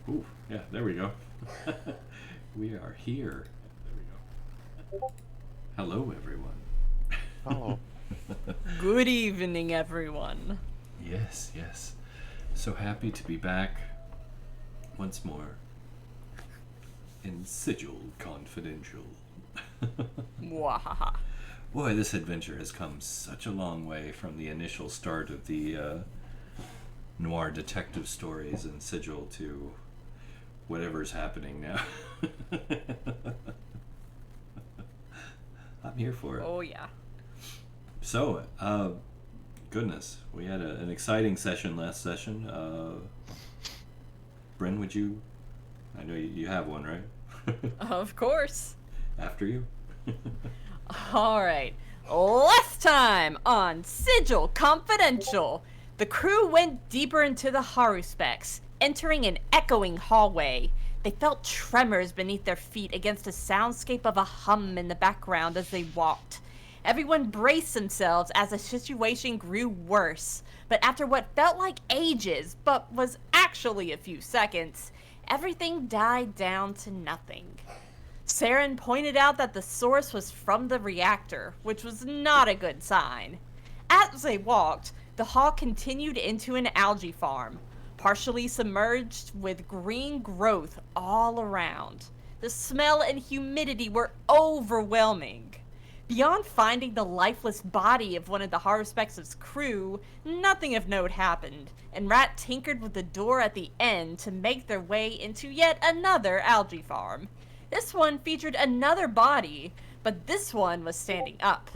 Ooh, yeah, there we go. We are here. There we go. Hello, everyone. Oh. Good evening, everyone. Yes, yes. So happy to be back once more in Sigil Confidential. Mwahaha. Boy, this adventure has come such a long way from the initial start of the noir detective stories in Sigil to whatever's happening now. I'm here for it. Oh, yeah. So, goodness, we had an exciting session last session. Bryn, would you? I know you have one, right? Of course. After you. Alright. Last time on Sigil Confidential, the crew went deeper into the Haruspecs, entering an echoing hallway. They felt tremors beneath their feet against a soundscape of a hum in the background as they walked. Everyone braced themselves as the situation grew worse, but after what felt like ages, but was actually a few seconds, everything died down to nothing. Saren pointed out that the source was from the reactor, which was not a good sign. As they walked, the hall continued into an algae farm, partially submerged with green growth all around. The smell and humidity were overwhelming. Beyond finding the lifeless body of one of the Haruspecs' crew, nothing of note happened, and Ratt tinkered with the door at the end to make their way into yet another algae farm. This one featured another body, but this one was standing up.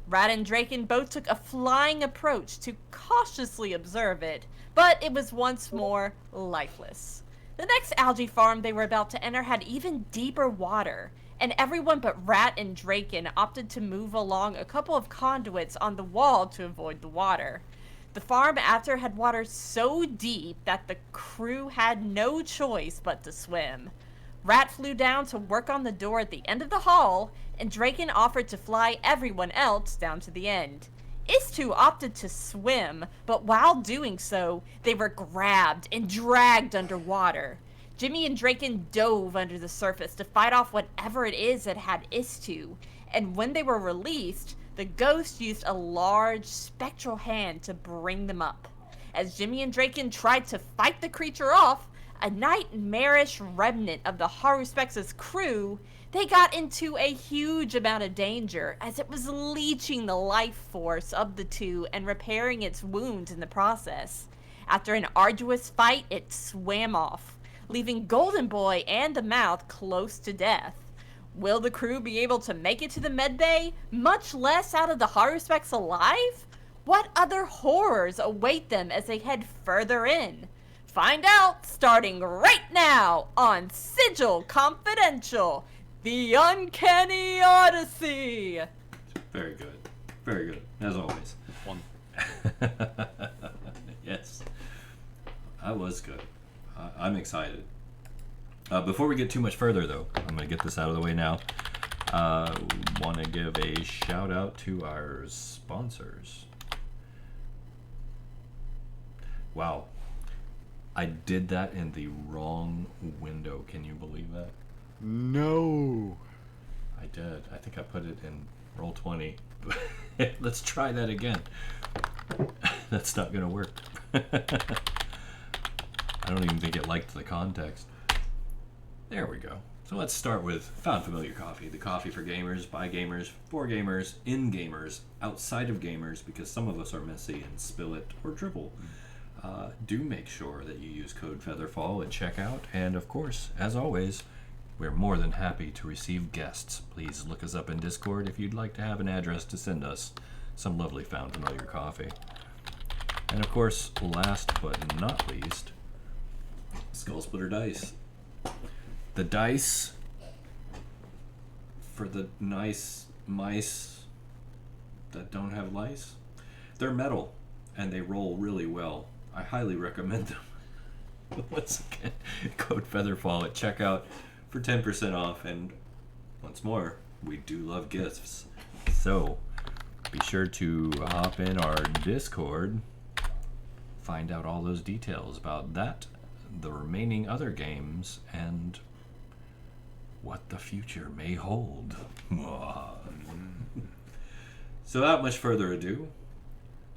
Ratt and Draken both took a flying approach to cautiously observe it, but it was once more lifeless. The next algae farm they were about to enter had even deeper water, and everyone but Ratt and Draken opted to move along a couple of conduits on the wall to avoid the water. The farm after had water so deep that the crew had no choice but to swim. Ratt flew down to work on the door at the end of the hall, and Draken offered to fly everyone else down to the end. Istu opted to swim, but while doing so, they were grabbed and dragged underwater. Jimmy and Draken dove under the surface to fight off whatever it is that had Istu, and when they were released, the ghost used a large spectral hand to bring them up. As Jimmy and Draken tried to fight the creature off, a nightmarish remnant of the Haruspecs' crew, they got into a huge amount of danger as it was leeching the life force of the two and repairing its wounds in the process. After an arduous fight, it swam off, leaving Golden Boy and the Mouth close to death. Will the crew be able to make it to the medbay, much less out of the Haruspecs alive? What other horrors await them as they head further in? Find out starting right now on Sigil Confidential, the Uncanny Odyssey. Very good. Very good, as always. One. Yes. That was good. I'm excited. Before we get too much further, though, I'm going to get this out of the way now. Want to give a shout out to our sponsors. Wow. I did that in the wrong window. Can you believe that? No. I did. I think I put it in roll 20. Let's try that again. That's not going to work. I don't even think it liked the context. There we go. So let's start with Found Familiar Coffee. The coffee for gamers, by gamers, for gamers, in gamers, outside of gamers, because some of us are messy and spill it or dribble. Do make sure that you use code FEATHERFALL at checkout. And of course, as always, we're more than happy to receive guests. Please look us up in Discord if you'd like to have an address to send us some lovely Found Familiar coffee. And of course, last but not least, Skull Splitter Dice. The dice for the nice mice that don't have lice, they're metal and they roll really well. I highly recommend them. Once again, code FEATHERFALL at checkout for 10% off. And once more, we do love gifts. So be sure to hop in our Discord, find out all those details about that, the remaining other games and what the future may hold. So without much further ado,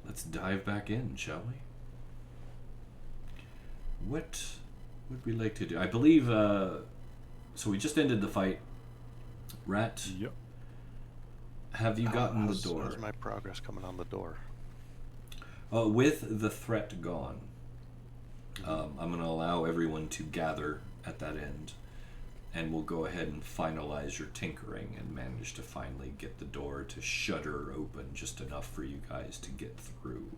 let's dive back in, shall we? What would we like to do? I believe, so we just ended the fight. Ratt, Yep. have you gotten the door? How's my progress coming on the door? With the threat gone, I'm going to allow everyone to gather at that end, and we'll go ahead and finalize your tinkering and manage to finally get the door to shudder open just enough for you guys to get through.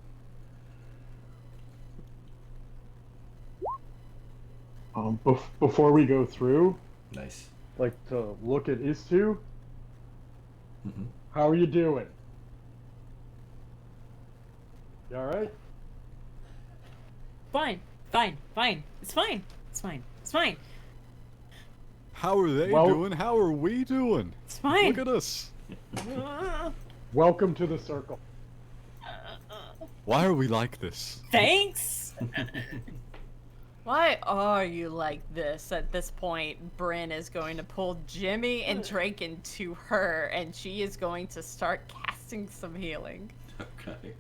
Before we go through, Nice. like to look at Istu. Mm-hmm. How are you doing? You all right? Fine. It's fine. How are they Well- doing? How are we doing? It's fine. Look at us. Welcome to the circle. Why are we like this? Thanks. Why are you like this? At this point, Bryn is going to pull Jimmy and Draken to her, and she is going to start casting some healing. Okay.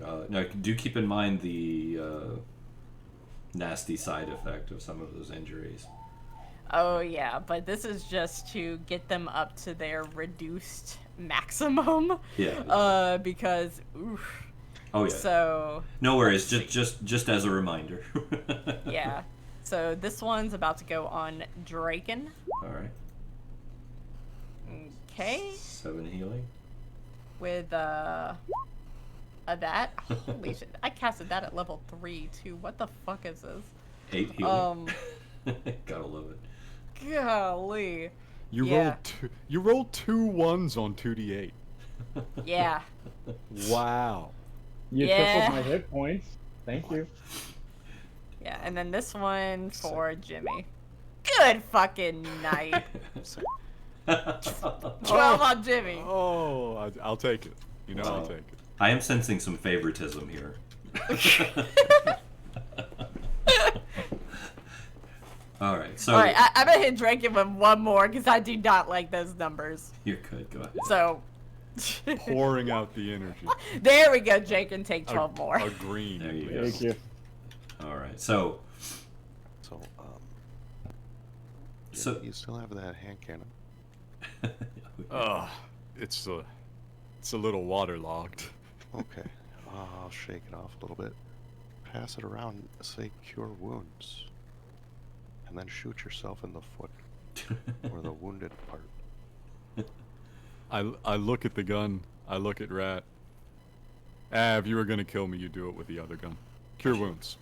Now, do keep in mind the nasty side effect of some of those injuries. Oh yeah, but this is just to get them up to their reduced maximum. Yeah. Because oof. Oh yeah. So No worries. Just as a reminder. yeah. So this one's about to go on Draken. All right. Okay. 7 healing. With that. Holy shit! I casted that at level 3 too. What the fuck is this? 8 healing. Gotta love it. Golly. You Yeah. rolled two ones on 2d8. Yeah. Wow. You Yeah. tripled my hit points. Thank you. Yeah, and then this one for Jimmy. Good fucking night. 12 on Jimmy. Oh, I'll take it. You know, I'll Wow. take it. I am sensing some favoritism here. All right, so All right, I'm gonna hit Draken with one more because I do not like those numbers. you're good. Go ahead. So Pouring out the energy. there we go. Draken, take 12 more. A green. There at you go. least. Thank you. All right, so So, So- you still have that hand cannon? It's a little waterlogged. Okay. I'll shake it off a little bit. Pass it around, say cure wounds. And then shoot yourself in the foot, or the wounded part. I look at the gun. I look at Ratt. If you were gonna kill me, you do it with the other gun. Cure wounds.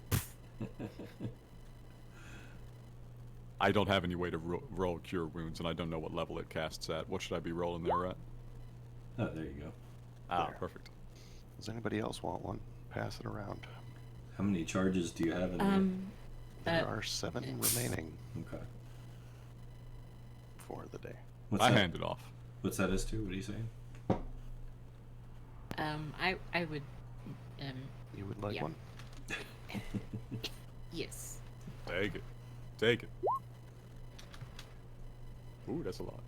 I don't have any way to roll cure wounds, and I don't know what level it casts at. What should I be rolling there, Ratt? Oh, there you go. Ah, There. perfect. Does anybody else want one? Pass it around. How many charges do you have in There are 7 remaining Okay. for the day. What's I that? hand it off. What's that as to? What are you saying? I would, You would like Yeah. one? yes. Take it. Take it. Ooh, that's a lot.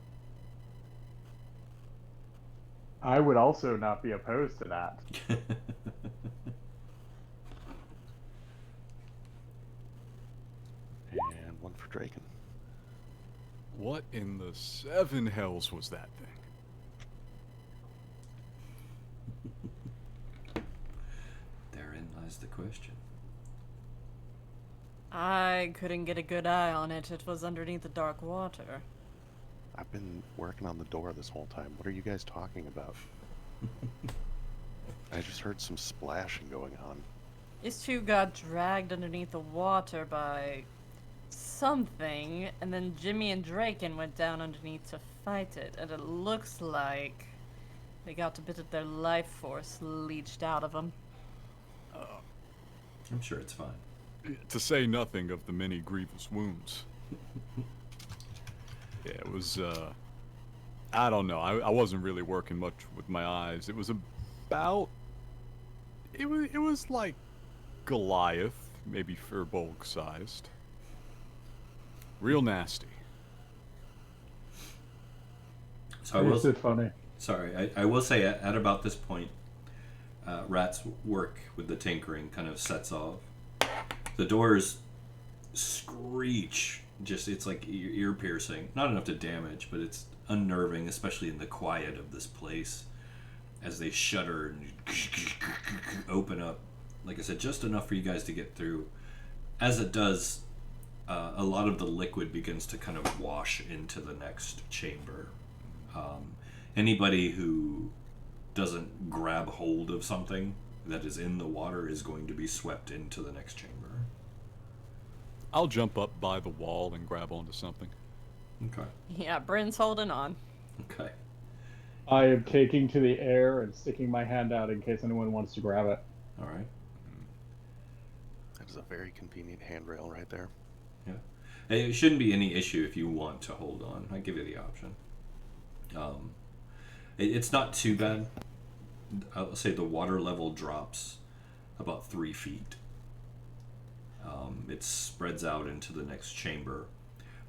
I would also not be opposed to that. And one for Draken. What in the 7 hells was that thing? Therein lies the question. I couldn't get a good eye on it. It was underneath the dark water. I've been working on the door this whole time. What are you guys talking about? I just heard some splashing going on. These two got dragged underneath the water by something, and then Jimmy and Draken went down underneath to fight it, and it looks like they got a bit of their life force leached out of them. I'm sure it's fine. To say nothing of the many grievous wounds. Yeah, it was, I don't know. I wasn't really working much with my eyes. It was about... It was like Goliath maybe furbolg sized. Real nasty. So I will. Is it funny? Sorry, I will say at about this point, Rat's work with the tinkering kind of sets off. The doors screech. Just it's like ear piercing. Not enough to damage, but it's unnerving, especially in the quiet of this place, as they shudder and open up. Like I said, just enough for you guys to get through. As it does, a lot of the liquid begins to kind of wash into the next chamber. Anybody who doesn't grab hold of something that is in the water is going to be swept into the next chamber. I'll jump up by the wall and grab onto something. Okay. Yeah, Bryn's holding on. Okay. I am taking to the air and sticking my hand out in case anyone wants to grab it. All right. That is a very convenient handrail right there. Yeah. It shouldn't be any issue if you want to hold on. I give you the option. It's not too bad. I'll say the water level drops about 3 feet. It spreads out into the next chamber,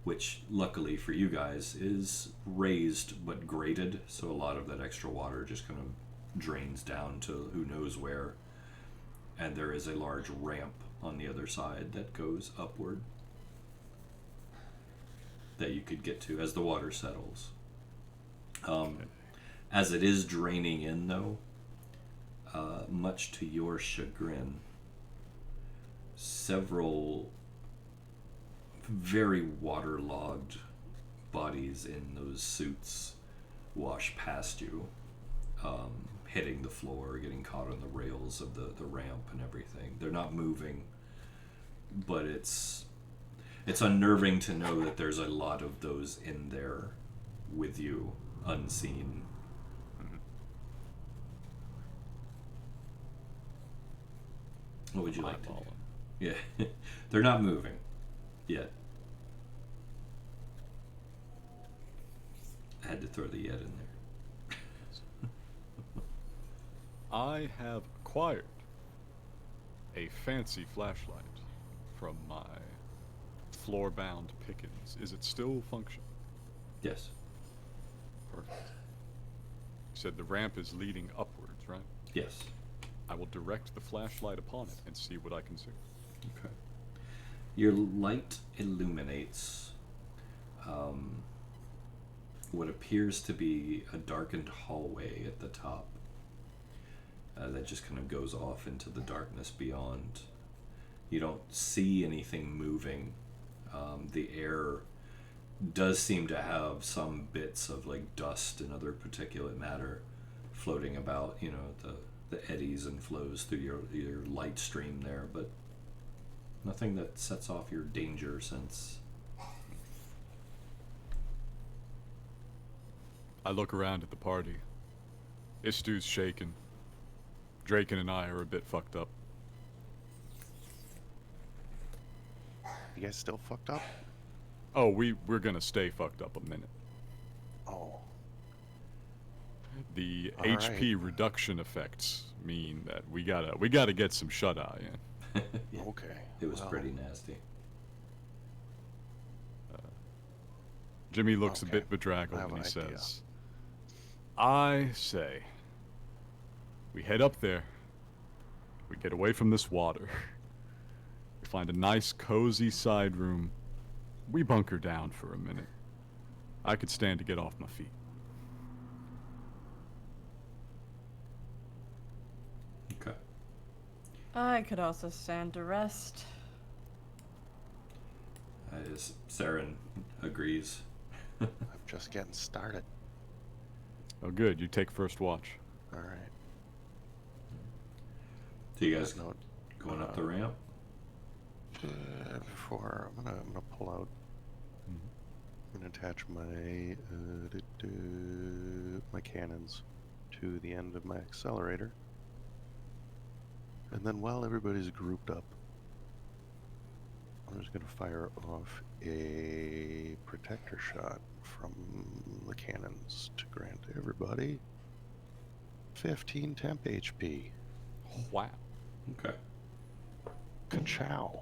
which luckily for you guys is raised but graded, so a lot of that extra water just kind of drains down to who knows where. And there is a large ramp on the other side that goes upward that you could get to as the water settles. As it is draining in, though, much to your chagrin, several very waterlogged bodies in those suits wash past you, hitting the floor, getting caught on the rails of the ramp and everything. They're not moving, but it's unnerving to know that there's a lot of those in there with you, unseen. What would you like to do? Yeah, they're not moving yet. I had to throw the yet in there. I have acquired a fancy flashlight from my floor-bound pickings. Is it still functional? Yes. Perfect. You said the ramp is leading upwards, right? Yes. I will direct the flashlight upon it and see what I can see. Okay. Your light illuminates what appears to be a darkened hallway at the top that just kind of goes off into the darkness beyond. You don't see anything moving. The air does seem to have some bits of like dust and other particulate matter floating about, you know, the eddies and flows through your light stream there, but nothing that sets off your danger sense. I look around at the party. Istu's shaken. Draken and I are a bit fucked up. You guys still fucked up? Oh, we're gonna stay fucked up a minute. Oh. The All HP reduction effects mean that we gotta get some shut-eye in. Yeah, Okay. it was well, pretty nasty. Jimmy looks a Okay. bit bedraggled I have and he an idea. says, I say, we head up there, we get away from this water, we find a nice cozy side room, we bunker down for a minute. I could stand to get off my feet. Okay. I could also stand to rest. Saren agrees. I'm just getting started. Oh good, you take first watch. All right. So you guys Note, going up the ramp? before I'm gonna pull out. I'm gonna attach my my cannons to the end of my accelerator, and then while everybody's grouped up, I'm just gonna fire off a protector shot from the cannons to grant everybody 15 temp HP. Wow. Okay. chow.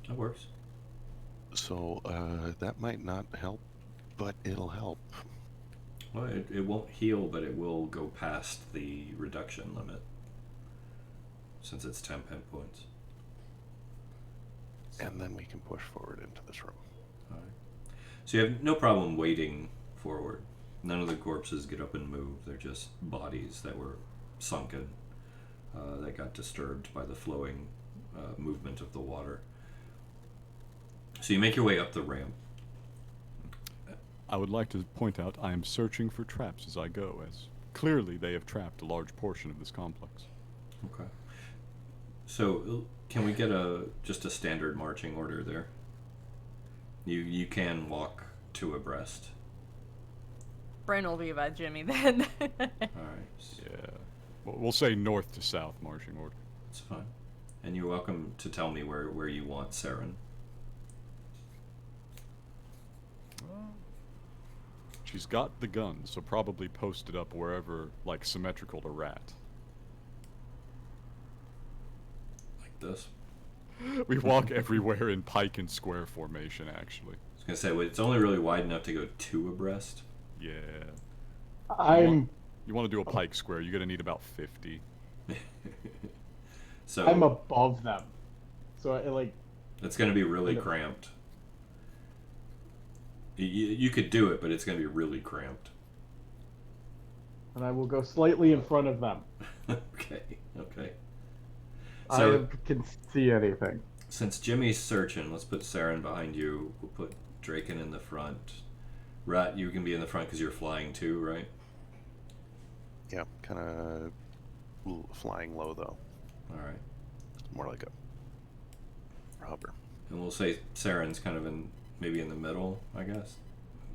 That works. So that might not help, but it'll help. Well, it won't heal, but it will go past the reduction limit. Since it's 10 hit points. And then we can push forward into this room. Alright. So you have no problem waiting forward. None of the corpses get up and move. They're just bodies that were sunken, that got disturbed by the flowing movement of the water. So you make your way up the ramp. I would like to point out I am searching for traps as I go, as clearly they have trapped a large portion of this complex. Okay. So can we get just a standard marching order there? You can walk two abreast. Bryn will be by Jimmy then. Alright. Yeah. We'll say north to south marching order. That's fine. And you're welcome to tell me where you want Saren. She's got the gun, so probably posted up wherever, like, symmetrical to Ratt. Like this. We walk everywhere in pike and square formation, actually. I was gonna say, well, it's only really wide enough to go two abreast. Yeah. I'm You want to do a pike square, you're gonna need about 50. So I'm above them, so it's gonna be really cramped. You could do it, but it's gonna be really cramped. and I will go slightly in front of them. Okay. I So can see anything. since Jimmy's searching, let's put Saren behind you. We'll put Draken in the front. Rat, you can be in the front because you're flying too, right? Yeah, kind of flying low though. All right. More like a hover. And we'll say Saren's kind of maybe in the middle, I guess.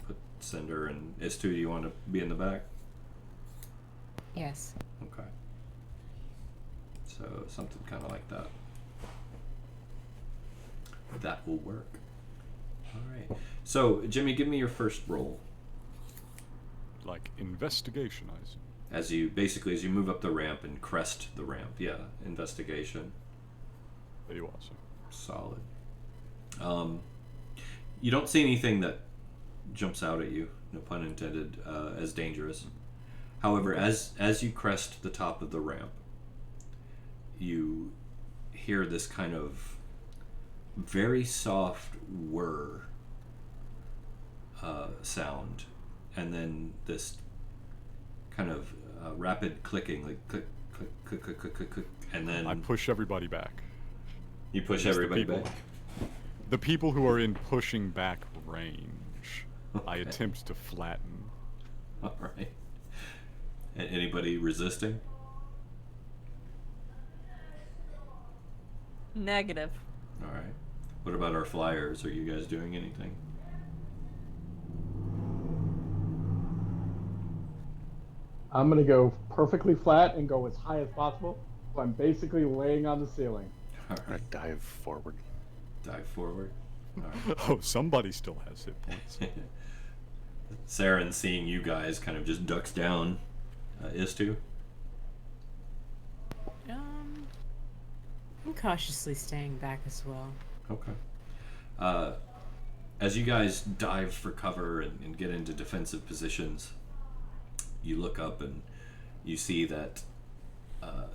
Put Cinder and Istu. Do you want to be in the back? Yes. Okay. So something kind of like that. That will work. All right. So Jimmy, give me your first roll. Like, investigation, I assume. As you move up the ramp and crest the ramp. Yeah, investigation. There you are, sir. Solid. You don't see anything that jumps out at you, no pun intended, as dangerous. However, as you crest the top of the ramp, you hear this kind of very soft whir sound, and then this kind of rapid clicking, like click, click, click, click, click, click, click, and then I push everybody back. you push Just the everybody people. back. The people who are in pushing back range, I Okay. attempt to flatten. All right. Anybody resisting? Negative. All right. What about our flyers? Are you guys doing anything? I'm gonna go perfectly flat and go as high as possible. So I'm basically laying on the ceiling. All I right. dive forward. Dive forward. All right. Oh, somebody still has hit points. Saren, seeing you guys, kind of just ducks down. Istu? I'm cautiously staying back as well. Okay. As you guys dive for cover and get into defensive positions, you look up and you see that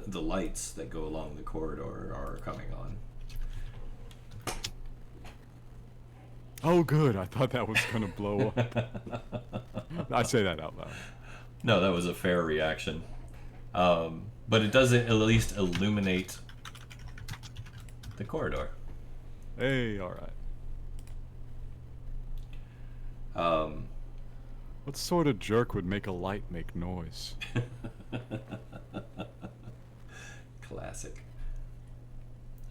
the lights that go along the corridor are coming on. Oh, good. I thought that was going to blow up. I say that out loud. No, that was a fair reaction. But it does at least illuminate the corridor. Hey, all right. What sort of jerk would make a light make noise? Classic.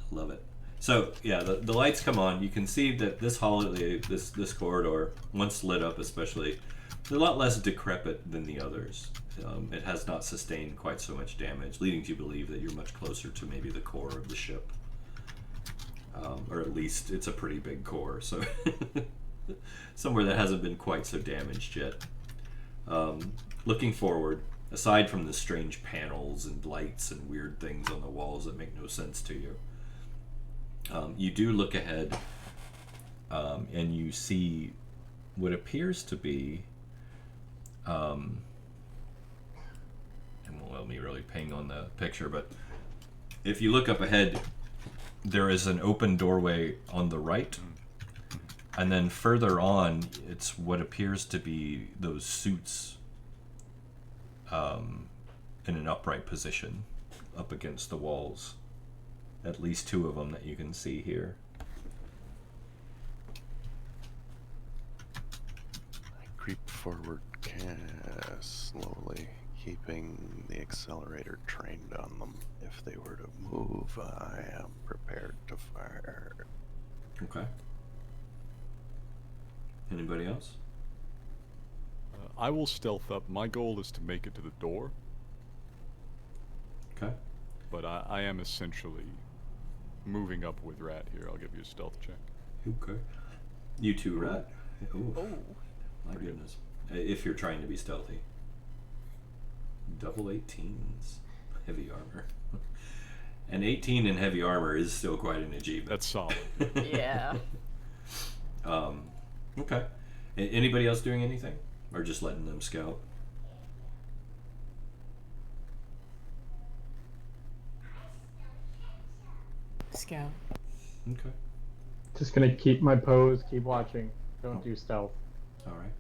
I love it. So yeah, the lights come on. You can see that this hallway, this corridor, once lit up especially, is a lot less decrepit than the others. It has not sustained quite so much damage, leading you to believe that you're much closer to maybe the core of the ship. Or at least it's a pretty big core, so somewhere that hasn't been quite so damaged yet. Looking forward, aside from the strange panels and lights and weird things on the walls that make no sense to you, You do look ahead, and you see what appears to be, and won't let me really ping on the picture, but if you look up ahead, there is an open doorway on the right, and then further on, it's what appears to be those suits in an upright position up against the walls. At least 2 of them that you can see here. I creep forward slowly, keeping the accelerator trained on them. If they were to move, I am prepared to fire. Okay. Anybody else? I will stealth up. My goal is to make it to the door, Okay. but I am essentially moving up with Rat here. I'll give you a stealth check. Okay. You too, Rat. Ooh, Oh. my goodness. If you're trying to be stealthy. Double 18s. Heavy armor. An 18 in heavy armor is still quite an achievement. That's solid. Yeah. Okay. Anybody else doing anything? Or just letting them scout? Scout. Okay. Just gonna keep my pose, keep watching. Don't do stealth. All right.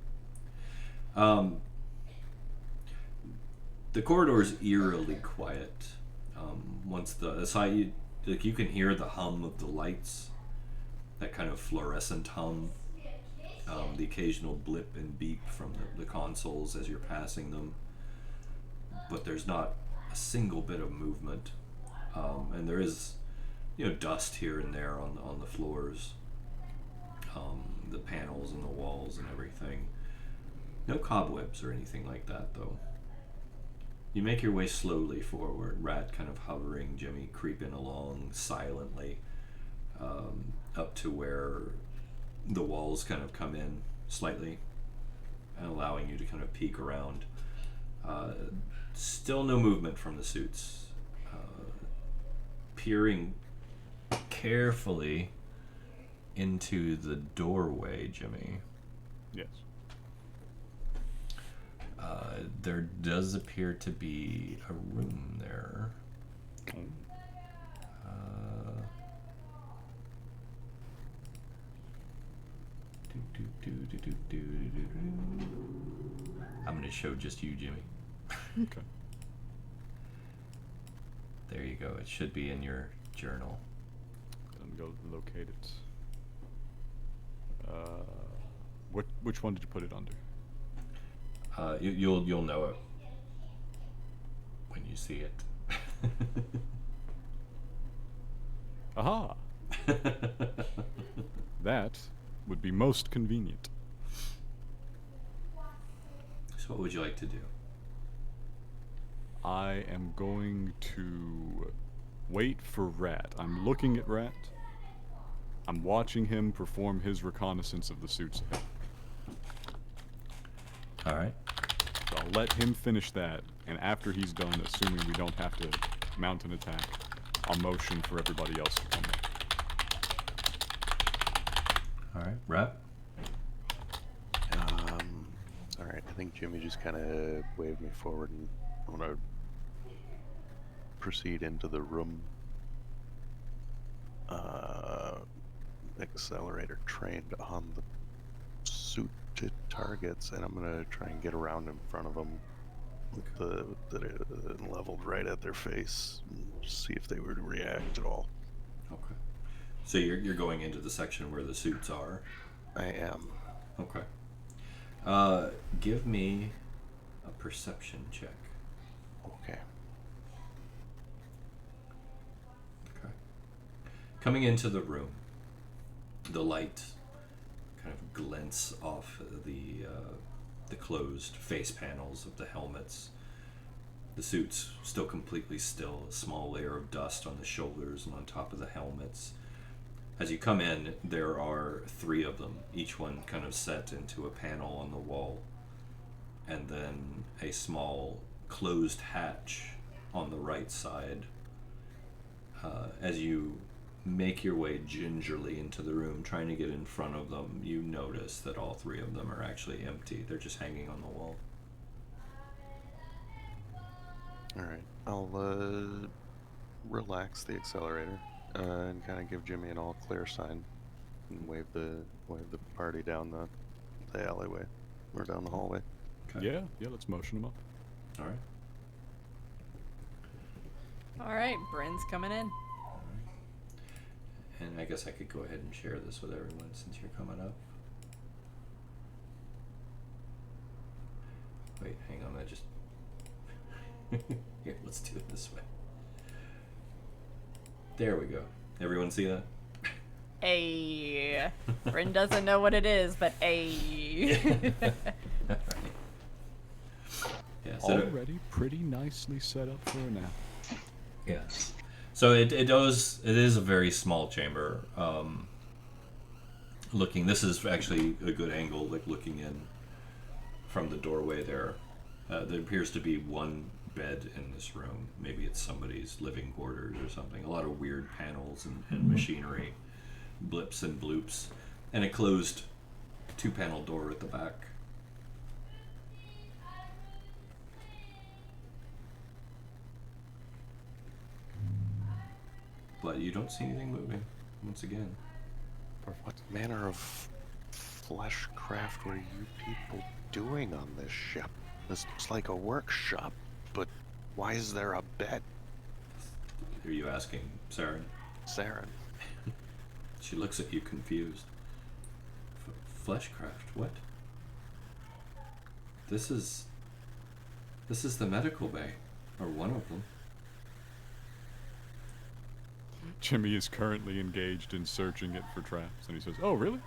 The corridor is eerily quiet. Once the side, you can hear the hum of the lights, that kind of fluorescent hum, the occasional blip and beep from the consoles as you're passing them. But there's not a single bit of movement, and there is, dust here and there on the floors, the panels and the walls and everything. No cobwebs or anything like that, though. You make your way slowly forward, Rat kind of hovering, Jimmy creeping along silently, up to where the walls kind of come in slightly, and allowing you to kind of peek around. Still no movement from the suits. Peering carefully into the doorway, Jimmy. Yes. There does appear to be a room there. I'm going to show just you, Jimmy. Okay. There you go. It should be in your journal. Let me go locate it. Which one did you put it under? You'll know it when you see it. Aha! That would be most convenient. So what would you like to do? I am going to wait for Rat. I'm looking at Rat. I'm watching him perform his reconnaissance of the suits ahead. All right. So I'll let him finish that, and after he's done, assuming we don't have to mount an attack, I'll motion for everybody else to come in. All right. Rat? Alright, I think Jimmy just kind of waved me forward, and I'm going to proceed into the room. Accelerator trained on the suited targets, and I'm going to try and get around in front of them with the leveled right at their face, and see if they were to react at all. Okay. So you're going into the section where the suits are? I am. Okay. Give me a perception check. Okay. Okay. Coming into the room, the light kind of glints off the closed face panels of the helmets. The suits still completely still, a small layer of dust on the shoulders and on top of the helmets. As you come in, there are 3 of them, each one kind of set into a panel on the wall, and then a small closed hatch on the right side. As you make your way gingerly into the room, trying to get in front of them, you notice that all three of them are actually empty. They're just hanging on the wall. Alright, I'll relax the accelerator and kind of give Jimmy an all clear sign and wave the party down the alleyway or down the hallway. Okay. Yeah, let's motion them up. All right. All right, Bryn's coming in. And I guess I could go ahead and share this with everyone since you're coming up. Wait, hang on, I just... Here, let's do it this way. There we go. Everyone see that? Bryn doesn't know what it is, but Yeah, so Already pretty nicely set up for a nap. yeah. So it is a very small chamber. This is actually a good angle, like looking in from the doorway there. There appears to be one bed in this room. Maybe it's somebody's living quarters or something. A lot of weird panels and machinery, blips and bloops, and a closed 2-panel door at the back. But you don't see anything moving, once again. What manner of fleshcraft were you people doing on this ship? This looks like a workshop, but why is there a bed? Are you asking Saren? Saren. She looks at you confused. Fleshcraft, what? This is the medical bay, or one of them. Jimmy is currently engaged in searching it for traps, and he says, "Oh, really?"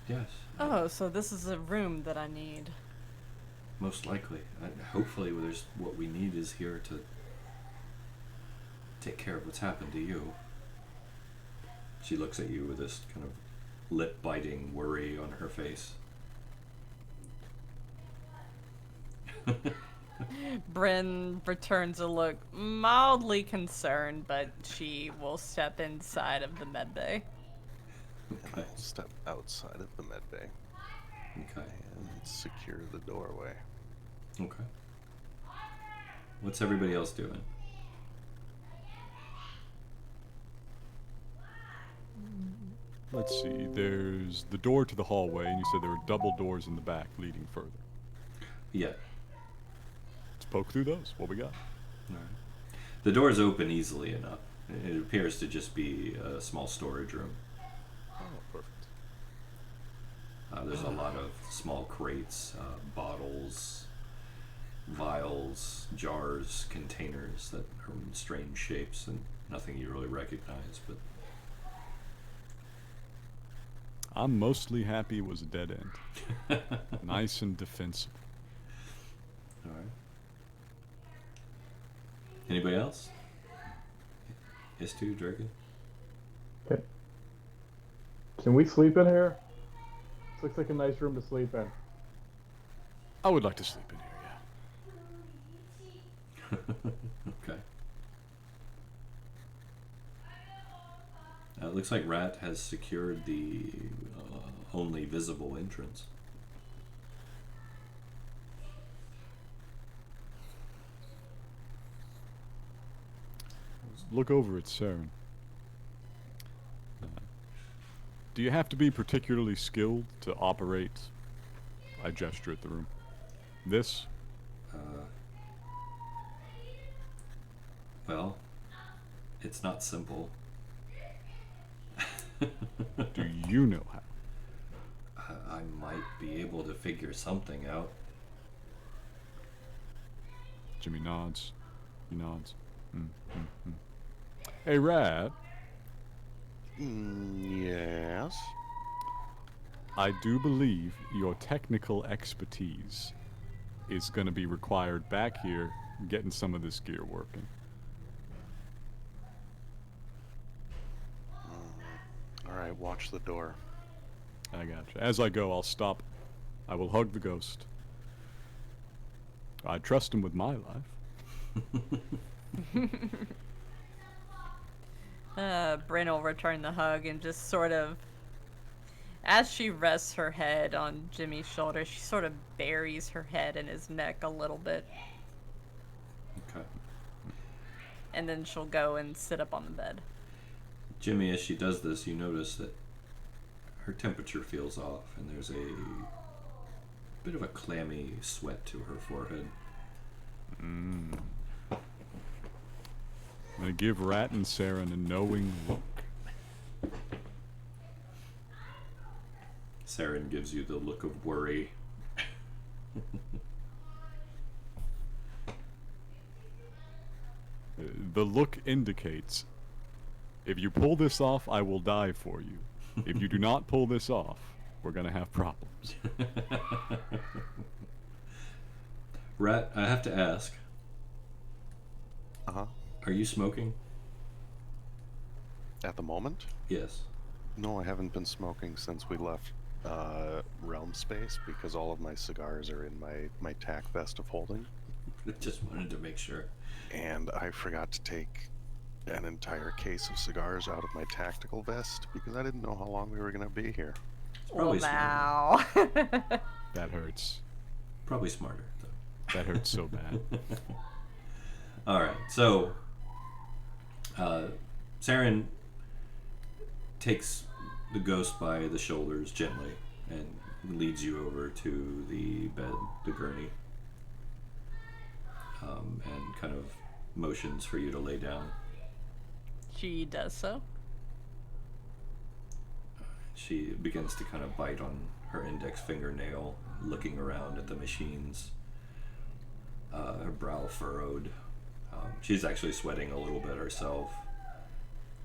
Yes. oh, so this is a room that I need. Most likely. Hopefully there's what we need is here to take care of what's happened to you. She looks at you with this kind of lip-biting worry on her face. Bryn returns a look mildly concerned, but she will step inside of the medbay. And I'll step outside of the medbay Okay. and secure the doorway. Okay. What's everybody else doing? Let's see. There's the door to the hallway, and you said there were double doors in the back leading further. Yeah. Let's poke through those. What we got? Alright. The doors open easily enough. It appears to just be a small storage room. Oh, perfect. There's a lot of small crates, bottles, vials, jars, containers that are in strange shapes and nothing you really recognize, but I'm mostly happy it was a dead end. Nice and defensible. alright. Anybody else? Yes, too, Draken? Can we sleep in here? This looks like a nice room to sleep in. I would like to sleep in here, yeah. Okay. It looks like Ratt has secured the only visible entrance. Look over at Saren. Do you have to be particularly skilled to operate? I gesture at the room. This? Well, it's not simple. Do you know how? I might be able to figure something out. Jimmy nods. He nods. Hey, Ratt. Yes? I do believe your technical expertise is going to be required back here getting some of this gear working. Alright, watch the door. I gotcha. As I go, I'll stop. I will hug the ghost. I trust him with my life. Bryn will return the hug and just sort of, as she rests her head on Jimmy's shoulder, she sort of buries her head in his neck a little bit. Okay. And then she'll go and sit up on the bed. Jimmy, as she does this, you notice that her temperature feels off, and there's a bit of a clammy sweat to her forehead. I'm gonna give Ratt and Saren a knowing look. Saren gives you the look of worry. The look indicates, if you pull this off, I will die for you. If you do not pull this off, we're gonna have problems. Ratt, I have to ask, Uh-huh. are you smoking? At the moment? Yes. No, I haven't been smoking since we left realm space because all of my cigars are in my tack vest of holding. I just wanted to make sure. And I forgot to take an entire case of cigars out of my tactical vest because I didn't know how long we were going to be here. Probably now. That hurts. Probably smarter, though. That hurts so bad. All right, so Saren takes the ghost by the shoulders gently and leads you over to the bed, the gurney, and kind of motions for you to lay down. She does so. She begins to kind of bite on her index fingernail, looking around at the machines, her brow furrowed. She's actually sweating a little bit herself.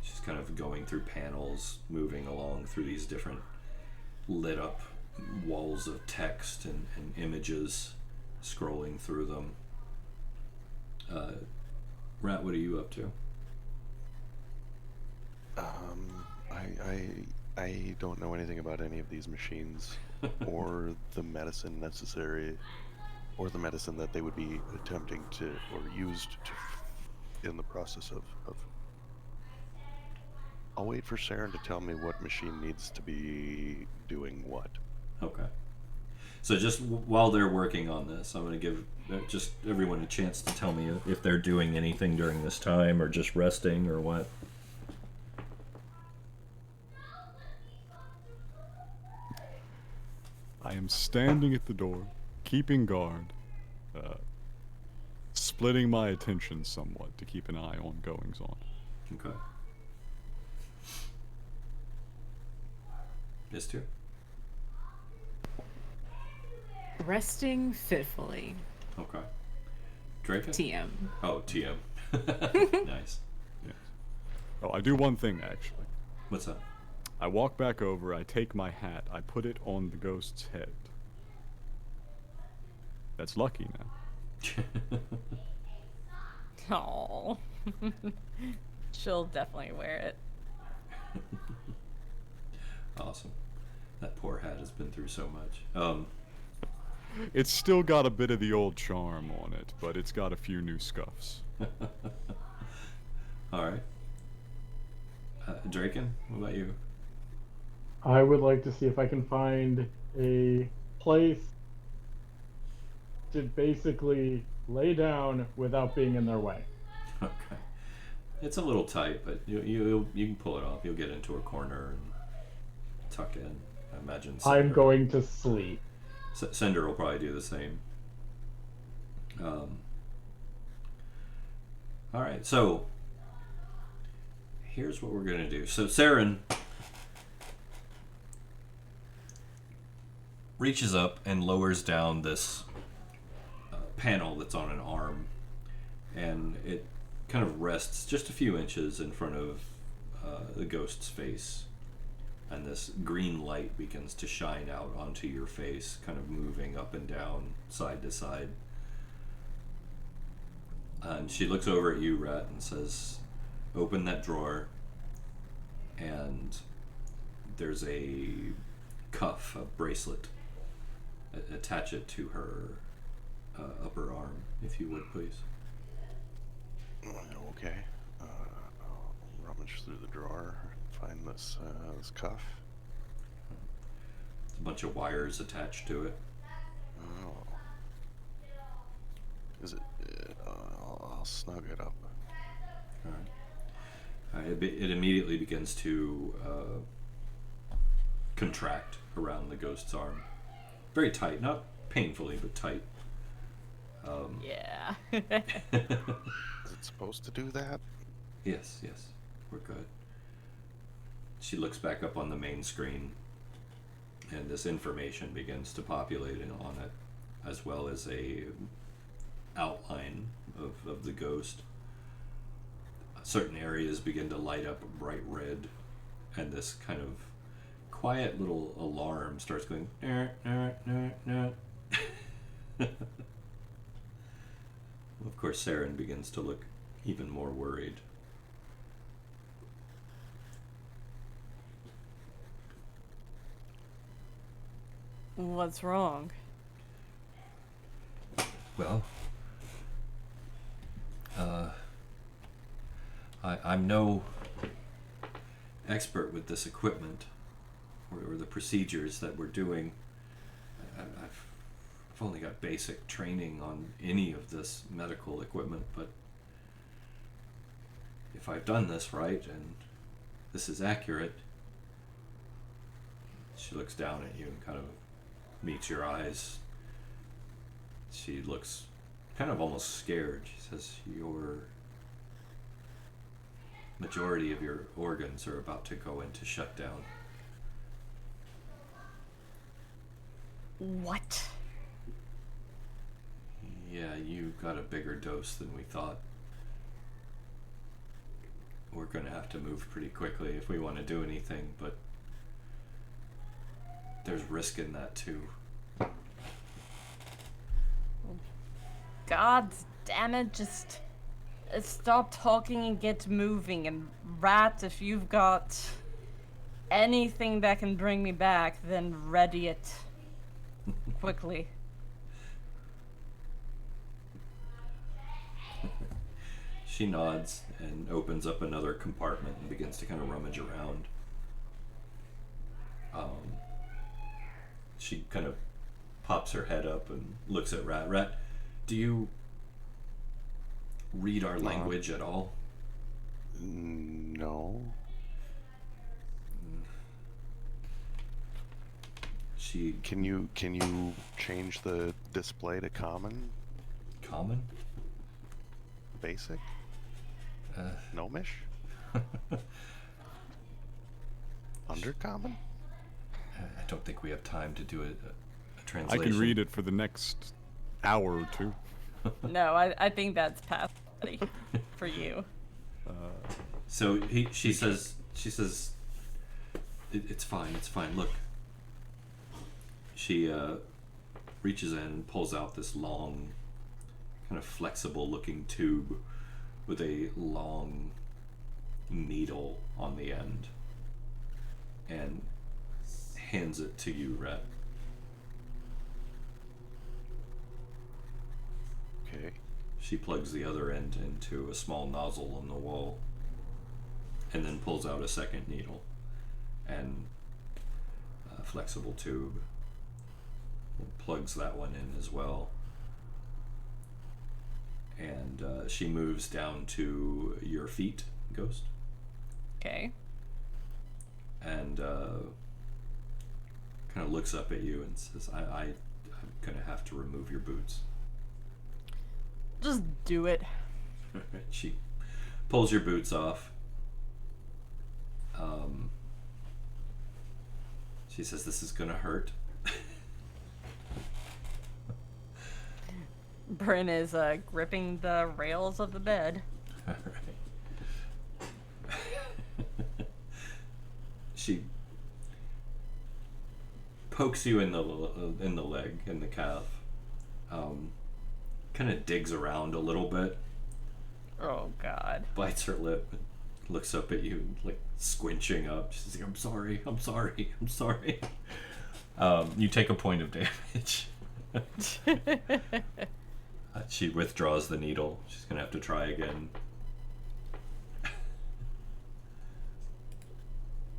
She's kind of going through panels, moving along through these different lit up walls of text and images, scrolling through them. Ratt, what are you up to? I don't know anything about any of these machines or the medicine necessary or the medicine that they would be attempting to or used to in the process of I'll wait for Saren to tell me what machine needs to be doing what. Okay. So just while they're working on this, I'm going to give just everyone a chance to tell me if they're doing anything during this time or just resting or what. I am standing at the door, keeping guard, splitting my attention somewhat to keep an eye on goings on. Okay. This too. Resting fitfully. Okay. Draken? TM. Oh, TM. Nice. Yes. Oh, I do one thing actually. What's up? I walk back over, I take my hat, I put it on the ghost's head. That's lucky now. Oh. She'll definitely wear it. Awesome. That poor hat has been through so much. It's still got a bit of the old charm on it, but it's got a few new scuffs. All right. Draken, what about you? I would like to see if I can find a place to basically lay down without being in their way. Okay. It's a little tight, but you can pull it off. You'll get into a corner and tuck in. I imagine. I'm going to sleep. Cinder will probably do the same. All right, so here's what we're gonna do. So Saren reaches up and lowers down this panel that's on an arm, and it kind of rests just a few inches in front of the ghost's face, and this green light begins to shine out onto your face, kind of moving up and down, side to side. And she looks over at you, Ratt, and says, open that drawer, and there's a cuff, a bracelet. Attach it to her upper arm, if you would, please. Okay. I'll rummage through the drawer, find this this cuff. There's a bunch of wires attached to it. Oh. Is it? I'll snug it up. All right. It immediately begins to contract around the ghost's arm. Very tight, not painfully, but tight. Yeah. Is it supposed to do that? Yes, we're good. She looks back up on the main screen, and this information begins to populate on it, as well as a outline of the ghost. Certain areas begin to light up bright red, and this kind of quiet little alarm starts going. Of course, Saren begins to look even more worried. What's wrong? Well, I'm no expert with this equipment or the procedures that we're doing. I've only got basic training on any of this medical equipment, but if I've done this right and this is accurate, she looks down at you and kind of meets your eyes. She looks kind of almost scared. She says, your majority of your organs are about to go into shutdown. What? Yeah, you got a bigger dose than we thought. We're gonna have to move pretty quickly if we want to do anything, but there's risk in that too. God damn it, just stop talking and get moving. And Ratt, if you've got anything that can bring me back, then ready it quickly. She nods and opens up another compartment and begins to kind of rummage around. She kind of pops her head up and looks at Ratt. Ratt, do you read our language at all? No. She Can you change the display to common? common? Basic? Gnomish? Undercommon? I don't think we have time to do a I translation. can read it for the next hour or two. No, I think that's past for you. So she says, it's fine. Look. She reaches in and pulls out this long, kind of flexible looking tube with a long needle on the end and hands it to you, Ratt. Okay. She plugs the other end into a small nozzle on the wall and then pulls out a second needle and a flexible tube. Plugs that one in as well. And she moves down to your feet, Ghost. Okay. And kind of looks up at you and says, I'm going to have to remove your boots. Just do it. She pulls your boots off. She says, this is going to hurt. Bryn is gripping the rails of the bed. All right. She pokes you in the leg, in the calf. Kind of digs around a little bit, Oh God. bites her lip, and looks up at you, like squinching up. She's like, I'm sorry. You take a point of damage. She withdraws the needle. She's gonna have to try again.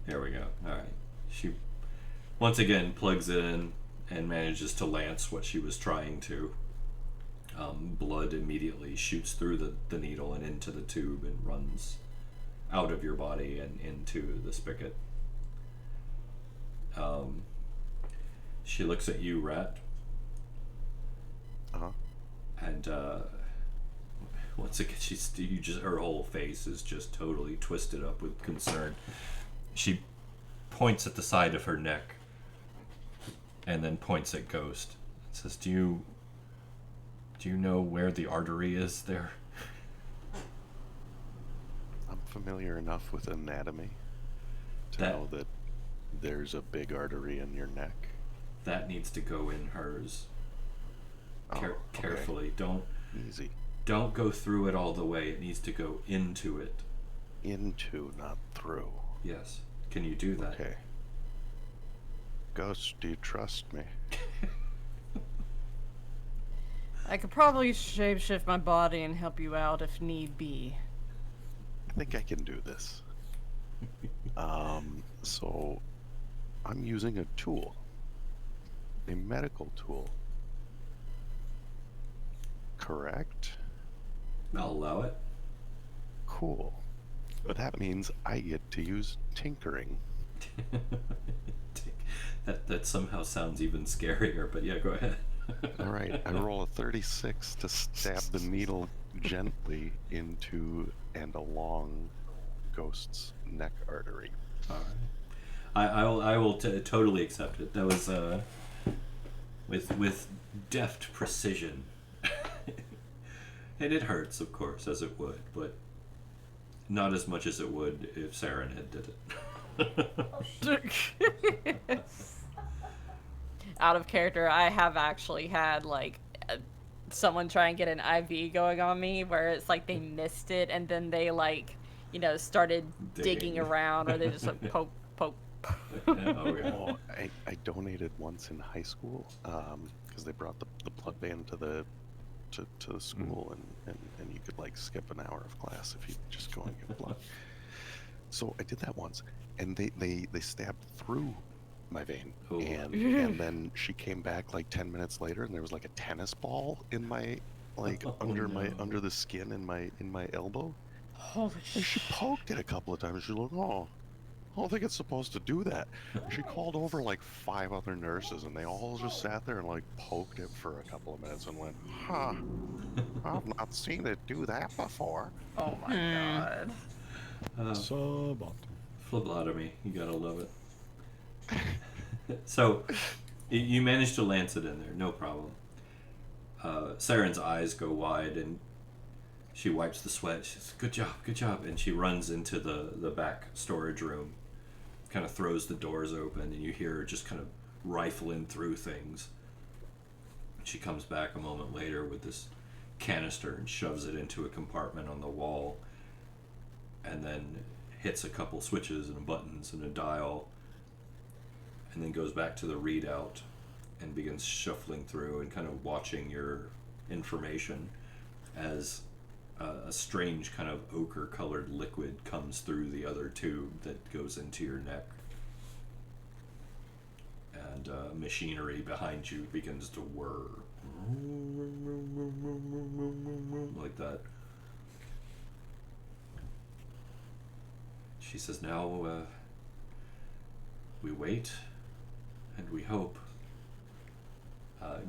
There we go. All right. She once again plugs it in and manages to lance what she was trying to. Blood immediately shoots through the needle and into the tube and runs out of your body and into the spigot. She looks at you, Ratt. Uh-huh. And once again, her whole face is just totally twisted up with concern. She points at the side of her neck and then points at Ghost and says, Do you know where the artery is there? I'm familiar enough with anatomy to know that there's a big artery in your neck. That needs to go in hers. Okay. Carefully. Easy. Don't go through it all the way. It needs to go into it. Into, not through. Yes. Can you do that? Okay. Ghost, do you trust me? I could probably shapeshift my body and help you out if need be. I think I can do this. So I'm using a tool. A medical tool. Correct? I'll allow it. Cool. That means I get to use tinkering. That somehow sounds even scarier, but yeah, go ahead. Alright, I roll a 36 to stab the needle gently into and along Ghost's neck artery. Alright. I will totally accept it. That was with deft precision. And it hurts, of course, as it would, but not as much as it would if Saren had did it. Out of character, I have actually had like someone try and get an IV going on me where it's like they missed it and then they like, started digging around, or they just like poke. Oh, yeah. Oh, I donated once in high school because they brought the blood bank to the school and you could like skip an hour of class if you just go and get blood. So I did that once, and they stabbed through my vein, Ooh. and then she came back like 10 minutes later, and there was like a tennis ball in my under the skin in my elbow. Holy And she poked it a couple of times. She's like, oh, I don't think it's supposed to do that. She called over like 5 other nurses, and they all just sat there and like poked it for a couple of minutes and went, huh, I've not seen it do that before. Oh my god. Suboptimal. Phlebotomy, you gotta love it. So, you managed to lance it in there, no problem. Saren's eyes go wide and she wipes the sweat. She says, good job. And she runs into the back storage room, kind of throws the doors open, and you hear her just kind of rifling through things. She comes back a moment later with this canister and shoves it into a compartment on the wall, and then hits a couple switches and buttons and a dial, and then goes back to the readout and begins shuffling through and kind of watching your information as a strange kind of ochre colored liquid comes through the other tube that goes into your neck, and machinery behind you begins to whir like that. She says, now we wait and we hope.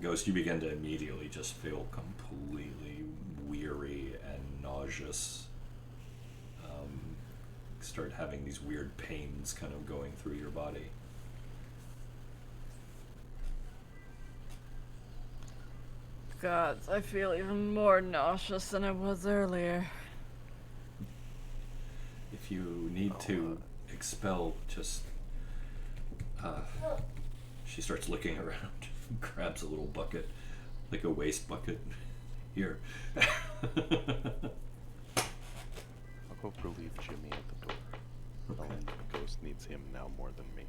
Ghost, you begin to immediately just feel completely weary and nauseous. Start having these weird pains kind of going through your body. God, I feel even more nauseous than I was earlier. If you need to expel, just she starts looking around, grabs a little bucket, like a waste bucket. Here. I'll go relieve Jimmy at the door. Okay. Ghost needs him now more than me.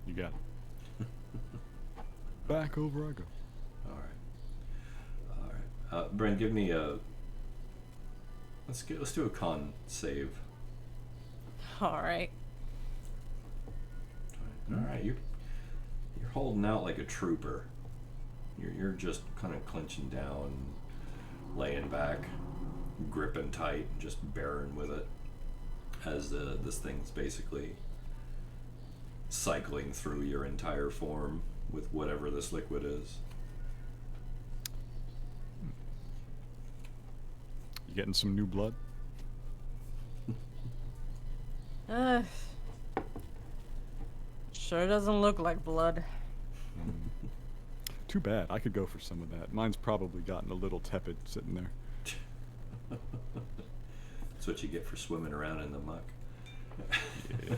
You got it. Back over I go. All right. Brent, give me a. Let's do a con save. All right. All right, you're holding out like a trooper. You're just kind of clenching down, laying back, gripping tight, just bearing with it as this thing's basically cycling through your entire form with whatever this liquid is. You getting some new blood? Sure doesn't look like blood. Too bad. I could go for some of that. Mine's probably gotten a little tepid sitting there. That's what you get for swimming around in the muck. Yeah.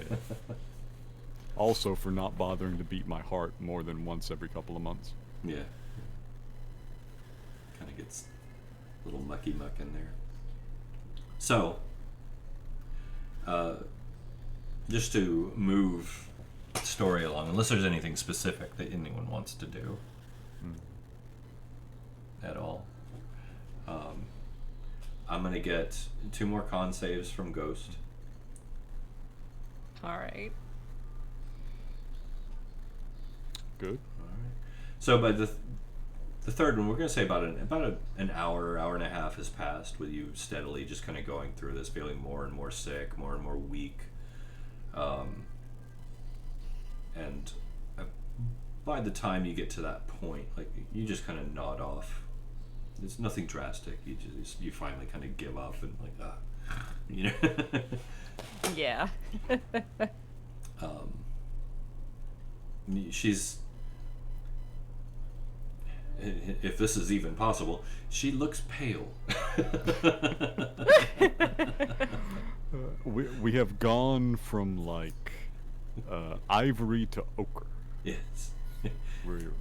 Also for not bothering to beat my heart more than once every couple of months. Yeah. Kind of gets a little mucky muck in there. So, just to move the story along, unless there's anything specific that anyone wants to do at all, I'm going to get 2 more con saves from Ghost. All right. Good. All right. So by the third one, we're going to say about an hour and a half has passed with you steadily just kind of going through this, feeling more and more sick, more and more weak. And by the time you get to that point, like, you just kind of nod off. It's nothing drastic. You finally kind of give up and like, you know. Yeah. She's, if this is even possible, she looks pale. We have gone from like ivory to ochre. Yes. We're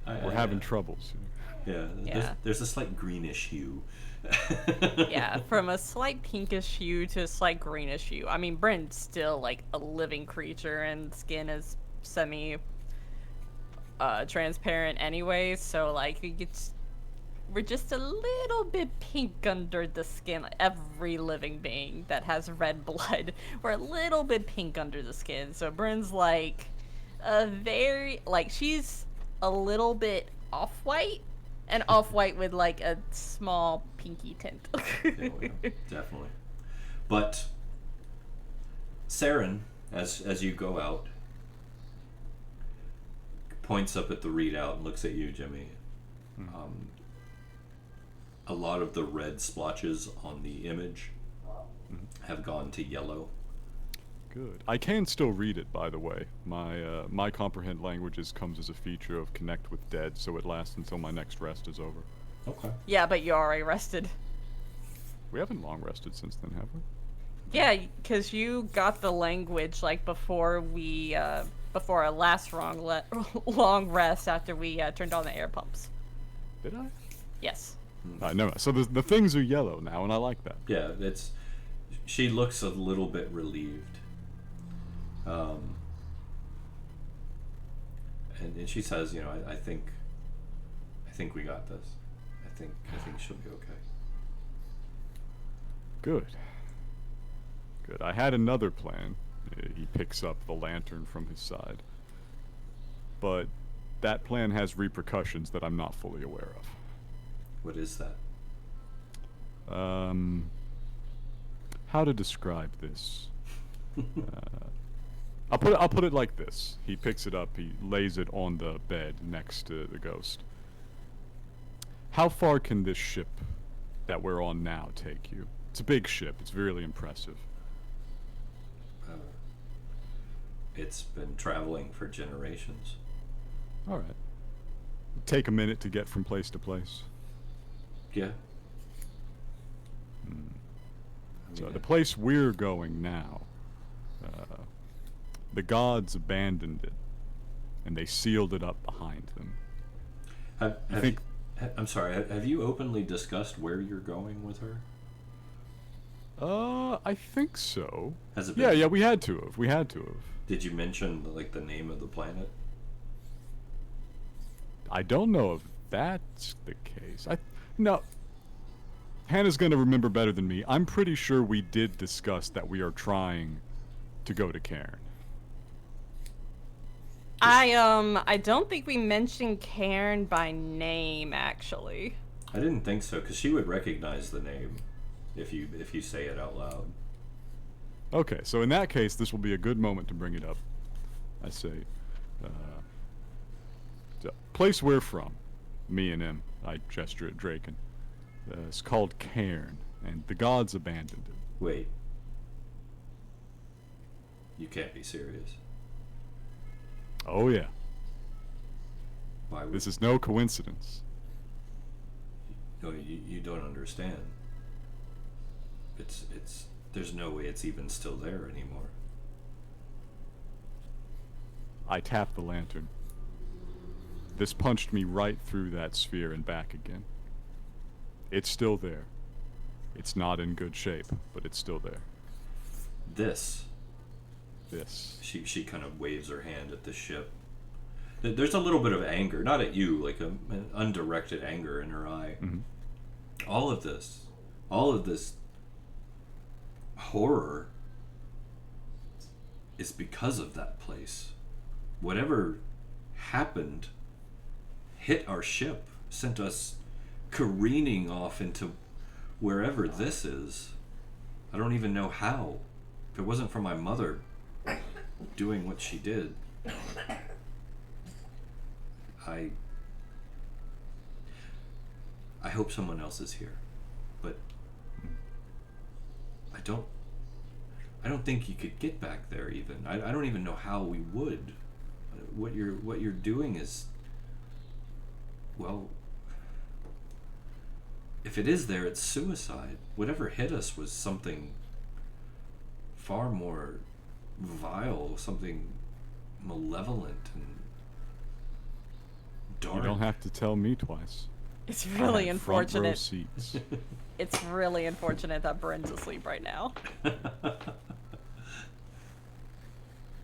I having troubles. Yeah. Yeah. There's a slight greenish hue. Yeah, from a slight pinkish hue to a slight greenish hue. I mean, Bryn's still like a living creature, and skin is semi transparent anyway. So like, we're just a little bit pink under the skin. Every living being that has red blood, we're a little bit pink under the skin. So Bryn's like she's a little bit off-white, and off-white with like a small pinky tint. Definitely. But Saren, as you go out, points up at the readout and looks at you, Jimmy. A lot of the red splotches on the image have gone to yellow. Good. I can still read it, by the way. My comprehend languages comes as a feature of connect with dead, so it lasts until my next rest is over. Okay. Yeah, but you already rested. We haven't long rested since then, have we? Yeah, because you got the language like before our last long rest after we turned on the air pumps. Did I? Yes. No. So the things are yellow now, and I like that. Yeah, she looks a little bit relieved. And she says, I think we got this. I think she'll be okay. Good. I had another plan. He picks up the lantern from his side. But that plan has repercussions that I'm not fully aware of. What is that? How to describe this? I'll put it like this. He picks it up, he lays it on the bed next to the ghost. How far can this ship that we're on now take you? It's a big ship, it's really impressive. It's been traveling for generations. Alright. Take a minute to get from place to place. Yeah. So the place we're going now, the gods abandoned it, and they sealed it up behind them. I'm sorry, have you openly discussed where you're going with her? I think so. Has it been? Yeah, we had to have. Did you mention the name of the planet? I don't know if that's the case. No. Hannah's gonna remember better than me. I'm pretty sure we did discuss that we are trying to go to Cairn. I don't think we mentioned Cairn by name, actually. I didn't think so, because she would recognize the name if you say it out loud. Okay, so in that case, this will be a good moment to bring it up. I say, the place we're from, me and him, I gesture at Draken. It's called Cairn, and the gods abandoned it. Wait. You can't be serious. Oh yeah, Why would this is no coincidence. No, you don't understand. It's there's no way it's even still there anymore. I tap the lantern. This punched me right through that sphere and back again. It's still there. It's not in good shape, but it's still there. This. She kind of waves her hand at the ship. There's a little bit of anger, not at you, like an undirected anger in her eye. Mm-hmm. All of this horror is because of that place. Whatever happened hit our ship, sent us careening off into wherever this is. I don't even know how. If it wasn't for my mother doing what she did, I hope someone else is here, but I don't think you could get back there even. I don't even know how we would. What you're doing is, well, if it is there, it's suicide. Whatever hit us was something far more vile, something malevolent and dark. You don't have to tell me twice. It's I really have front row unfortunate. seats. It's really unfortunate that Bryn's asleep right now.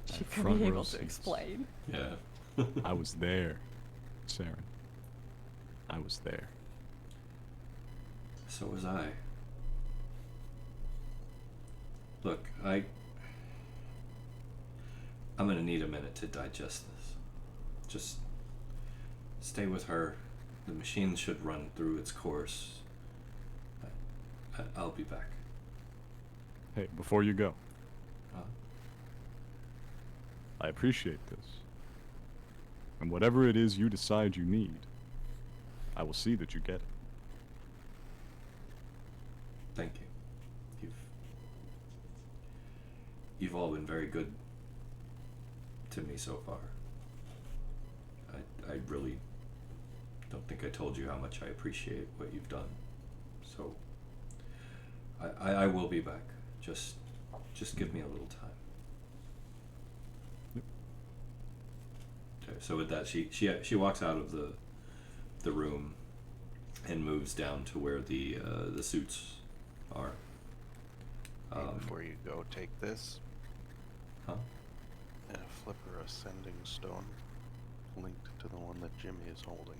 She could front be row able to seats. explain. Yeah. I was there, Saren. I was there. So was I. Look, I'm gonna need a minute to digest this. Just stay with her. The machine should run through its course. I'll be back. Hey, before you go, Huh? I appreciate this. And whatever it is you decide you need, I will see that you get it. Thank you. You've all been very good to me so far. I really don't think I told you how much I appreciate what you've done. So I will be back. Just give me a little time. Yep. Okay, so with that, she walks out of the room and moves down to where the suits are. Hey, before you go, take this. Huh? And a flipper ascending stone linked to the one that Jimmy is holding.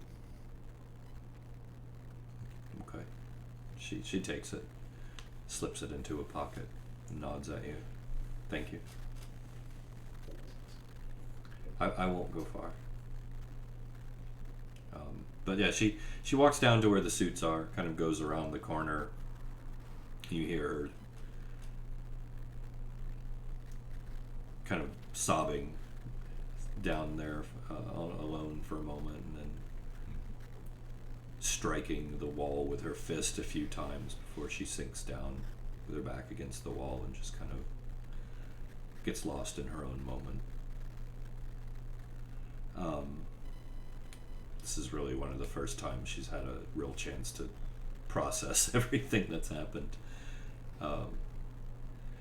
Okay. She takes it, slips it into a pocket, nods at you. Thank you. I won't go far. But yeah, she walks down to where the suits are, kind of goes around the corner. You hear her kind of sobbing down there alone for a moment, and then striking the wall with her fist a few times before she sinks down with her back against the wall and just kind of gets lost in her own moment. This is really one of the first times she's had a real chance to process everything that's happened.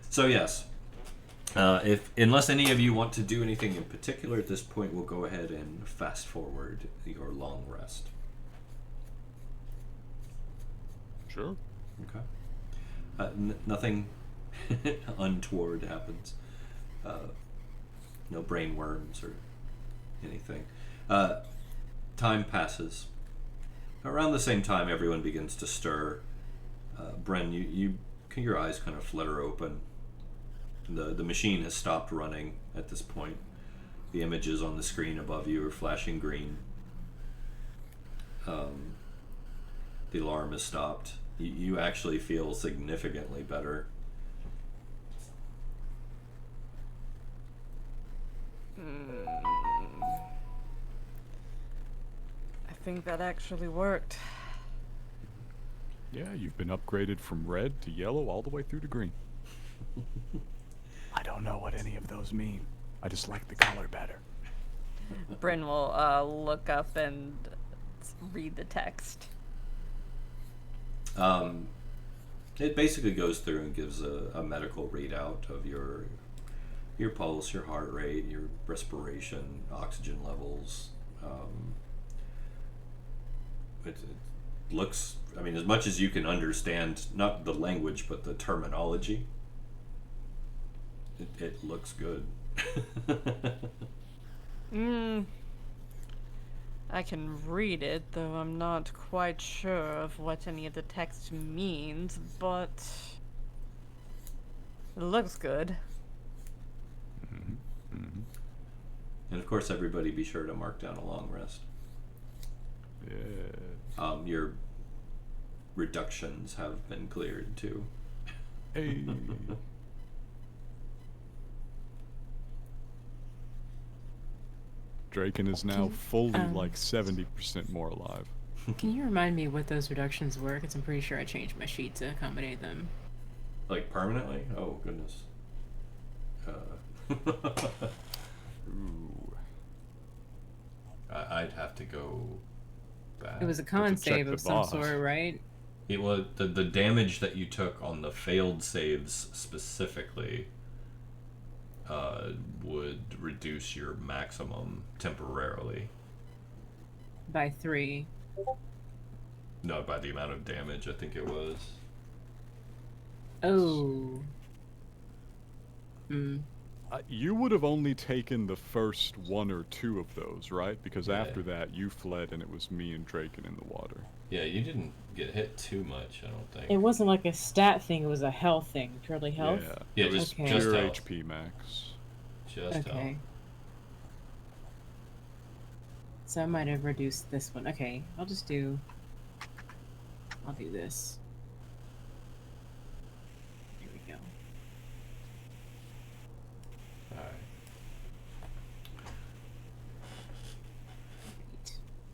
So yes, unless any of you want to do anything in particular at this point, we'll go ahead and fast forward your long rest. Sure. Okay. Nothing untoward happens. No brain worms or anything. Time passes. Around the same time, everyone begins to stir. Bren, your eyes kind of flutter open. The machine has stopped running at this point. The images on the screen above you are flashing green. The alarm has stopped. You actually feel significantly better. I think that actually worked. Yeah, you've been upgraded from red to yellow all the way through to green. I don't know what any of those mean. I just like the color better. Bryn will look up and read the text. It basically goes through and gives a medical readout of your pulse, your heart rate, your respiration, oxygen levels. It looks, I mean, as much as you can understand, not the language, but the terminology, it looks good. I can read it, though I'm not quite sure of what any of the text means, but it looks good. And of course, everybody be sure to mark down a long rest. Yeah. Your reductions have been cleared too. Hey. Draken is now fully like 70% more alive. Can you remind me what those reductions were? Because I'm pretty sure I changed my sheet to accommodate them. Like permanently? Oh goodness. Ooh. I'd have to go back. It was a Have con to check save the of some boss. sort, right? It was the damage that you took on the failed saves specifically would reduce your maximum temporarily. By 3. No, by the amount of damage, I think it was. Oh. You would have only taken the first 1 or 2 of those, right? Because Yeah. after that, you fled and it was me and Draken in the water. Yeah, you didn't get hit too much, I don't think. It wasn't like a stat thing, it was a health thing. Purely health? Yeah, it was just Okay. just pure health. HP max. Just Okay. health. So I might have reduced this one. Okay, I'll do this. Here we go. Alright. Right.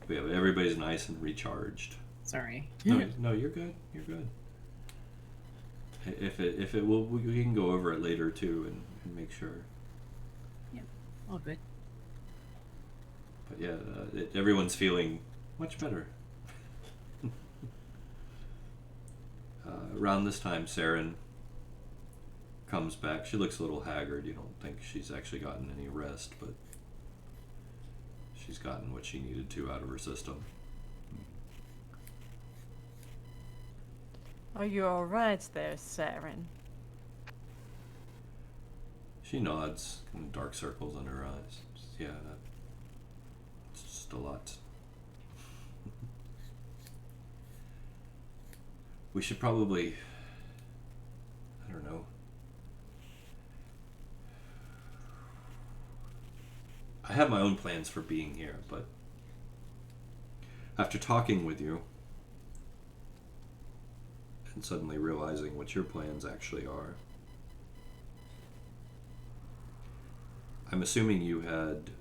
Yeah, but everybody's nice and recharged. Sorry. No, you're good. You're good. If it will, we can go over it later too and make sure. All good. But yeah, everyone's feeling much better. Around this time, Saren comes back. She looks a little haggard. You don't think she's actually gotten any rest, but she's gotten what she needed to out of her system. Are you alright there, Saren? She nods, kind of dark circles under her eyes. Yeah, it's just a lot. We should probably, I don't know. I have my own plans for being here, but after talking with you and suddenly realizing what your plans actually are, I'm assuming you had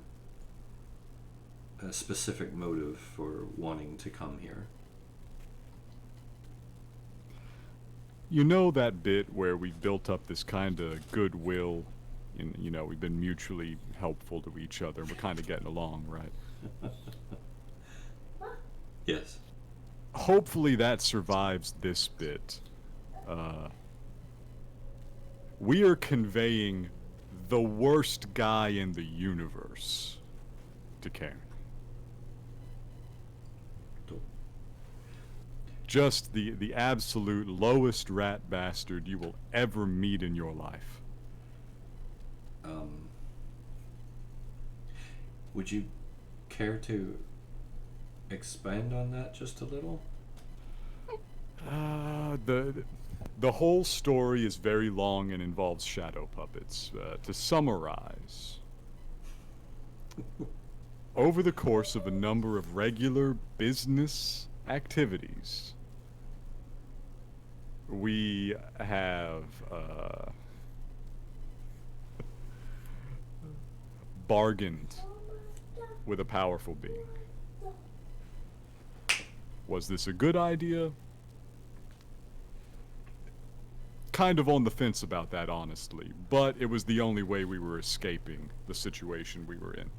a specific motive for wanting to come here. You know that bit where we built up this kind of goodwill, and we've been mutually helpful to each other. We're kind of getting along, right? Yes. Hopefully that survives this bit. We are conveying the worst guy in the universe to Karen. Just the absolute lowest rat bastard you will ever meet in your life. Would you care to expand on that just a little? The whole story is very long and involves shadow puppets. To summarize, over the course of a number of regular business activities, we have bargained with a powerful being. Was this a good idea? Kind of on the fence about that, honestly, but it was the only way we were escaping the situation we were in.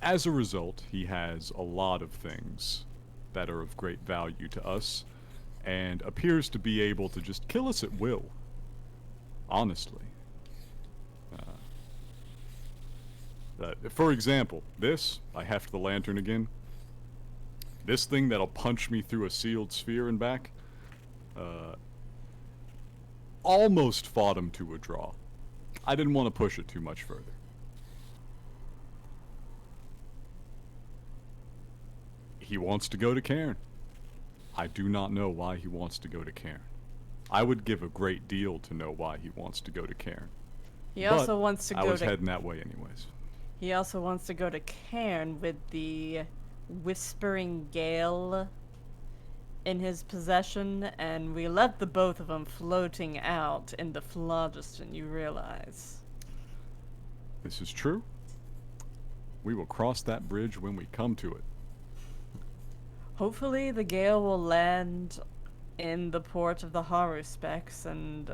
As a result, he has a lot of things that are of great value to us, and appears to be able to just kill us at will. Honestly. For example, this, I heft the lantern again. This thing that'll punch me through a sealed sphere and back, almost fought him to a draw. I didn't want to push it too much further. He wants to go to Cairn. I do not know why he wants to go to Cairn. I would give a great deal to know why he wants to go to Cairn. He also wants to go I was to. heading that way anyways. He also wants to go to Cairn with the Whispering Gale in his possession, and we left the both of them floating out in the phlogiston, you realize. This is true. We will cross that bridge when we come to it. Hopefully the Gale will land in the port of the Haruspecs and,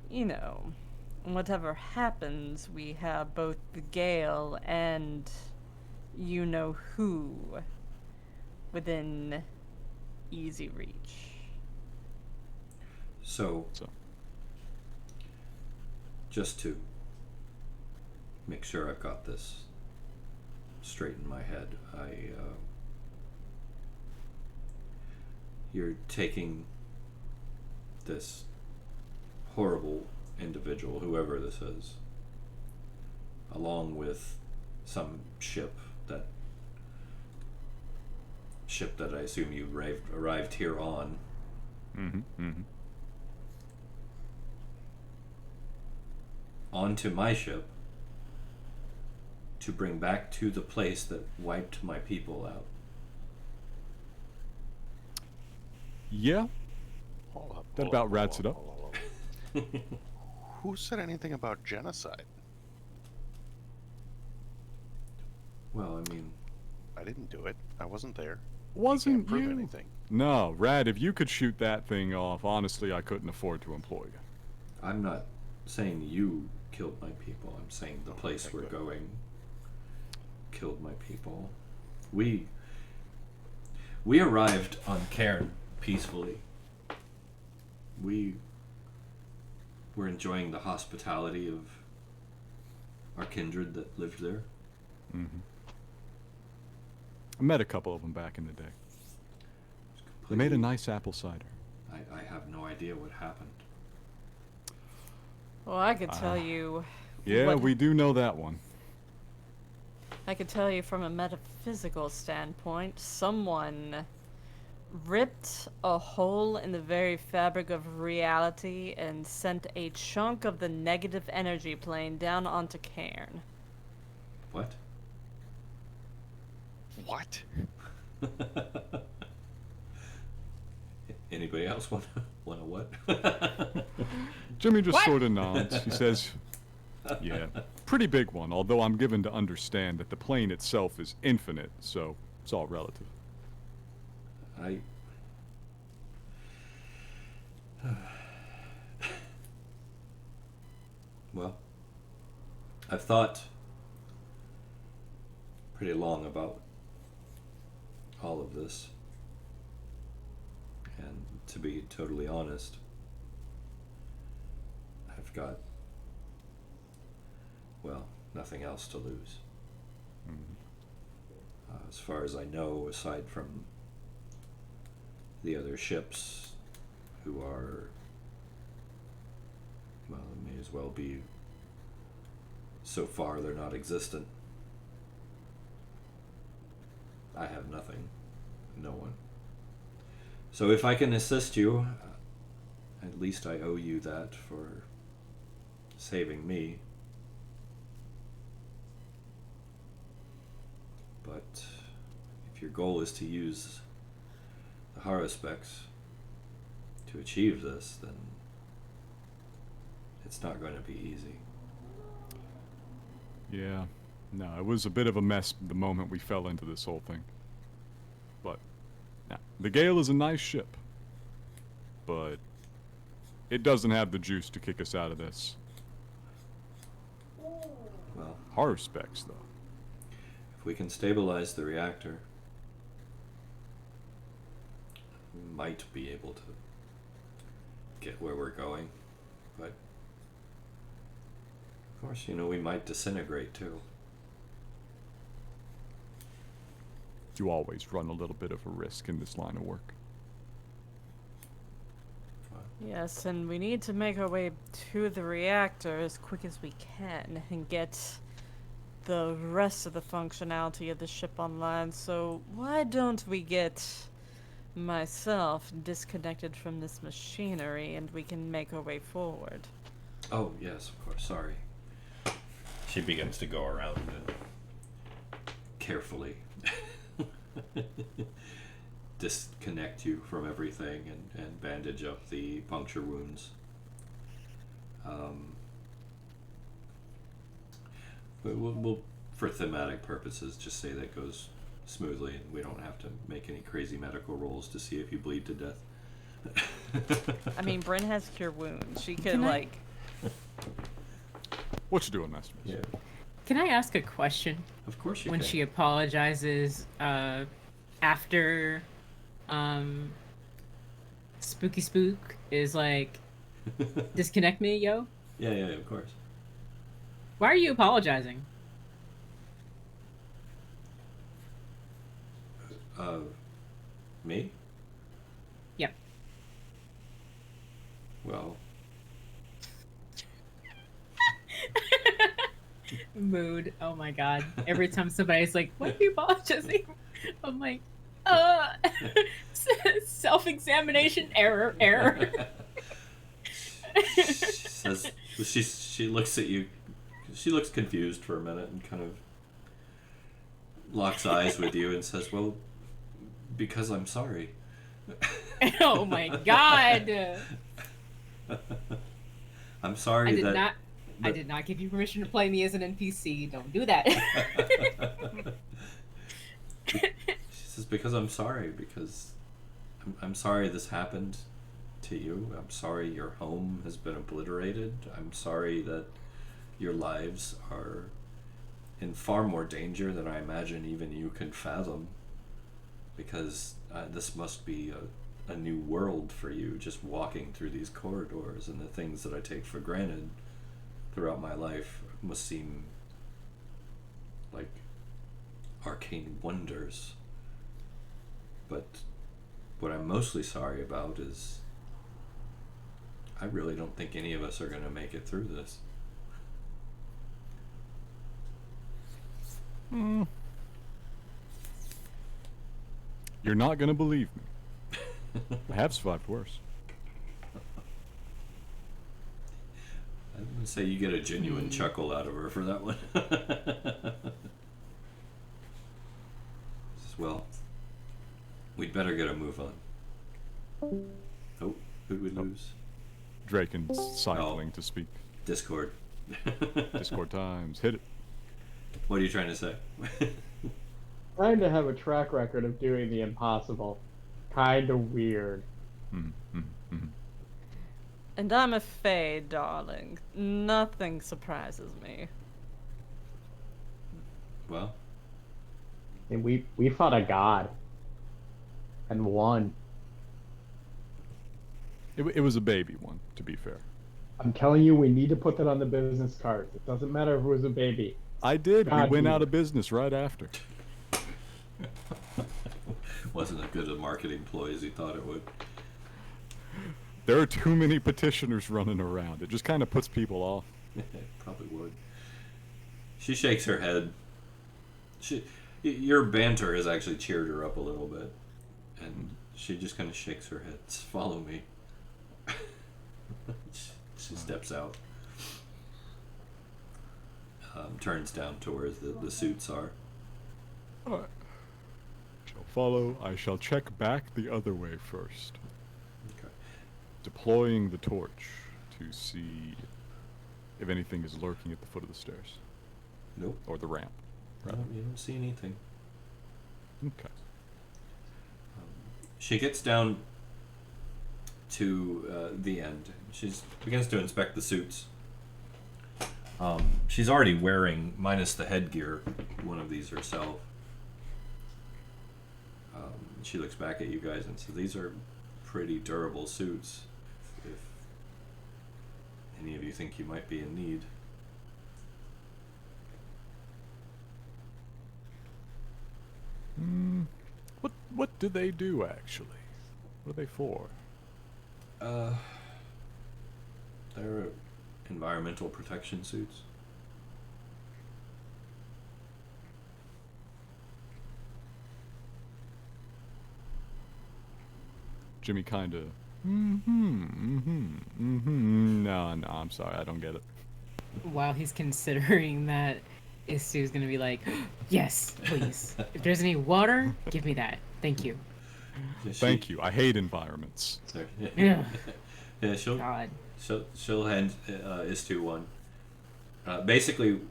you know, whatever happens, we have both the Gale and you-know-who within easy reach. So, just to make sure I've got this straight in my head, you're taking this horrible individual, whoever this is, along with some ship that I assume you arrived here on. Onto my ship to bring back to the place that wiped my people out. Yeah, Hold up. that about wraps it up. Who said anything about genocide? Well, I mean, I didn't do it. I wasn't there. Wasn't Can't prove you? anything. No, Ratt, if you could shoot that thing off, honestly, I couldn't afford to employ you. I'm not saying you killed my people. I'm saying the place okay, we're good. going killed my people. We arrived on Cairn peacefully. We were enjoying the hospitality of our kindred that lived there. I met a couple of them back in the day. They made a nice apple cider. I have no idea what happened. Well, I could tell you. Yeah, what- we do know that one. I could tell you from a metaphysical standpoint, someone ripped a hole in the very fabric of reality and sent a chunk of the negative energy plane down onto Cairn. What? What? Anybody else want a what? Jimmy just sort of nods. He says, yeah, pretty big one, although I'm given to understand that the plane itself is infinite, so it's all relative. Well, I've thought pretty long about all of this, and to be totally honest, I've got, well, nothing else to lose. As far as I know, aside from the other ships who are, well, it may as well be, so far they're not existent. I have nothing. No one. So if I can assist you, at least I owe you that for saving me. But if your goal is to use the Haruspecs to achieve this, then it's not going to be easy. Yeah. No, it was a bit of a mess the moment we fell into this whole thing. But, yeah, the Gale is a nice ship. But it doesn't have the juice to kick us out of this. Well, Haruspecs, though. if we can stabilize the reactor, we might be able to get where we're going. But, of course, you know, we might disintegrate too. You always run a little bit of a risk in this line of work. Yes, and we need to make our way to the reactor as quick as we can and get the rest of the functionality of the ship online. So why don't we get myself disconnected from this machinery and we can make our way forward? Oh, yes, of course, sorry. She begins to go around and carefully disconnect you from everything and bandage up the puncture wounds. But we'll, for thematic purposes, just say that goes smoothly and we don't have to make any crazy medical rolls to see if you bleed to death. I mean, Bryn has cure wounds. She could, Can I- like... What you doing, Master? Yeah, Can I ask a question? of course you When can. she apologizes after Spooky Spook is like, disconnect me, yo? Yeah, of course. Why are you apologizing? Me? Yep. Well, Mood. Oh my god. Every time somebody's like, why are you apologizing? I'm like, self-examination, error. she says, she looks at you, she looks confused for a minute and kind of locks eyes with you and says, well, because I'm sorry. Oh my god. I'm sorry I did not give you permission to play me as an NPC. Don't do that. She says, because I'm sorry, because I'm sorry this happened to you. I'm sorry your home has been obliterated. I'm sorry that your lives are in far more danger than I imagine even you can fathom, because this must be a new world for you, just walking through these corridors, and the things that I take for granted throughout my life must seem like arcane wonders. But what I'm mostly sorry about is I really don't think any of us are going to make it through this. You're not gonna believe me. I have survived worse. I'm going to say you get a genuine chuckle out of her for that one. Well, we'd better get a move on. Oh, who'd we lose? Draken's cycling to speak. Discord. Discord times. Hit it. What are you trying to say? Trying to have a track record of doing the impossible. Kind of weird. And I'm a fae, darling. Nothing surprises me. Well, And we fought a god. And won. It was a baby one, to be fair. I'm telling you, we need to put that on the business cards. It doesn't matter if it was a baby. I did. God, we went dude. out of business right after. wasn't as good a marketing ploy as he thought it would. There are too many petitioners running around. It just kind of puts people off. Probably would. She shakes her head. Your banter has actually cheered her up a little bit, and she just kind of shakes her head. Follow me. She steps out, turns down towards the suits are. Alright. Shall follow. I shall check back the other way first. Okay. Deploying the torch to see if anything is lurking at the foot of the stairs. Nope. Or the ramp. No, you don't see anything. Okay. She gets down to the end. She begins to inspect the suits. She's already wearing, minus the headgear, one of these herself. She looks back at you guys and says, "These are pretty durable suits. If any of you think you might be in need." What do they do actually? What are they for? They're environmental protection suits. Jimmy kinda. No, I'm sorry, I don't get it. While he's considering that, Isu's gonna be like, yes, please. If there's any water, give me that. Thank you. Thank you. I hate environments. Yeah. Yeah, she'll God. she'll hand Istu one. Basically,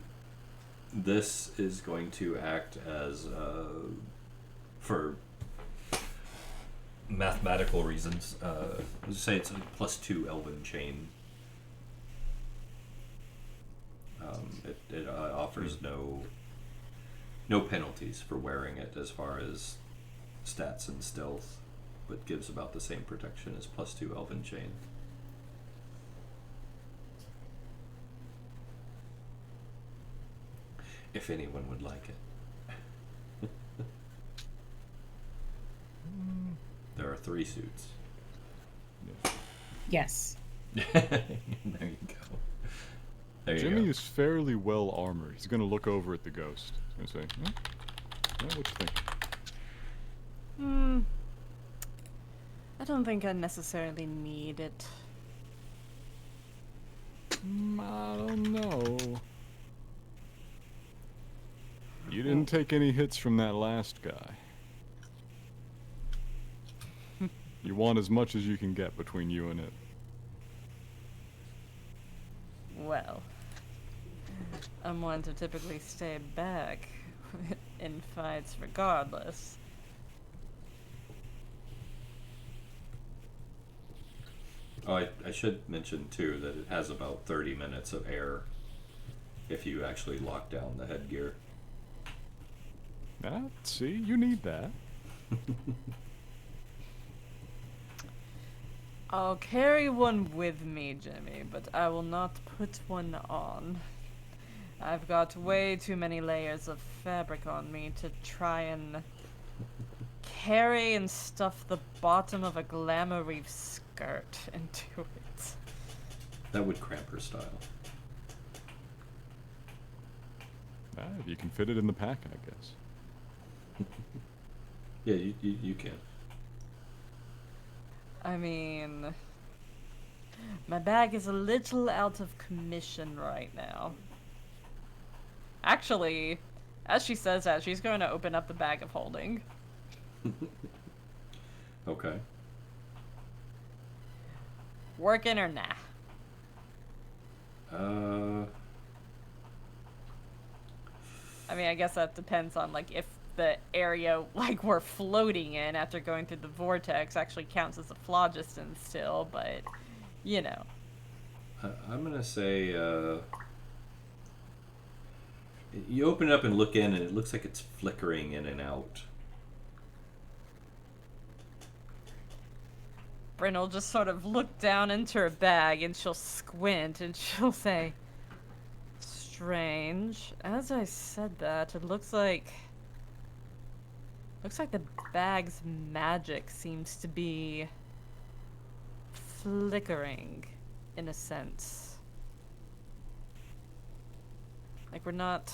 this is going to act as for mathematical reasons. Let's say it's a +2 Elven chain. It offers no penalties for wearing it as far as stats and stealth, but gives about the same protection as +2 Elven chain. If anyone would like it. There are 3 suits. Yes. There you go. There you Jimmy go. is fairly well armored. He's gonna look over at the ghost. He's gonna say, yeah, what you think? I don't think I necessarily need it. I don't know. You didn't take any hits from that last guy. You want as much as you can get between you and it. Well, I'm one to typically stay back in fights regardless. Oh, I should mention too that it has about 30 minutes of air if you actually lock down the headgear. See, you need that. I'll carry one with me, Jimmy, but I will not put one on. I've got way too many layers of fabric on me to try and carry and stuff the bottom of a glamour reef skirt into it. That would cramp her style. If you can fit it in the pack, I guess. Yeah, you can. I mean, my bag is a little out of commission right now. Actually, as she says that, she's going to open up the bag of holding. Okay. Working or nah? I mean, I guess that depends on, like, if the area, like, we're floating in after going through the vortex actually counts as a phlogiston still, but, you know. I'm gonna say, you open it up and look in and it looks like it's flickering in and out. Bryn will just sort of look down into her bag and she'll squint and she'll say, strange. As I said that, it looks like the bag's magic seems to be flickering in a sense. Like we're not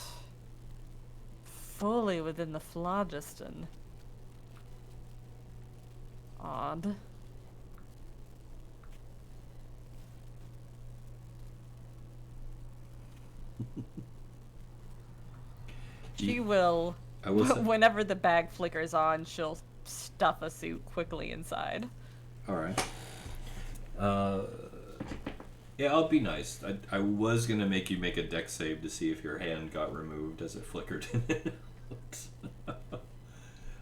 fully within the phlogiston. Odd. She will, I will say, whenever the bag flickers on, she'll stuff a suit quickly inside. all right. Yeah, I'll be nice. I was gonna make you make a dex save to see if your hand got removed as it flickered in and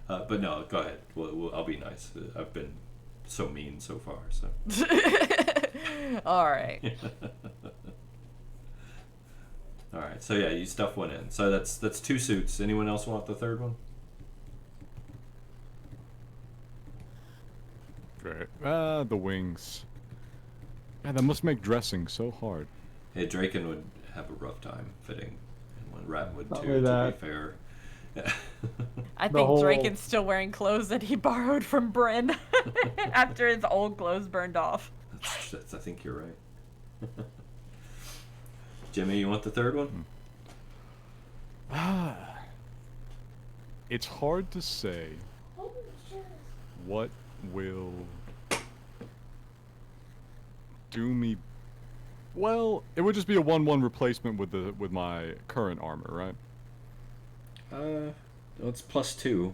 out. But no, go ahead. I'll be nice. I've been so mean so far. So. All right. All right. So yeah, you stuff one in. So that's 2 suits. Anyone else want the third one? Great. The wings. Yeah, that must make dressing so hard. Hey, Draken would have a rough time fitting, and when Ratt would Not too. only To that. be fair. I The think whole- Draken's still wearing clothes that he borrowed from Bryn after his old clothes burned off. I think you're right. Jimmy, you want the third one? It's hard to say what will do me. Well, it would just be a 1/1 replacement with my current armor, right? Well, it's +2.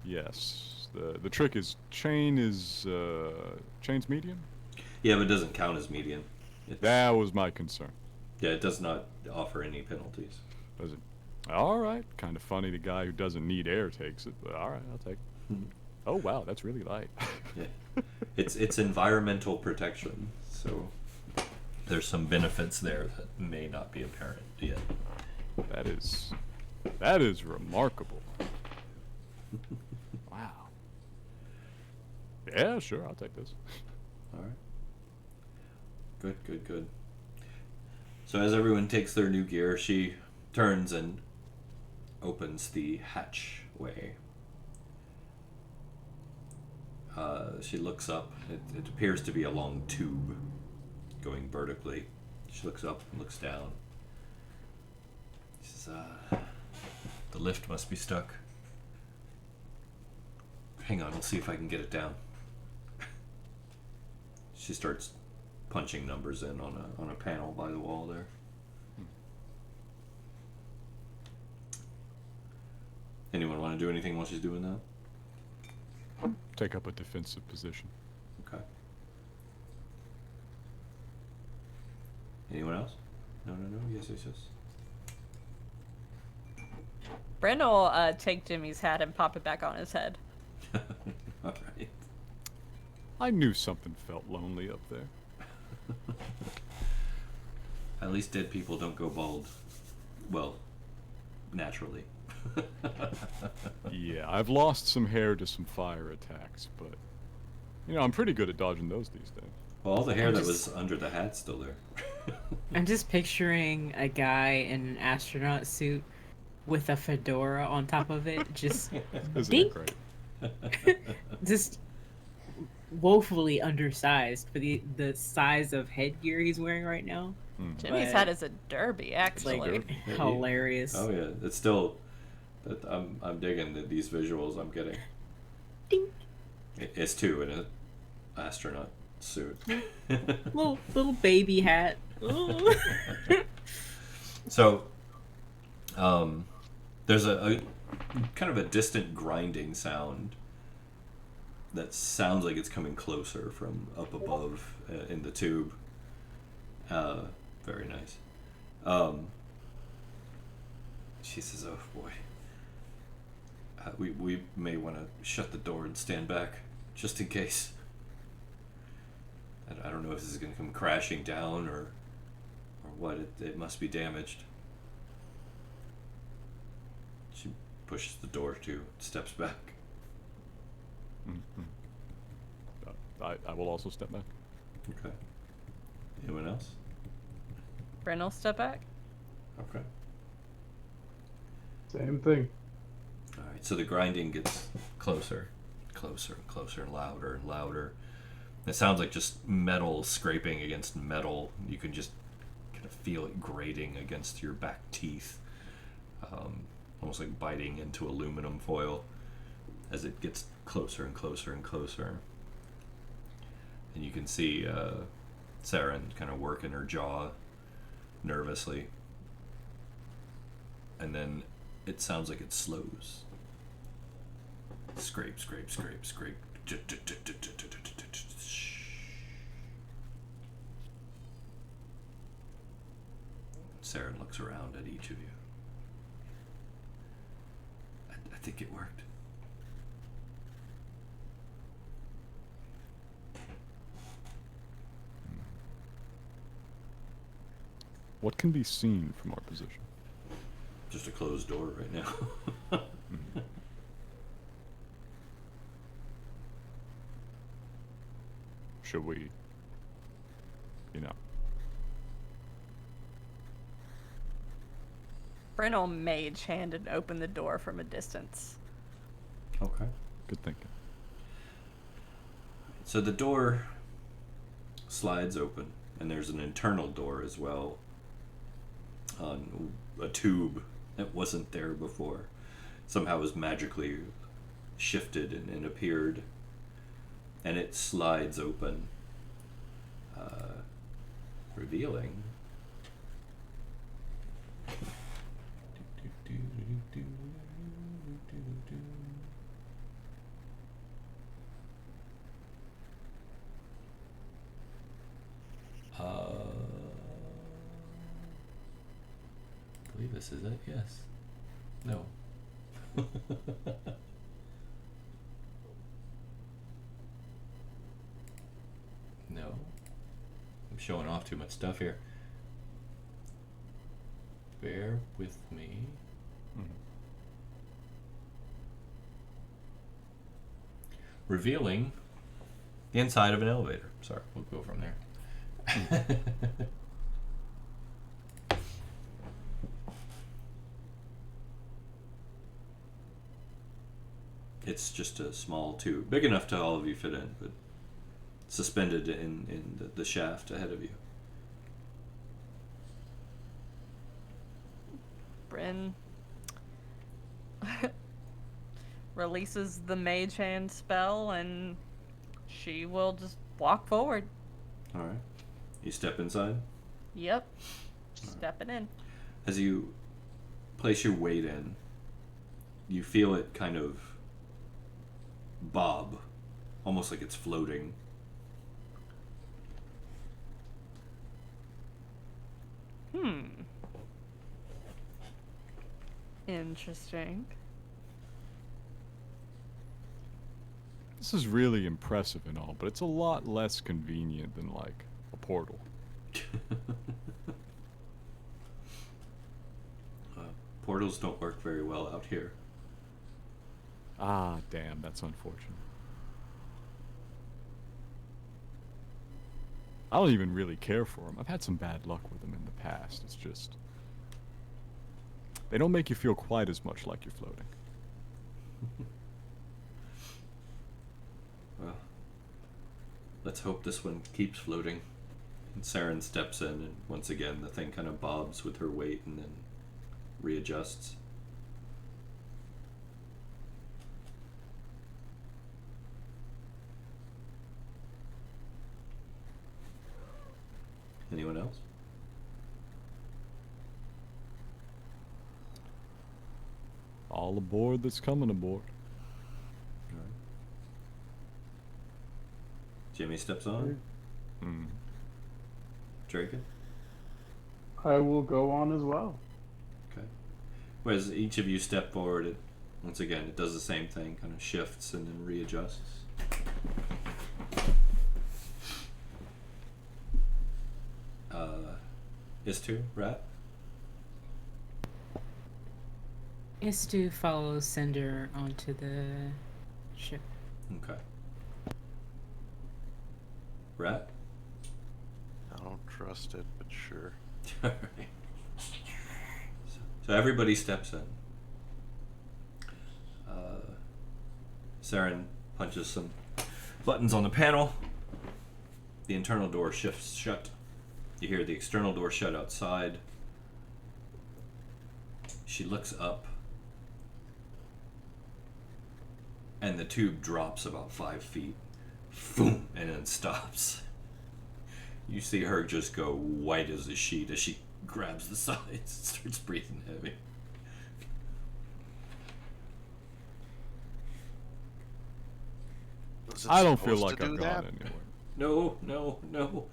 Yes. The trick is chain's medium. Yeah, but it doesn't count as median. That was my concern. Yeah, it does not offer any penalties. Does it? All right. Kind of funny the guy who doesn't need air takes it, but all right, I'll take it. Oh wow, that's really light. Yeah, it's environmental protection, so there's some benefits there that may not be apparent yet. That is remarkable. Wow. Yeah, sure, I'll take this. All right. Good. So as everyone takes their new gear, she turns and opens the hatchway. She looks up. It appears to be a long tube going vertically. She looks up and looks down. She says, the lift must be stuck. Hang on, I'll see if I can get it down. She starts punching numbers in on a panel by the wall there. Anyone want to do anything while she's doing that? Take up a defensive position. Okay. Anyone else? No. Yes. Bryn will take Jimmy's hat and pop it back on his head. All right. I knew something felt lonely up there. At least dead people don't go bald. Well, naturally. Yeah, I've lost some hair to some fire attacks, but I'm pretty good at dodging those these days. Well, all the hair I'm that just- was under the hat's still there. I'm just picturing a guy in an astronaut suit with a fedora on top of it, just Isn't Dink. it great? just woefully undersized for the size of headgear he's wearing right now. Jimmy's But- hat is a derby, It's actually. like Yeah, hilarious. Oh yeah, it's still. I'm digging these visuals I'm getting. Dink. It's two in an astronaut suit. Little baby hat. Ooh. So, there's a kind of a distant grinding sound that sounds like it's coming closer from up above in the tube. Very nice. She says, "Oh boy, we may want to shut the door and stand back just in case. I don't know if this is going to come crashing down or what. It must be damaged." She pushes the door to, steps back. Mhm. I will also step back. Okay. Anyone else? Bryn will step back. Okay. Same thing. All right. So the grinding gets closer, and louder and louder. It sounds like just metal scraping against metal. You can just kind of feel it grating against your back teeth. almost like biting into aluminum foil as it gets closer and closer and closer. And you can see Saren kind of working her jaw nervously. And then it sounds like it slows. Scrape, scrape, scrape, scrape. Saren looks around at each of you. I think it worked. What can be seen from our position? Just a closed door right now. Should we, you know? Bryn will mage hand and open the door from a distance. Okay. Good thinking. So the door slides open, and there's an internal door as well on a tube that wasn't there before. Somehow was magically shifted and appeared, and it slides open, revealing I believe this is it. Yes. No. No. I'm showing off too much stuff here. Bear with me. Revealing the inside of an elevator. Sorry, we'll go from there. It's just a small tube, big enough to all of you fit in, but suspended in the shaft ahead of you. Bryn releases the mage hand spell, and she will just walk forward. All right. You step inside. Yep. Stepping in. As you place your weight in, you feel it kind of bob, almost like it's floating. Interesting. This is really impressive and all, but it's a lot less convenient than, like, a portal. Portals don't work very well out here. Ah, damn, that's unfortunate. I don't even really care for them. I've had some bad luck with them in the past. It's just... they don't make you feel quite as much like you're floating. Well, let's hope this one keeps floating. And Saren steps in, and once again the thing kind of bobs with her weight and then readjusts. Anyone else? All aboard that's coming aboard. All right. Jimmy steps on. Draken? I will go on as well. Okay. Whereas each of you step forward, it, once again, it does the same thing, kind of shifts and then readjusts. Is2, Ratt? Is2 follows Cinder onto the ship. Okay. Ratt? I don't trust it, but sure. Alright. So everybody steps in. Saren punches some buttons on the panel. The internal door shifts shut. You hear the external door shut outside. She looks up and the tube drops about 5 feet. Boom, and then stops. You see her just go white as a sheet as she grabs the sides and starts breathing heavy. Was it I don't feel supposed like to I've do gone that? anywhere. No.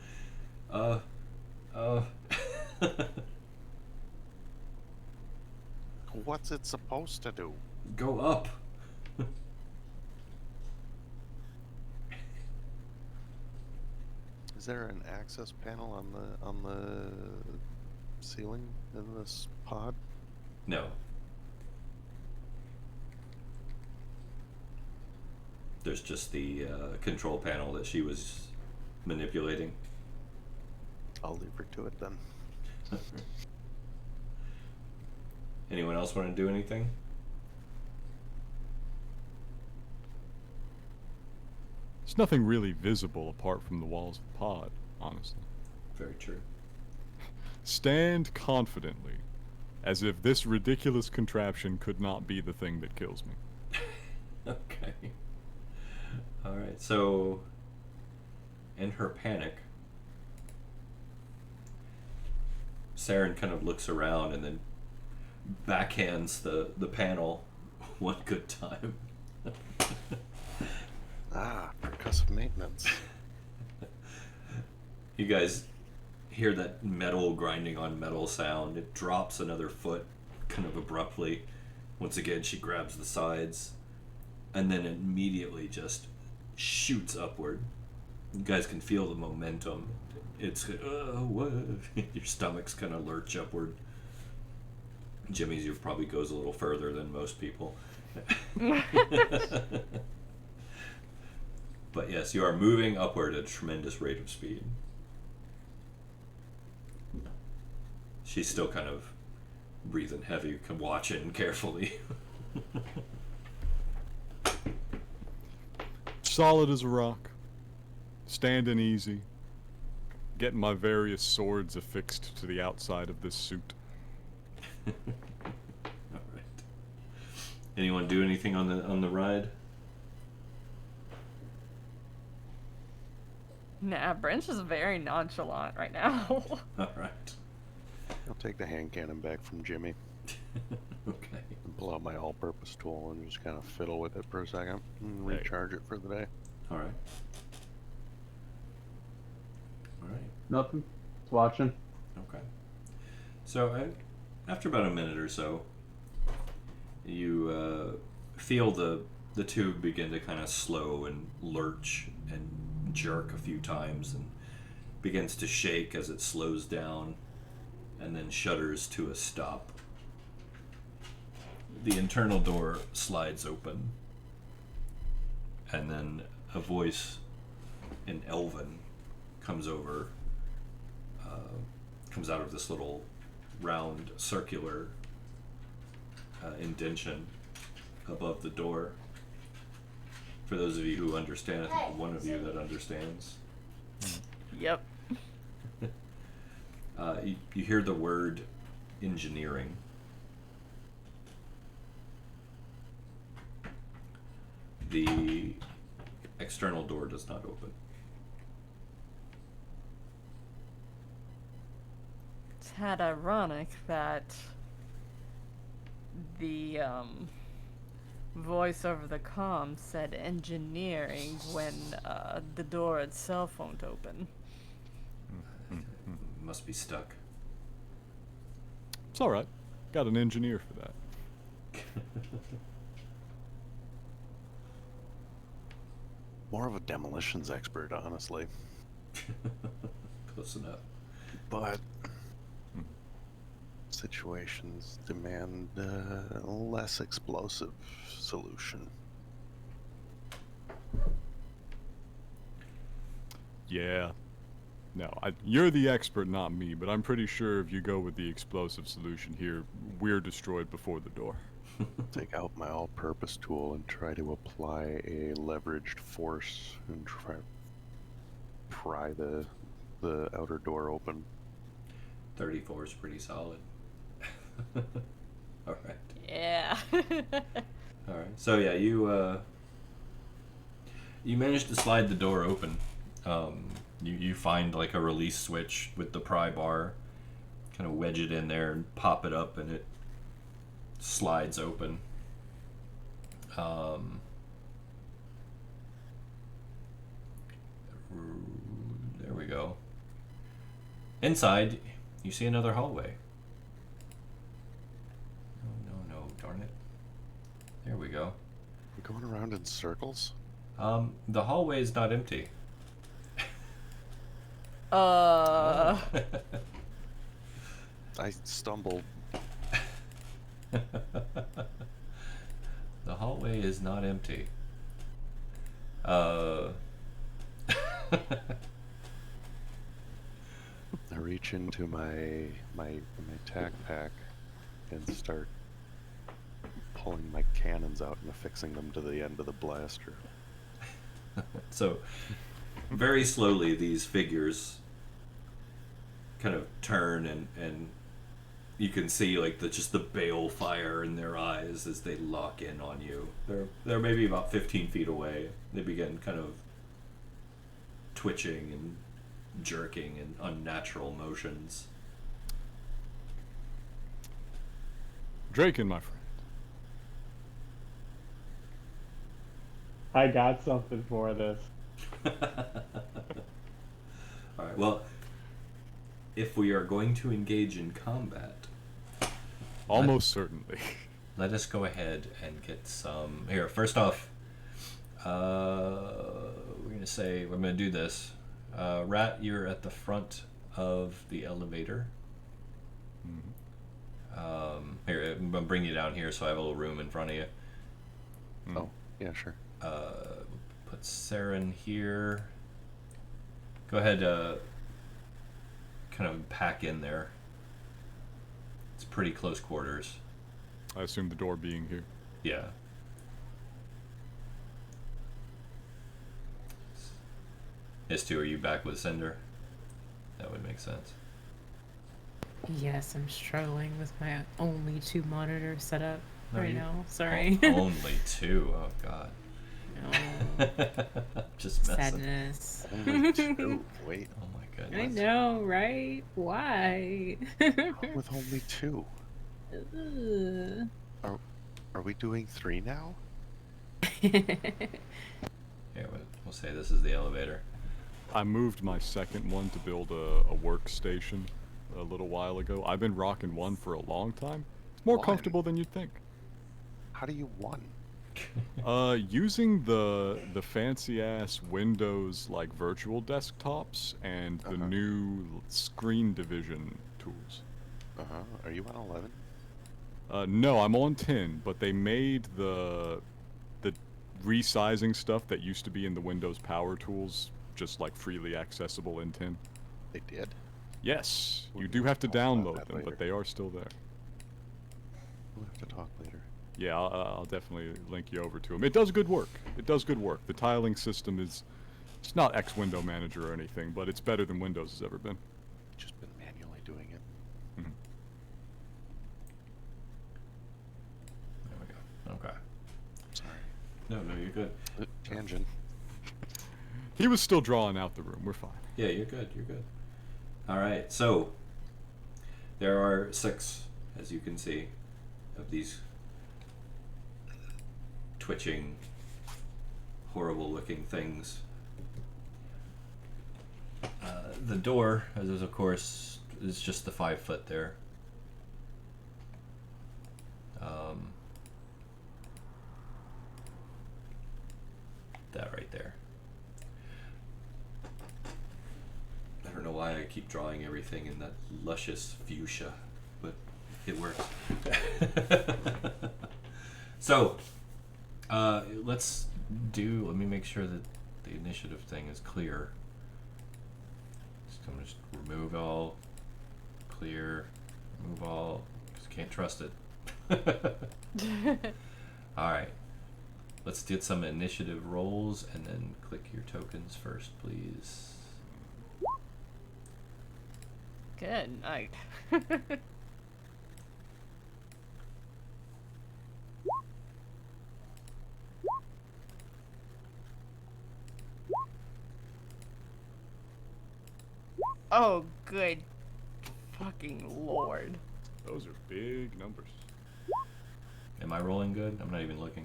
What's it supposed to do? Go up. Is there an access panel on the ceiling in this pod? No. There's just the control panel that she was manipulating. I'll leave her to it then. Anyone else want to do anything? There's nothing really visible apart from the walls of the pod, honestly. Very true. Stand confidently, as if this ridiculous contraption could not be the thing that kills me. Okay. Alright, so in her panic, Saren kind of looks around and then backhands the panel one good time. Ah, percussive maintenance. You guys hear that metal grinding on metal sound. It drops another foot kind of abruptly. Once again, she grabs the sides and then immediately just shoots upward. You guys can feel the momentum. It's what? Your stomachs kind of lurch upward. Jimmy's probably goes a little further than most people. But yes, you are moving upward at a tremendous rate of speed. She's still kind of breathing heavy, watching carefully. Solid as a rock. Standing easy. Getting my various swords affixed to the outside of this suit. Alright. Anyone do anything on the ride? Nah, Branch is very nonchalant right now. Alright. I'll take the hand cannon back from Jimmy Okay. and pull out my all-purpose tool and just kind of fiddle with it for a second and Hey. recharge it for the day. Alright. Alright. Nothing. Just watching. Okay. So after about a minute or so, you feel the tube begin to kind of slow and lurch and jerk a few times and begins to shake as it slows down and then shudders to a stop. The internal door slides open and then a voice in Elven comes over, comes out of this little round circular indention above the door. For those of you who understand, I think one of you that understands. Yep. You hear the word engineering. The external door does not open. It's had ironic that the voice over the comm said engineering when the door itself won't open. Must be stuck. It's alright. Got an engineer for that. More of a demolitions expert, honestly. Close enough. But situations demand a less explosive solution. Yeah. No, you're the expert, not me, but I'm pretty sure if you go with the explosive solution here, we're destroyed before the door. Take out my all-purpose tool and try to apply a leveraged force and try pry the outer door open. 34 is pretty solid. Alright. Yeah. Alright. So yeah, You manage to slide the door open. You find like a release switch with the pry bar. Kind of wedge it in there and pop it up, and it slides open. There we go. Inside, you see another hallway. No, darn it. There we go. We're going around in circles? The hallway is not empty. I stumbled. The hallway is not empty. I reach into my tac pack and start pulling my cannons out and affixing them to the end of the blaster. So, very slowly, these figures kind of turn, and you can see like just the bale fire in their eyes as they lock in on you. They're maybe about 15 feet away. They begin kind of twitching and jerking in unnatural motions. Draken, my friend. I got something for this. Alright, well, if we are going to engage in combat, Almost certainly. let us go ahead and get some... Here, first off, we're going to do this. Ratt, you're at the front of the elevator. Here, I'm going to bring you down here so I have a little room in front of you. Oh, yeah, sure. Put Saren here. Go ahead, kind of pack in there. It's pretty close quarters. I assume the door being here. Yeah. Istu, are you back with Cinder? That would make sense. Yes, I'm struggling with my only 2 monitors set up No, right you- now. Sorry. Only 2. Oh god. No. Just messing. Sadness. Only 2. Wait, Oh my I goodness. know, right? Why? with only 2. Ugh. Are we doing 3 now? Here, we'll say this is the elevator. I moved my second one to build a workstation a little while ago. I've been rocking one for a long time. It's more One? comfortable than you'd think. How do you one? Using the fancy ass Windows like virtual desktops and the new screen division tools. Are you on 11? No, I'm on 10, but they made the resizing stuff that used to be in the Windows power tools just like freely accessible in 10. They did? Yes, We'll you do have to talk about download that them, later. but they are still there. We'll have to talk later. Yeah, I'll definitely link you over to them. It does good work. It does good work. The tiling system is, it's not X Window Manager or anything, but it's better than Windows has ever been. Just been manually doing it. There we go. Okay. Sorry. No, you're good. Tangent. He was still drawing out the room. We're fine. Yeah, you're good. You're good. All right. So there are 6, as you can see, of these twitching, horrible-looking things. The door, as is, of course, is just the 5 foot there. That right there. I don't know why I keep drawing everything in that luscious fuchsia, but it works. So, let me make sure that the initiative thing is clear. So I'm just remove all, clear, remove all, because can't trust it. Alright, let's get some initiative rolls and then click your tokens first, please. Good. Oh, good fucking lord. Those are big numbers. Am I rolling good? I'm not even looking.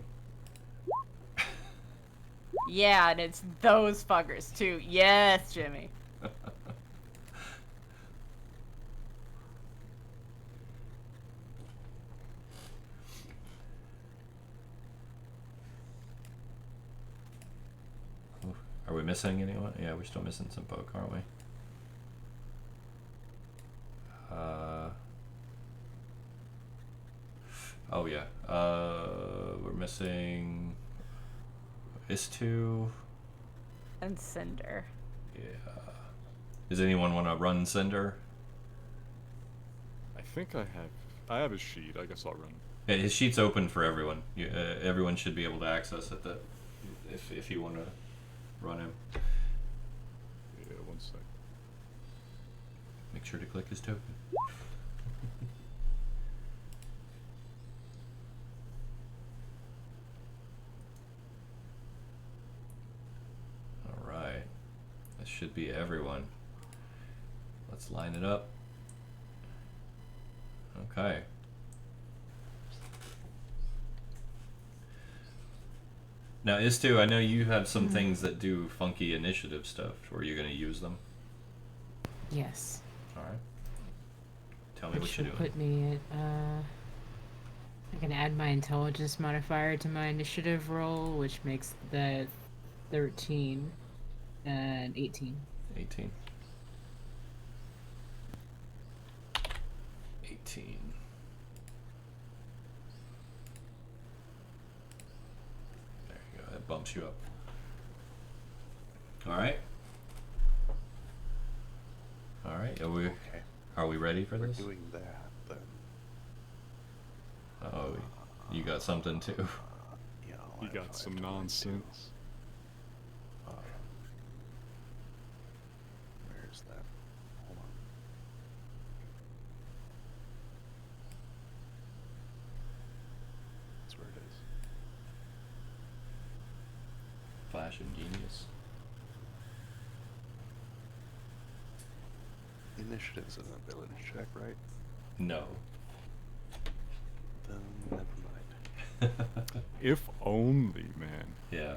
Yeah, and it's those fuckers too. Yes, Jimmy. Are we missing anyone? Yeah, we're still missing some folk, aren't we? Oh yeah. We're missing Is2. And Cinder. Yeah. Does anyone want to run Cinder? I think I have his sheet. I guess I'll run. Yeah, his sheet's open for everyone. Everyone should be able to access it. If you want to run him. Yeah, one sec. Make sure to click his token. Alright. That should be everyone. Let's line it up. Okay. Now, Is2, I know you have some things that do funky initiative stuff. Are you going to use them? Yes. Alright. Tell me Which what you're should doing. put me at, I can add my intelligence modifier to my initiative roll, which makes that 13 and 18. 18. 18. There you go. That bumps you up. Alright. Alright. Okay. Are we ready for We're this? doing that then. Oh, you got something too. Yeah, You got some nonsense. Where's that? Hold on. That's where it is. Flash and genius. Initiative's an ability check, right? No. Then never mind. If only, man. Yeah.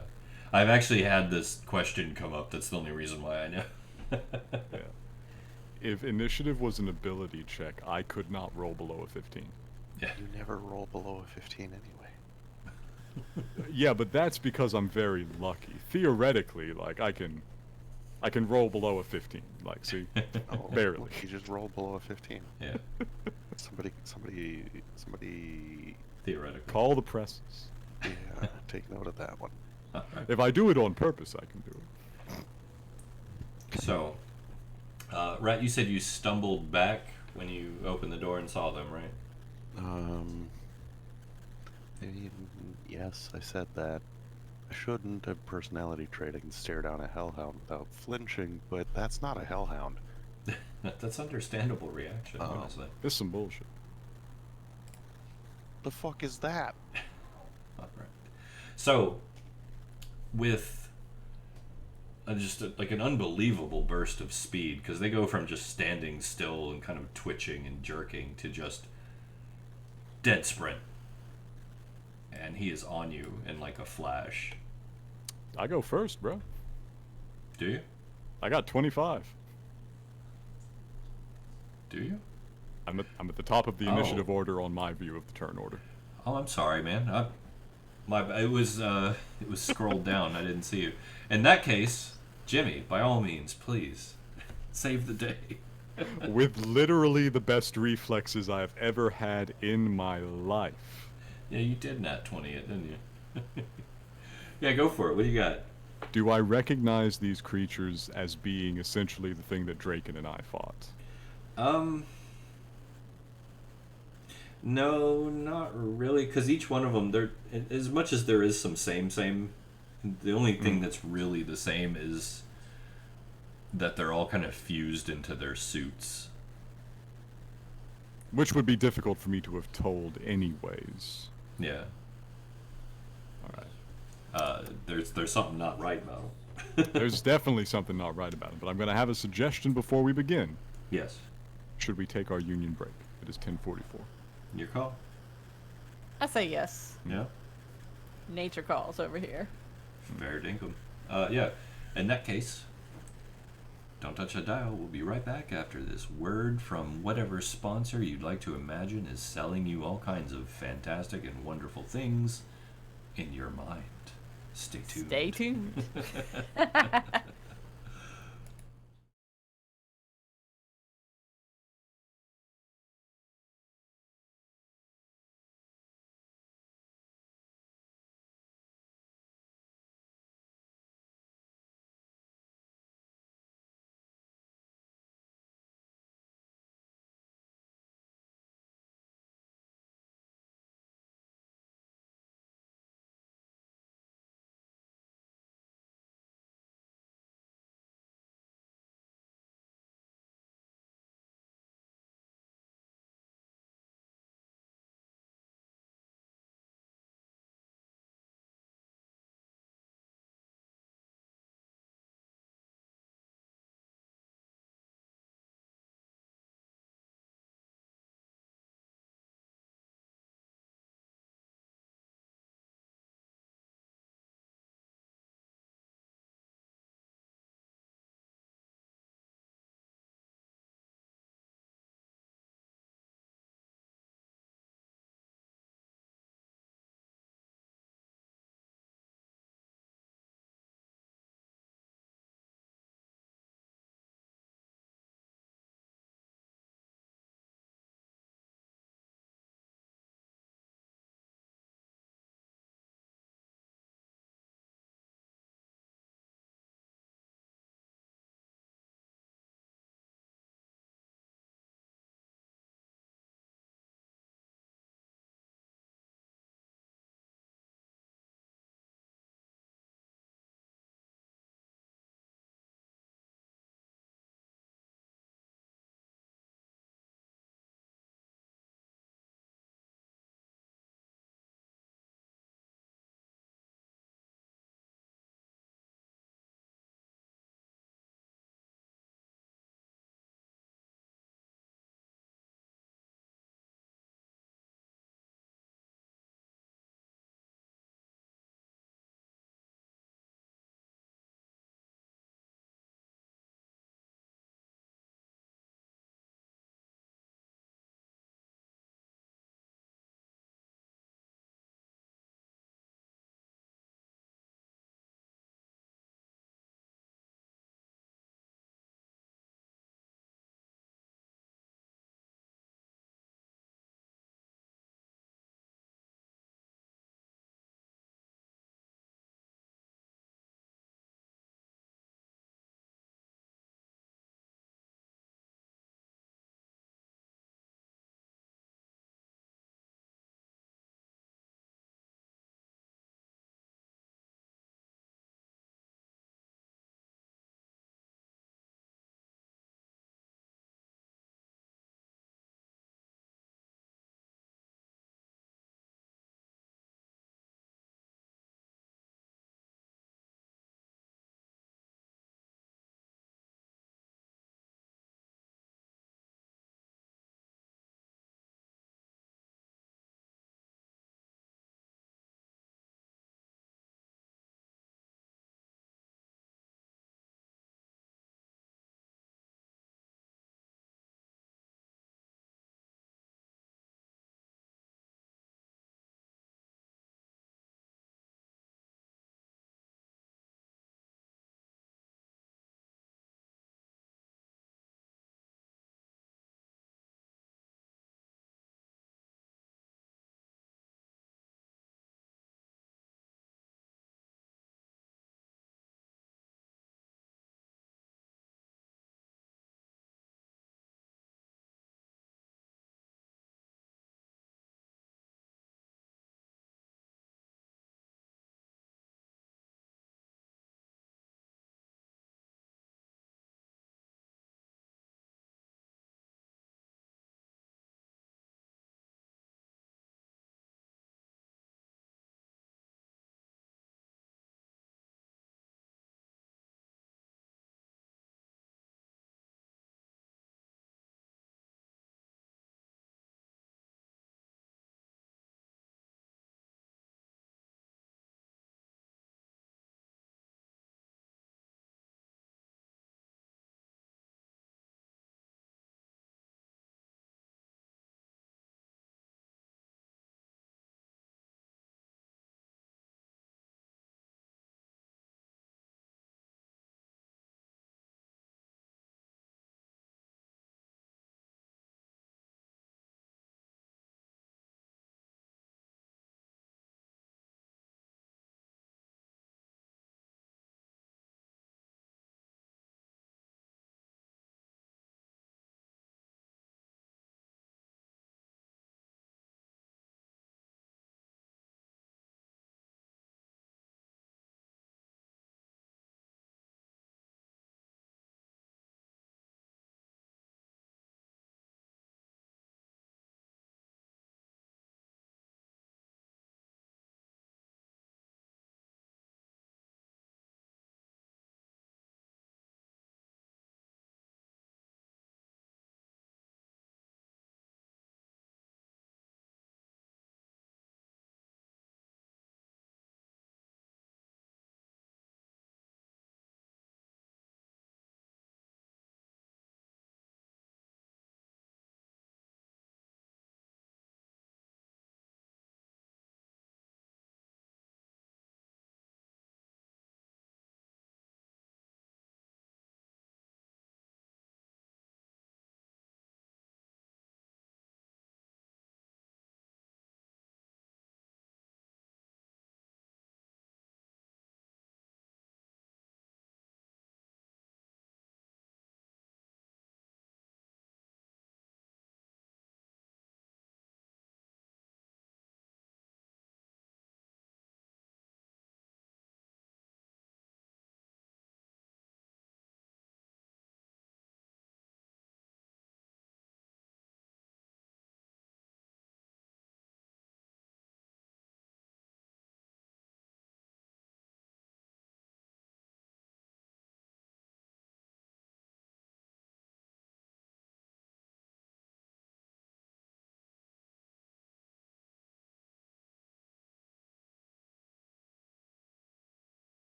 I've actually had this question come up. That's the only reason why I know. Yeah. If initiative was an ability check, I could not roll below a 15. Yeah. You never roll below a 15 anyway. Yeah, but that's because I'm very lucky. Theoretically, like I can roll below a 15. Like, see, Oh, barely. look, you just rolled below a 15. Yeah. Somebody, Theoretically. Call the presses. yeah, take note of that one. Alright. If I do it on purpose, I can do it. So, Rat, you said you stumbled back when you opened the door and saw them, right? Yes, I said that. I shouldn't have personality trait. I can stare down a hellhound without flinching, but that's not a hellhound. That's understandable reaction, Oh. honestly. This is some bullshit. The fuck is that? Alright. So, with like an unbelievable burst of speed, because they go from just standing still and kind of twitching and jerking to just dead sprint. And he is on you in like a flash. I go first, bro. Do you? I got 25. Do you? I'm at the top of the Oh. initiative order on my view of the turn order. Oh, I'm sorry, man. It was scrolled down. I didn't see you. In that case, Jimmy, by all means, please save the day. With literally the best reflexes I've ever had in my life. Yeah, you did nat 20 it, didn't you? Yeah, go for it. What do you got? Do I recognize these creatures as being essentially the thing that Draken and I fought? No, not really, because each one of them, they're as much as there is some same. The only thing that's really the same is that they're all kind of fused into their suits. Which would be difficult for me to have told anyways. Yeah. Alright. There's something not right about them. There's definitely something not right about it, but I'm going to have a suggestion before we begin. Yes. Should we take our union break? It is 10:44. Your call. I say yes. Yeah. Nature calls over here. Fair dinkum. Yeah. In that case, don't touch that dial. We'll be right back after this word from whatever sponsor you'd like to imagine is selling you all kinds of fantastic and wonderful things in your mind. Stay tuned. Stay tuned.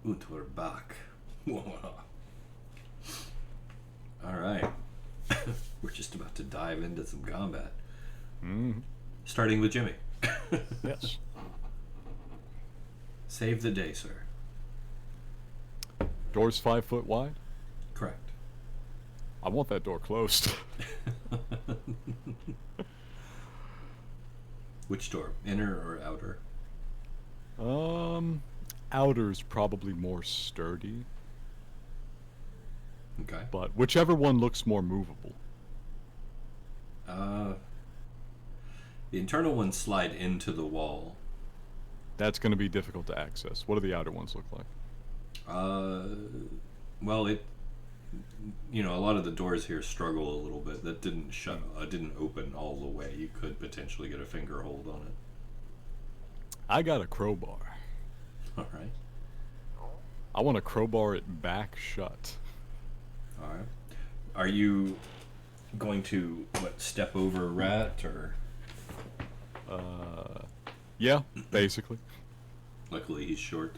Und we're back. Alright. We're just about to dive into some combat. Starting with Jimmy. Yes. Save the day, sir. Door's 5 foot wide. Correct. I want that door closed. Which door? Inner or outer? Outer's probably more sturdy, Okay. but whichever one looks more movable. The internal ones slide into the wall. That's going to be difficult to access. What do the outer ones look like? Well, a lot of the doors here struggle a little bit. That didn't didn't open all the way. You could potentially get a finger hold on it. I got a crowbar. All right. I want to crowbar it back shut. All right. Are you going to step over Ratt or? Yeah, basically. Luckily, he's short.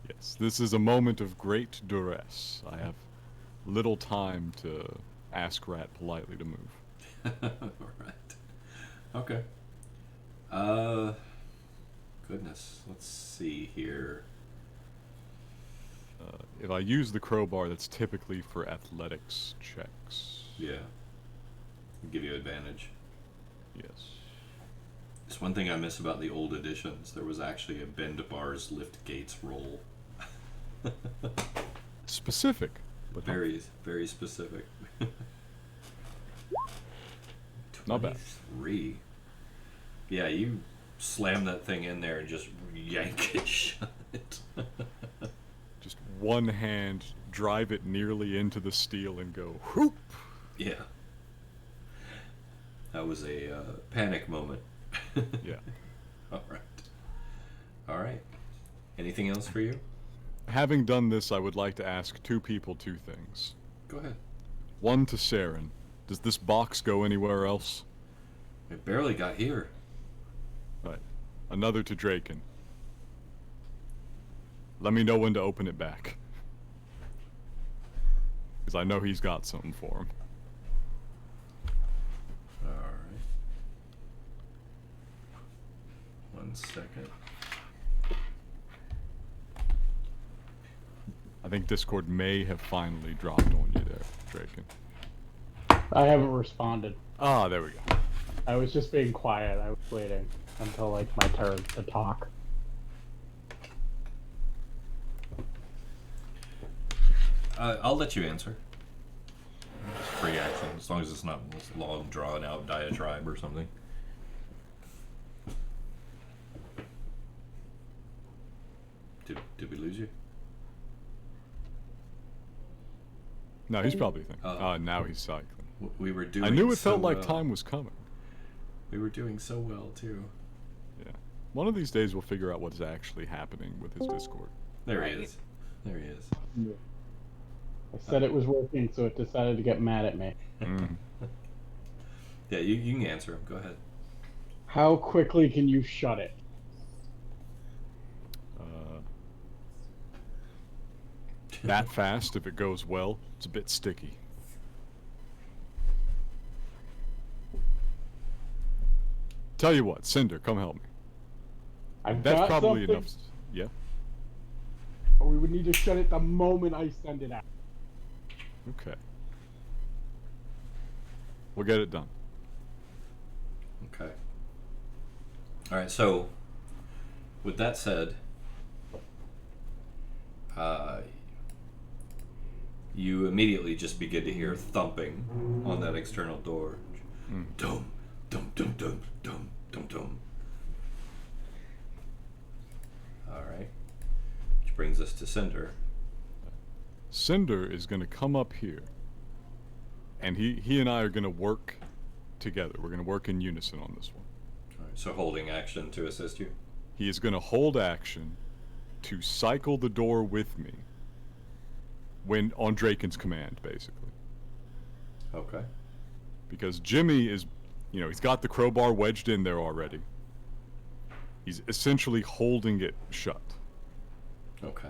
Yes, this is a moment of great duress. I have little time to ask Ratt politely to move. All right. Okay. Goodness. Let's see here. If I use the crowbar, that's typically for athletics checks. Yeah. Give you advantage. Yes. It's one thing I miss about the old editions. There was actually a bend bars, lift gates roll. Specific. But Very, very specific. Not bad. 23. Yeah, you slam that thing in there and just yank it shut. Just one hand, drive it nearly into the steel and go whoop. Yeah. That was a panic moment. Yeah. All right. All right. Anything else for you? Having done this, I would like to ask two people two things. Go ahead. One to Saren. Does this box go anywhere else? It barely got here. Right. Another to Draken. Let me know when to open it back. Because I know he's got something for him. All right. 1 second. I think Discord may have finally dropped on you there, Draken. I haven't responded. Ah, there we go. I was just being quiet. I was waiting until like my turn to talk. I'll let you answer. Just free action, as long as it's not this long, drawn-out diatribe or something. Did we lose you? No, he's probably thinking. Oh. Now he's cycling. We were doing. I knew it so felt like well. time was coming. We were doing so well too. Yeah. One of these days we'll figure out what's actually happening with his Discord. There he is. There he is. I said it was working, so it decided to get mad at me. Yeah, you can answer him. Go ahead. How quickly can you shut it? That fast, if it goes well, it's a bit sticky. Tell you what, Cinder, come help me. I've That's got probably something, enough. Yeah? but we would need to shut it the moment I send it out. Okay. We'll get it done. Okay. All right. So, with that said, you immediately just begin to hear thumping on that external door. Dum, dum, dum, dum, dum, dum, dum. All right. Which brings us to Cinder. Cinder is going to come up here, and he and I are going to work together. We're going to work in unison on this one. All right. So holding action to assist you. He is going to hold action to cycle the door with me when on Draken's command, basically. Okay. Because Jimmy is, he's got the crowbar wedged in there already. He's essentially holding it shut. Okay.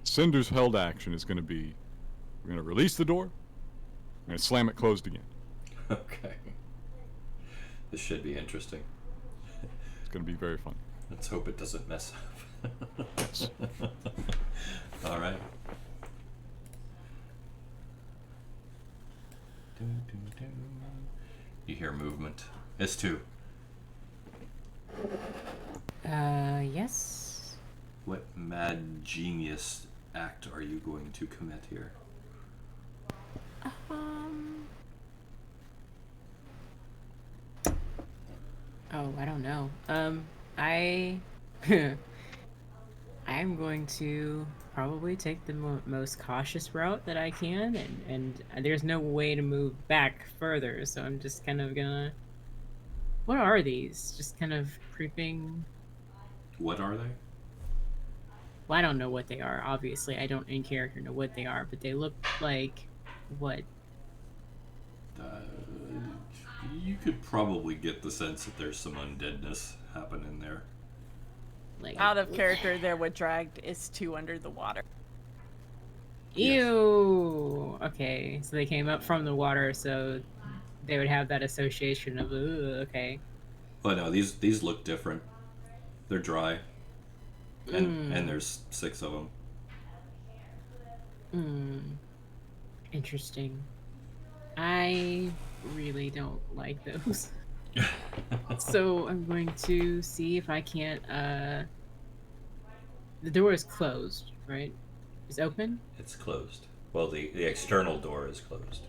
Cinder's held action is going to be, we're going to release the door, we're going to slam it closed again. Okay. This should be interesting. It's going to be very fun. Let's hope it doesn't mess up. Yes. All right. You hear movement. S2. Yes. What mad genius act are you going to commit here? Oh, I don't know. I I'm going to probably take the most cautious route that I can, and there's no way to move back further, so I'm just kind of gonna. What are these? Just kind of creeping. What are they? Well, I don't know what they are. Obviously, I don't in character know what they are, but they look like what? You could probably get the sense that there's some undeadness happening there. Like Out of character, they're what dragged S2 under the water. Ew. Okay, so they came up from the water, so they would have that association of okay. Oh no, these look different. They're dry, and there's 6 of them. Interesting. I really don't like those. So I'm going to see if I can't. The door is closed, right? It's open, It's closed. Well, the external door is closed.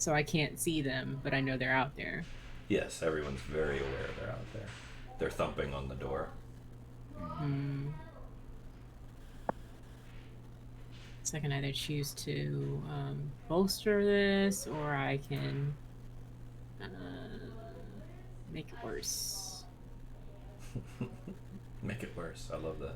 so I can't see them, but I know they're out there. Yes, everyone's very aware they're out there. They're thumping on the door. So I can either choose to bolster this, or I can make it worse. Make it worse. I love that.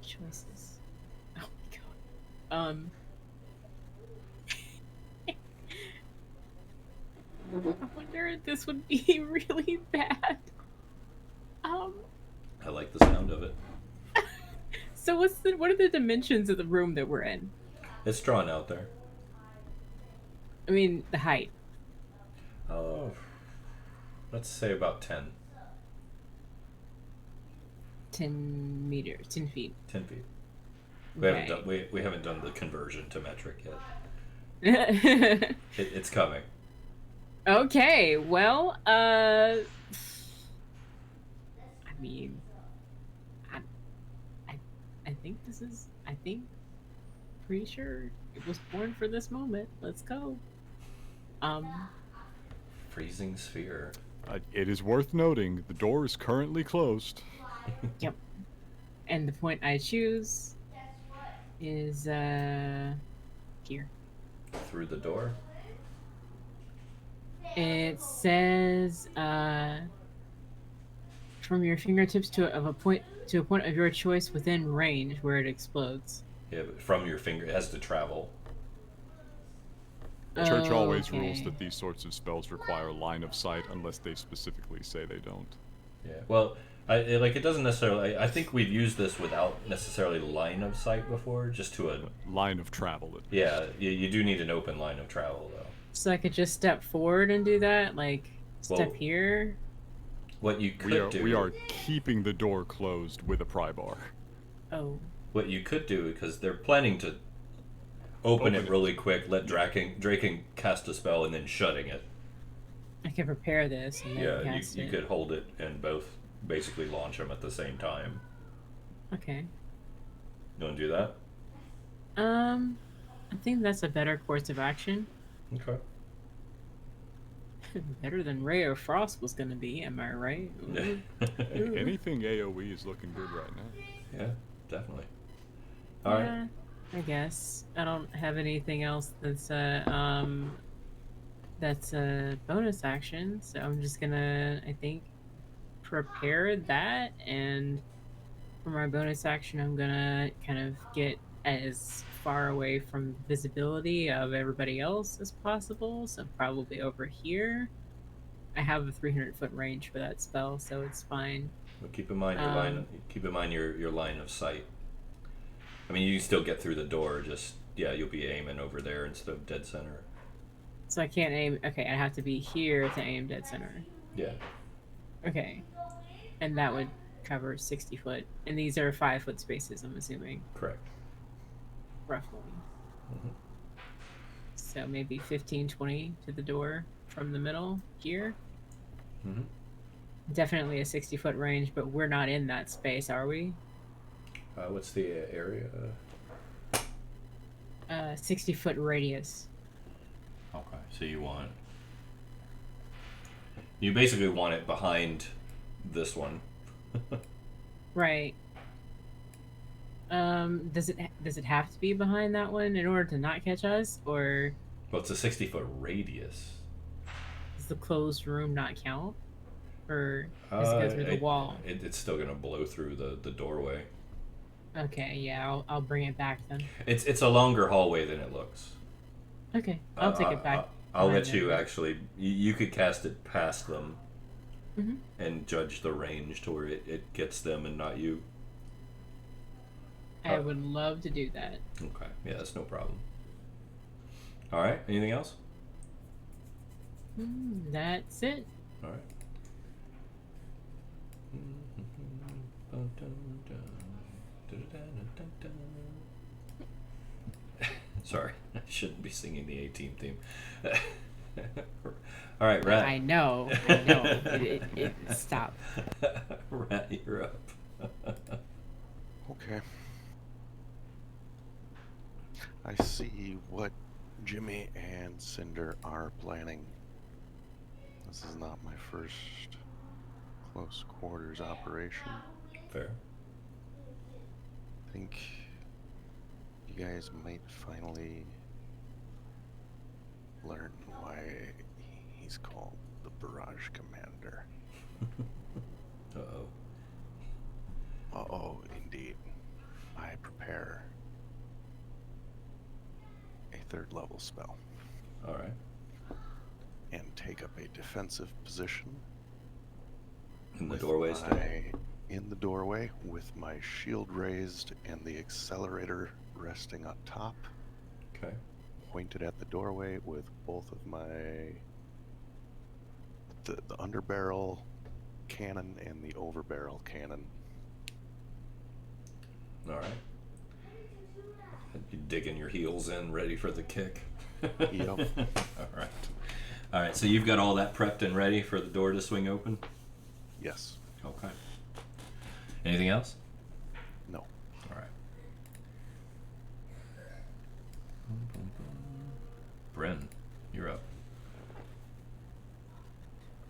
Choices. Oh my god. I wonder if this would be really bad. I like the sound of it. So what are the dimensions of the room that we're in? It's drawn out there. I mean, the height. Oh, let's say about 10. 10 meters, 10 feet. 10 feet. Okay. We haven't done the conversion to metric yet. It's coming. Okay, well, I mean, I think this is, pretty sure it was born for this moment. Let's go. Freezing sphere. It is worth noting the door is currently closed. Yep. And the point I choose is, here. Through the door. It says, from your fingertips to a point of your choice within range where it explodes. Yeah, but from your finger, it has to travel. The church always Okay. rules that these sorts of spells require line of sight unless they specifically say they don't. Yeah. Well, it doesn't necessarily. I think we've used this without necessarily line of sight before, just to a. Line of travel. At least. Yeah, you do need an open line of travel though. So I could just step forward and do that, like step Well, here. What you could do. We are keeping the door closed with a pry bar. Oh. What you could do, because they're planning to open it really quick, let Draken cast a spell, and then shutting it. I could prepare this and then Yeah, cast you it. could hold it and both basically launch them at the same time. Okay. You want to do that? I think that's a better course of action. Okay. Better than Ray of Frost was gonna be, am I right? Ooh. Anything AoE is looking good right now. Yeah, definitely. All right. Yeah, I guess. I don't have anything else that's a bonus action, so I'm just gonna, I think, prepare that, and for my bonus action I'm gonna kind of get as far away from visibility of everybody else as possible. So probably over here. I have a 300-foot range for that spell, so it's fine. But keep in mind your line. Keep in mind your line of sight. I mean, you can still get through the door. Just you'll be aiming over there instead of dead center. So I can't aim. Okay, I have to be here to aim dead center. Yeah. Okay, and that would cover 60 foot, and these are 5-foot spaces. I'm assuming. Correct. Roughly. Mm-hmm. So maybe 15, 20 to the door from the middle here. Mm-hmm. Definitely a 60-foot range, but we're not in that space, are we? What's the area? 60-foot radius. Okay, so you basically want it behind this one. Right. Does it have to be behind that one in order to not catch us, or Well, it's a 60-foot radius. does the closed room not count, or does it go through the wall? It's still gonna blow through the doorway. Okay, yeah, I'll bring it back then. It's a longer hallway than it looks. Okay, I'll take it back. I'll let behind you them. actually. You could cast it past them Mhm. and judge the range to where it gets them and not you. I would love to do that. Okay, yeah, that's no problem. All right, anything else? That's it. All right. Sorry, I shouldn't be singing the A-Team theme. All right, Ratt. I know. Stop. Ratt, you're up. Okay. I see what Jimmy and Cinder are planning. This is not my first close quarters operation. Fair. I think you guys might finally learn why he's called the Barrage Commander. Uh-oh. Uh-oh, indeed. I prepare a 3rd level spell All right. and take up a defensive position In the with doorway my- still? in the doorway with my shield raised and the accelerator resting on top, Okay. pointed at the doorway with both of my the underbarrel cannon and the overbarrel cannon. All right. You digging your heels in, ready for the kick? Yep. All right. All right, so you've got all that prepped and ready for the door to swing open? Yes. Okay. Anything else? No. All right. Bryn, you're up.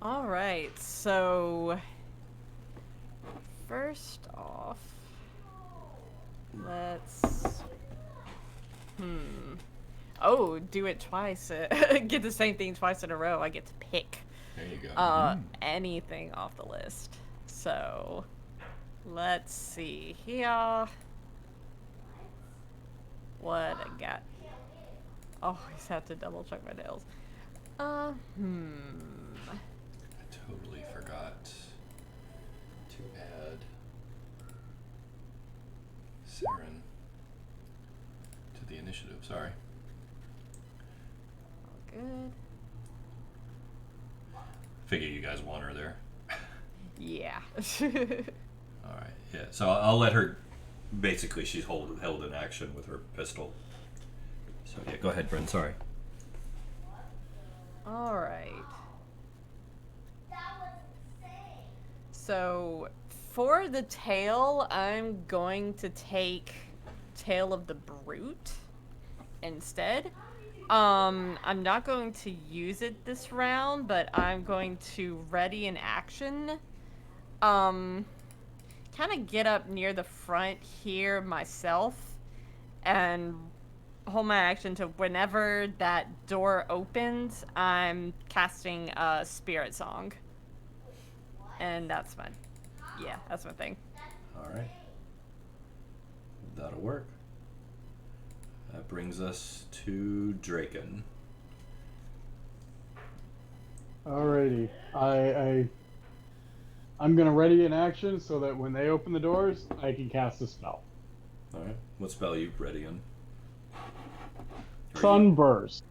All right, so first off, let's oh, do it twice. Get the same thing twice in a row. I get to pick There you go. anything off the list. So let's see here. What I got? Always have to double check my nails. I totally forgot to add Saren to the initiative. Sorry. All good. Figure you guys want her there. Yeah. All right. Yeah. So I'll let her. Basically, she's held in action with her pistol. So yeah, go ahead, Bryn. Sorry. All right. So for the tail, I'm going to take Tail of the Brute instead. I'm not going to use it this round, but I'm going to ready an action. Kind of get up near the front here myself and hold my action to whenever that door opens, I'm casting a Spirit Song. And that's my thing. All right. That'll work. That brings us to Draken. Alrighty. I'm gonna ready an action so that when they open the doors, I can cast a spell. Alright. What spell are you ready on? Sunburst.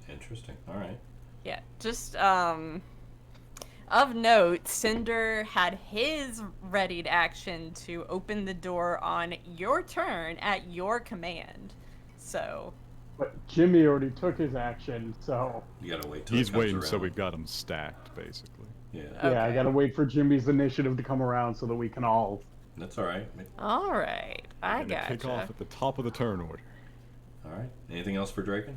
Interesting. Alright. Yeah, just of note, Cinder had his readied action to open the door on your turn at your command. So, But Jimmy already took his action, so You gotta wait till He's it comes waiting, around. so we've got him stacked, basically. Yeah. yeah, I Okay. gotta wait for Jimmy's initiative to come around so that we can all. That's alright. all right, I Gonna kick gotcha. off at the top of the turn order. Alright. Anything else for Draken?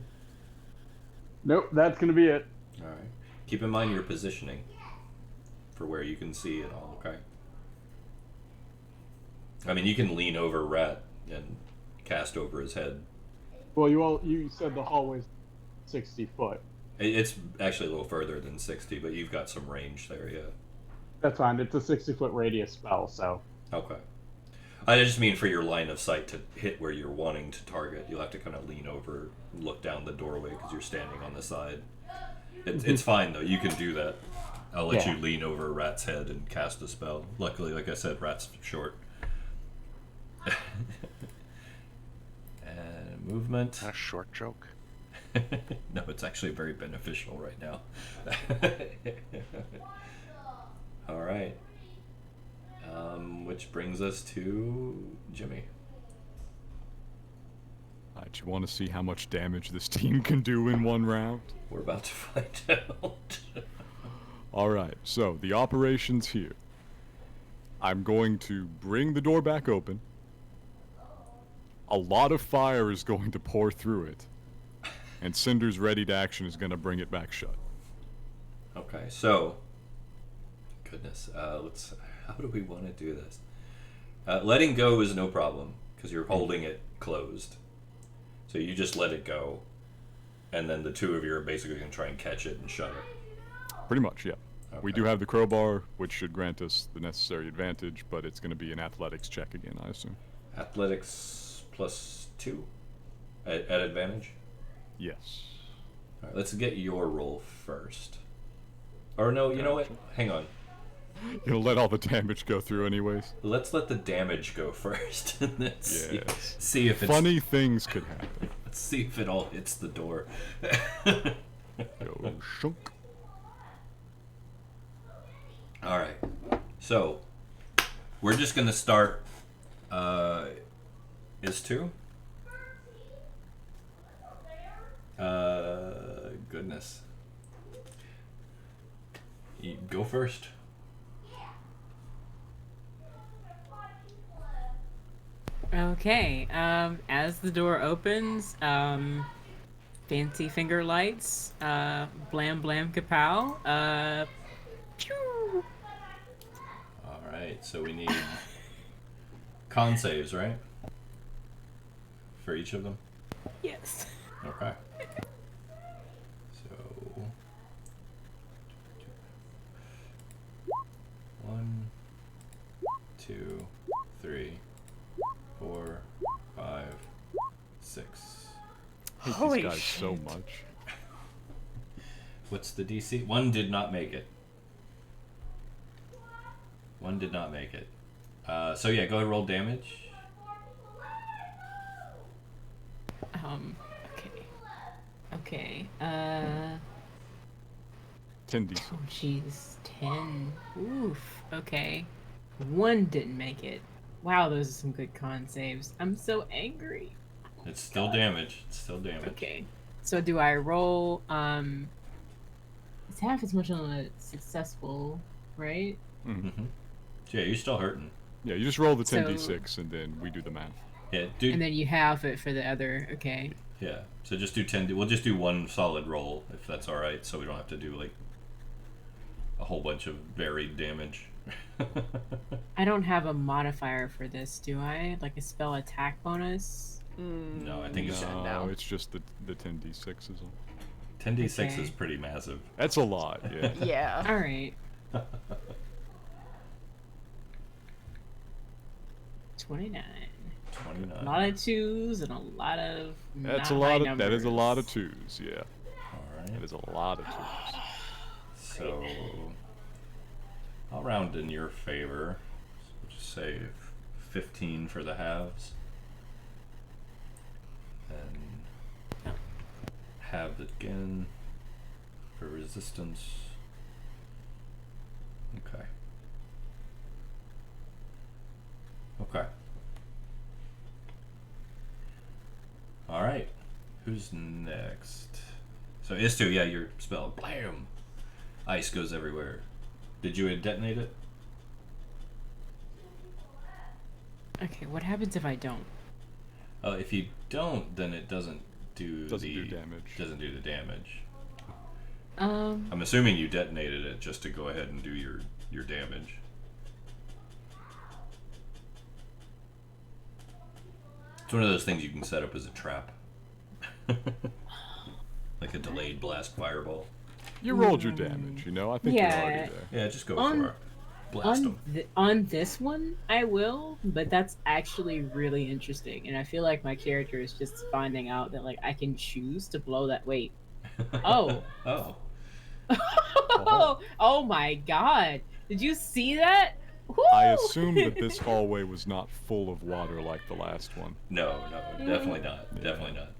Nope, that's gonna be it. Alright. Keep in mind your positioning for where you can see it all, okay? I mean, you can lean over Ratt and cast over his head. Well, you said the hallway's 60 foot. It's actually a little further than 60, but you've got some range there, yeah. That's fine. It's a 60-foot radius spell, so. Okay. I just mean for your line of sight to hit where you're wanting to target, you'll have to kind of lean over, look down the doorway because you're standing on the side. It's fine though. You can do that. I'll let Yeah. you lean over Rat's head and cast a spell. Luckily, like I said, Rat's short. And movement. A short joke. No, it's actually very beneficial right now. All right. Which brings us to Jimmy. Alright, you want to see how much damage this team can do in one round? We're about to find out. Alright, so the operation's here. I'm going to bring the door back open. A lot of fire is going to pour through it. And Cinder's ready to action is going to bring it back shut. Okay, so goodness, let's. How do we want to do this? Letting go is no problem because you're holding it closed. So you just let it go, and then the two of you are basically going to try and catch it and shut it. Pretty much, yeah. We Okay. do have the crowbar, which should grant us the necessary advantage, but it's going to be an athletics check again, I assume. Athletics +2 at advantage. Yes. All right, let's get your roll first. Or no, you know what? Hang on. You'll let all the damage go through anyways. Let's let the damage go first, and then Yes. see if it's Funny things could happen. Let's see if it all hits the door. Go shunk. All right. So we're just gonna start. Is 2? Goodness. You go first. Okay. As the door opens, fancy finger lights, blam blam kapow, pew. All right. So we need con saves, right? For each of them. Yes. Okay. So 1, 2, 3, 4, 5, 6. I hate Holy these guys so shit. much. What's the DC? 1 did not make it. 1 did not make it. So yeah, go ahead and roll damage. Okay. 10d6. Oh, jeez. 10. Oof. Okay. 1 didn't make it. Wow, those are some good con saves. I'm so angry. It's still damage. It's still damage. Okay. So do I roll, it's half as much on a successful, right? Mm-hmm. So yeah, you're still hurting. Yeah, you just roll the So- 10d6 and then we do the math. Yeah, dude. And then you have it for the other, okay. Yeah. So just do 10. We'll just do 1 solid roll if that's all right, so we don't have to do like a whole bunch of varied damage. I don't have a modifier for this, do I? Like a spell attack bonus? No, I think it's No, it's just the 10d6 is all. 10d6 Okay. is pretty massive. That's a lot, yeah. Yeah. Alright. 29. 29. A lot of twos and a lot of That's not a lot high of. numbers. That is a lot of twos. Yeah. Alright. That is a lot of twos. So, I'll round in your favor. So we'll just say 15 for the halves. And halve again for resistance. Okay. Okay. Alright. Who's next? So Istu, yeah, your spell. Blam! Ice goes everywhere. Did you detonate it? Okay, what happens if I don't? If you don't, then it doesn't do Doesn't the do damage. Doesn't do the damage. Um, I'm assuming you detonated it just to go ahead and do your damage. It's one of those things you can set up as a trap. Like a delayed blast fireball. You rolled your damage, you know? I think you're already there. Yeah, just go On- for it. Blast them. on this one, I will, but that's actually really interesting, and I feel like my character is just finding out that like I can choose to blow that. Wait. Oh. Oh. Oh my God! Did you see that? I Woo! assume that this hallway was not full of water like the last one. No, definitely not. Yeah. Definitely not.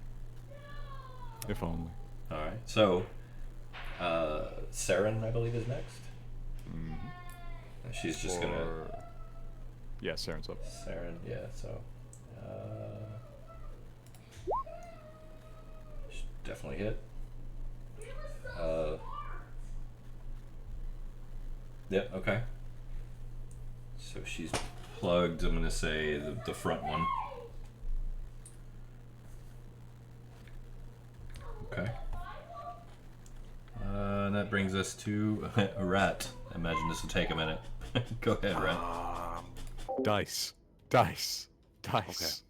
If only. Alright, so Saren, I believe, is next. Mhm. She's just gonna Or- Yeah, Saren's up. Saren, yeah, so should definitely hit. Yep, okay. So she's plugged, I'm gonna say the front one. Okay. And that brings us to a rat. I imagine this will take a minute. Go ahead, Rat. Dice. Dice. Dice.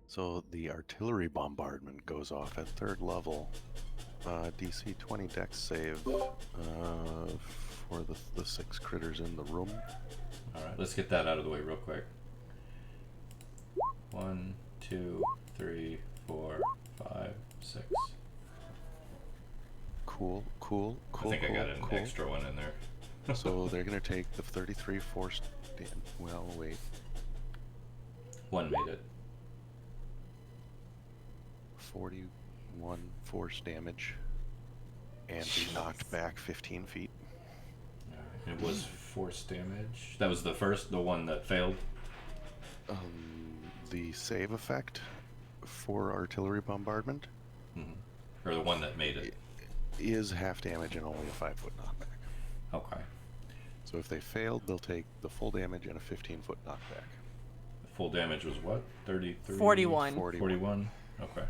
So the artillery bombardment goes off at 3rd level. DC 20 dex save for the 6 critters in the room. Alright, let's get that out of the way real quick. 1, 2, 3, 4, 5, 6. Cool. I think I got an extra one in there. So they're gonna take the 33 force. Well, wait. One made it. 41 force damage and be knocked back 15 feet. Alright, it was force damage. That was the one that failed. The save effect for artillery bombardment Or the one that made it. is half damage and only a 5-foot knockback. Okay. So if they failed, they'll take the full damage and a 15-foot knockback. The full damage was what? 33? 41. 41? Okay.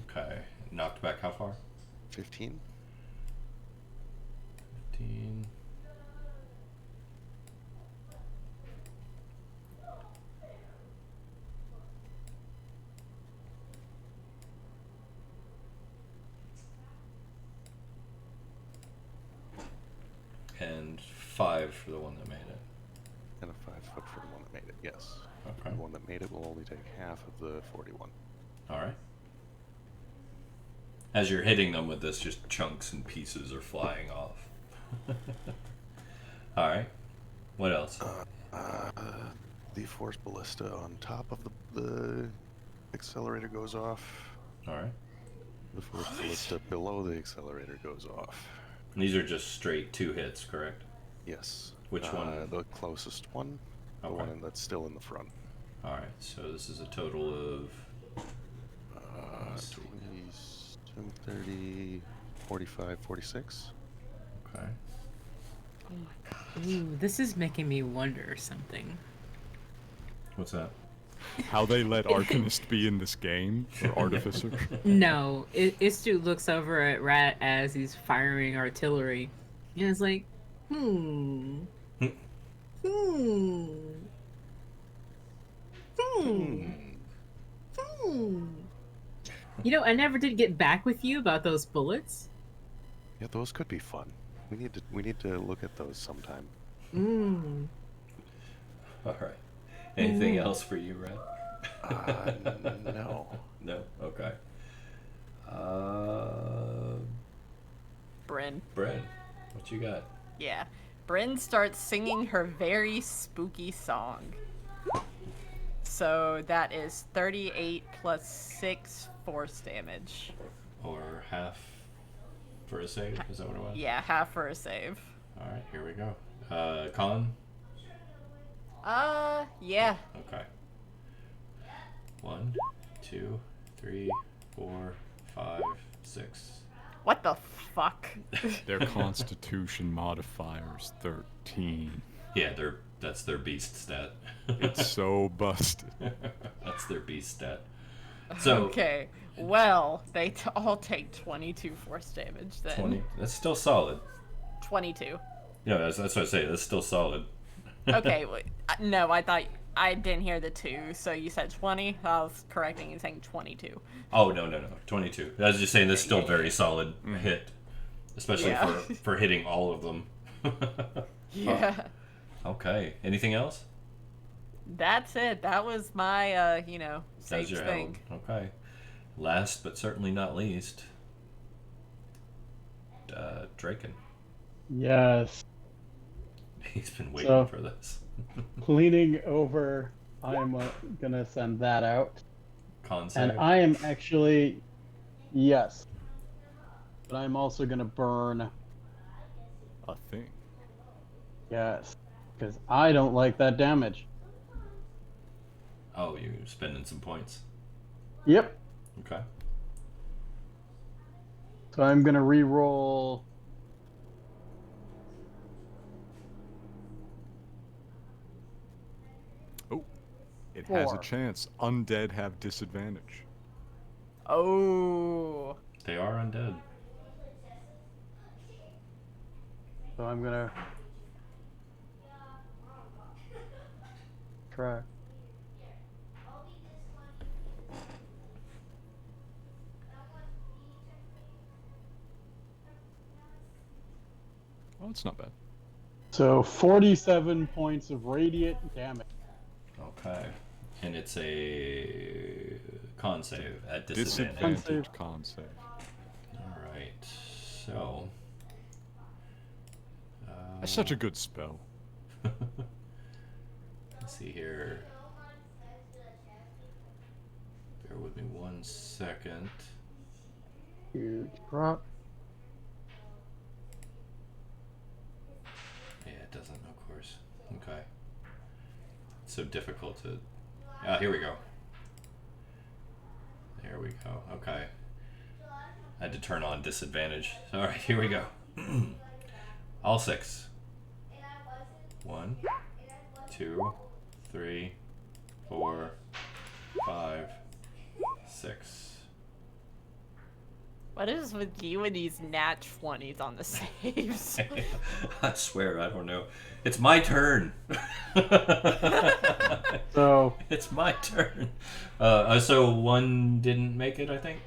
Okay. Knocked back how far? 15? 15. And 5 for the one that made it. And a 5-foot for the one that made it, yes. Okay. The one that made it will only take half of the 41. Alright. As you're hitting them with this, just chunks and pieces are flying off. Alright. What else? The force ballista on top of the accelerator goes off. Alright. The force ballista below the accelerator goes off. These are just straight 2 hits, correct? Yes. Which one? The closest one. The Okay. one that's still in the front. Alright, so this is a total of 20, 30, 45, 46. okay. Ooh, this is making me wonder something. What's that? How they let Arcanist be in this game? Or Artificer? No, Istu looks over at Rat as he's firing artillery, and it's like, hmm. You know, I never did get back with you about those bullets. Yeah, those could be fun. We need to look at those sometime. Mm. All right. Anything else for you, Red? No. No. Okay. Bryn. Bryn, what you got? Yeah. Bryn starts singing her very spooky song. So that is 38 plus 6 force damage. Or half for a save? Is that what it was? Yeah, half for a save. All right, here we go. Colin? Yeah. Okay. 1, 2, 3, 4, 5, 6. What the fuck? Their constitution modifier is 13. Yeah, that's their beast stat. It's so busted. That's their beast stat. So Okay. Well, they all take 22 force damage then. 20. That's still solid. 22. Yeah, that's what I say. That's still solid. Okay, no, I thought I didn't hear the 2, so you said 20. I was correcting you saying 22. Oh, no. 22. I was just saying that's still very solid hit. Especially Yeah. for hitting all of them. Yeah. Okay. Anything else? That's it. That was my, That's sage your thing. held. Okay. Last but certainly not least, Draken. Yes. He's been waiting So- for this. Cleaning over, I'm gonna send that out. Con save. And I am actually, yes. But I'm also gonna burn, A thing. yes. Because I don't like that damage. Oh, you spending some points. Yep. Okay. So I'm gonna re-roll. Oh, it has a 4. chance. Undead have disadvantage. Oh. They are undead. So I'm gonna try. Oh, it's not bad. So 47 points of radiant damage. Okay. And it's a con save at disadvantage. Disadvantage con save. Alright. So. That's such a good spell. Let's see here. Bear with me 1 second. Huge drop. Yeah, it doesn't, of course. Okay. It's so difficult to. Ah, here we go. There we go. Okay. I had to turn on disadvantage. Alright, here we go. All 6. 1, 2, 3, 4, 5, 6. What is with you and these nat 20s on the saves? I swear, I don't know. It's my turn. So It's my turn. So 1 didn't make it, I think.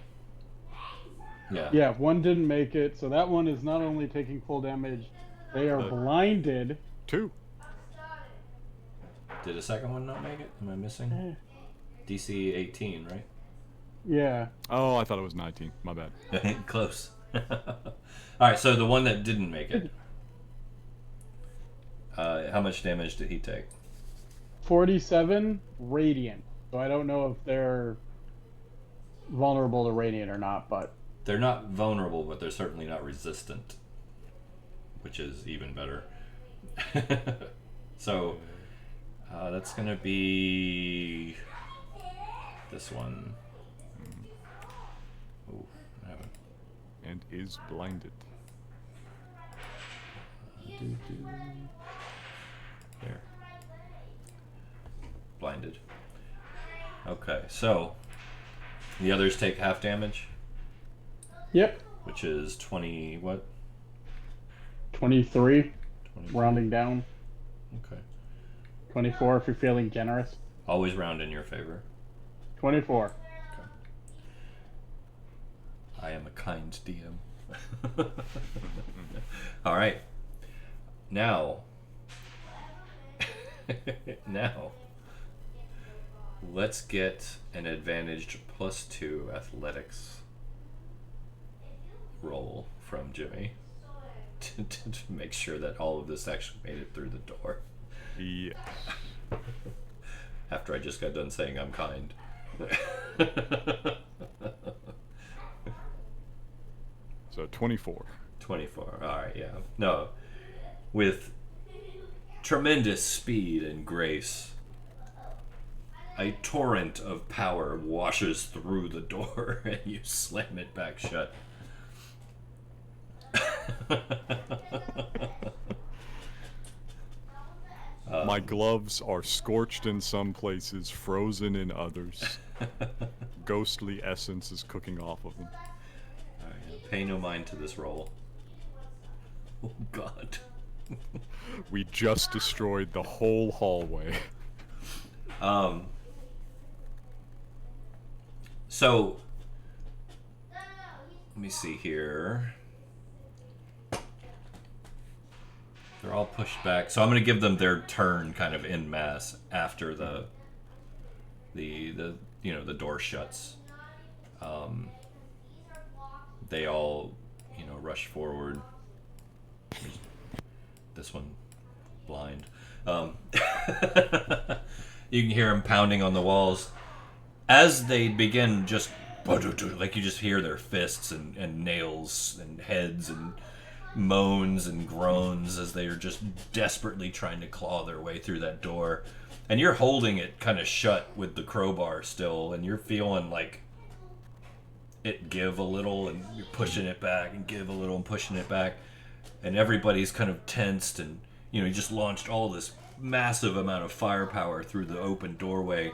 Yeah. yeah, 1 didn't make it. So that one is not only taking full damage, they are blinded. 2. Did a second one not make it? Am I missing? DC 18, right? Yeah. Oh, I thought it was 19. My bad. Close. Alright, so the one that didn't make it. How much damage did he take? 47 radiant. So I don't know if they're vulnerable to radiant or not, but They're not vulnerable, but they're certainly not resistant. Which is even better. So, that's gonna be this one. Ooh, I haven't. And is blinded. There. Blinded. Okay, so the others take half damage, yep. which is 20. What? 23, 20. rounding down. Okay. 24 if you're feeling generous. Always round in your favor. 24. I am a kind DM. All right. Now, let's get an advantaged +2 athletics roll from Jimmy to make sure that all of this actually made it through the door. Yes. After I just got done saying I'm kind. So 24. 24. All right, yeah. No. With tremendous speed and grace, a torrent of power washes through the door and you slam it back shut. My gloves are scorched in some places, frozen in others. Ghostly essence is cooking off of them. Alright, pay no mind to this roll. Oh god. We just destroyed the whole hallway. So let me see here. They're all pushed back. So I'm going to give them their turn kind of en masse after the door shuts. They all, rush forward. This one blind. You can hear them pounding on the walls as they begin just like you just hear their fists and nails and heads and moans and groans as they are just desperately trying to claw their way through that door. And you're holding it kind of shut with the crowbar still, and you're feeling like it give a little, and you're pushing it back, and give a little and pushing it back. And everybody's kind of tensed, and you just launched all this massive amount of firepower through the open doorway,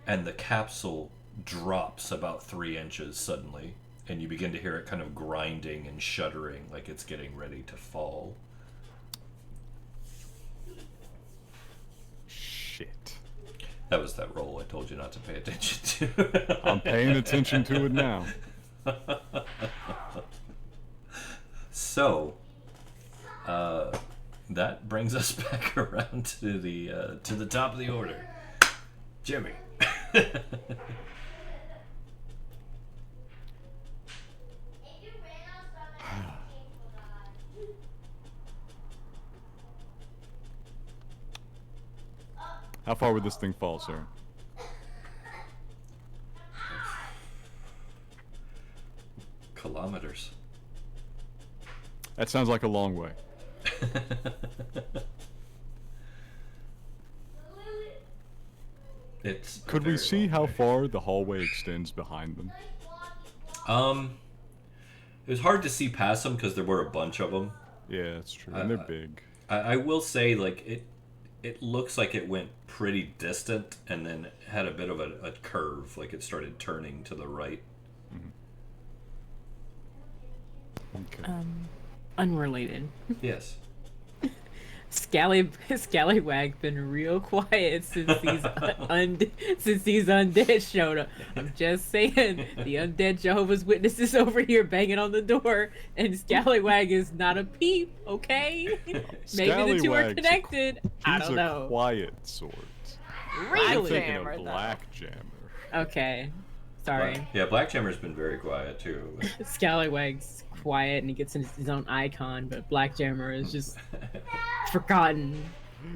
and the capsule drops about 3 inches suddenly. And you begin to hear it kind of grinding and shuddering like it's getting ready to fall. Shit. That was that roll I told you not to pay attention to. I'm paying attention to it now. So, that brings us back around to the top of the order. Jimmy. How far would this thing fall, sir? Kilometers. That sounds like a long way. Could we see how far the hallway extends behind them? It was hard to see past them because there were a bunch of them. Yeah, that's true. And they're big. I will say, like, it looks like it went pretty distant and then had a bit of a curve, like it started turning to the right. Okay. Unrelated. Yes. Scallywag been real quiet since these undead showed up. I'm just saying, the undead Jehovah's Witnesses over here banging on the door, and Scallywag is not a peep. Okay, maybe the two are connected. I don't know. He's a quiet sort. Really? I'm thinking of Jammer, though. Black Jammer. Okay, sorry. Yeah, Black Jammer's been very quiet too. Scallywag's quiet and he gets his own icon, but Black Jammer is just forgotten.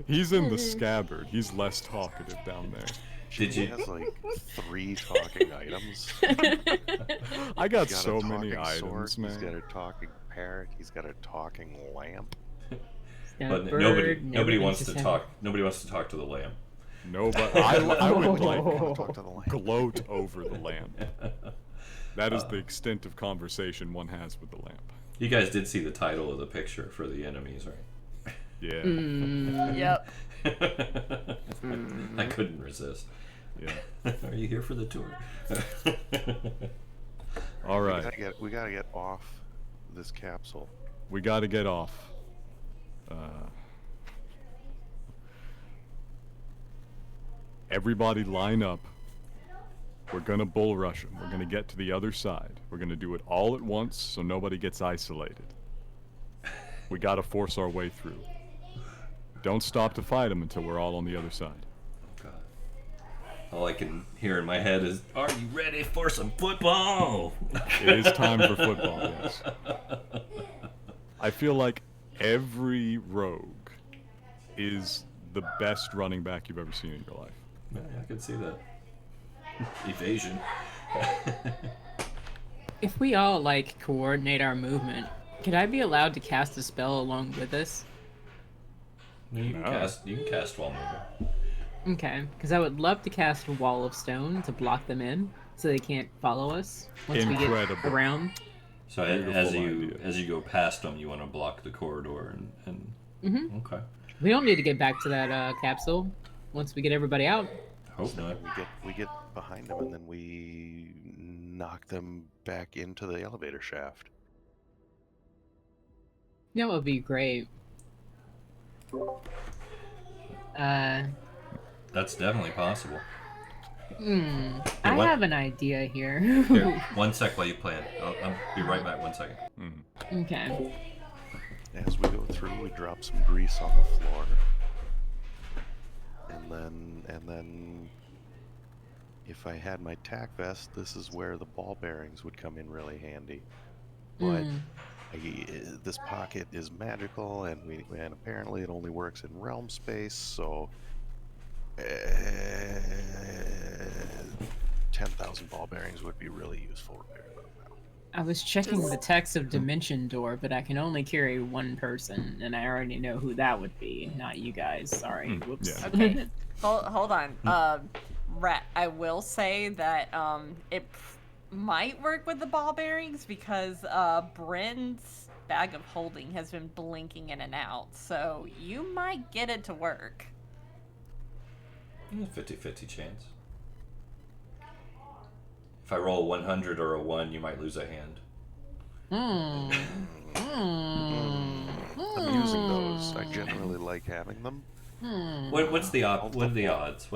He's in the scabbard. He's less talkative down there. Did He you? has like 3 talking items. I got He's so a many talking items, sword, man. He's got a talking parrot. He's got a talking lamp. Got a But bird, nobody everything's wants to just talk. Nobody wants to talk to the lamb. No, but I would like Talk to the lamp. gloat over the lamp. That is the extent of conversation one has with the lamp. You guys did see the title of the picture for the enemies, right? Yeah. Yep. I couldn't resist. Yeah. Are you here for the tour? All We right. gotta get off this capsule. We got to get off. Everybody line up. We're gonna bull rush them. We're gonna get to the other side. We're gonna do it all at once so nobody gets isolated. We gotta force our way through. Don't stop to fight them until we're all on the other side. God. All I can hear in my head is, "Are you ready for some football?" It is time for football, yes. I feel like every rogue is the best running back you've ever seen in your life. Yeah, I can see that. Evasion. If we all like coordinate our movement, could I be allowed to cast a spell along with us? You can cast while moving. Okay, because I would love to cast a wall of stone to block them in, so they can't follow us once we get around. So as you go past them, you want to block the corridor and okay. We don't need to get back to that capsule once we get everybody out. Hope not. We get behind them and then we knock them back into the elevator shaft. That would be great. That's definitely possible. I have an idea here. Here, one sec while you plan. I'll be right back. 1 second. Okay. As we go through, we drop some grease on the floor, and then, if I had my tack vest, this is where the ball bearings would come in really handy. But this pocket is magical, and apparently it only works in realm space, so 10,000 ball bearings would be really useful right about now. I was checking the text of Dimension Door, but I can only carry one person, and I already know who that would be, not you guys. Sorry. Whoops. Yeah. Okay. Hold on. Rat, I will say that it might work with the ball bearings because Bryn's bag of holding has been blinking in and out, so you might get it to work. 50-50 chance. If I roll 100 or a 1, you might lose a hand. I'm using those. I generally like having them. What's the odds? What's the odds?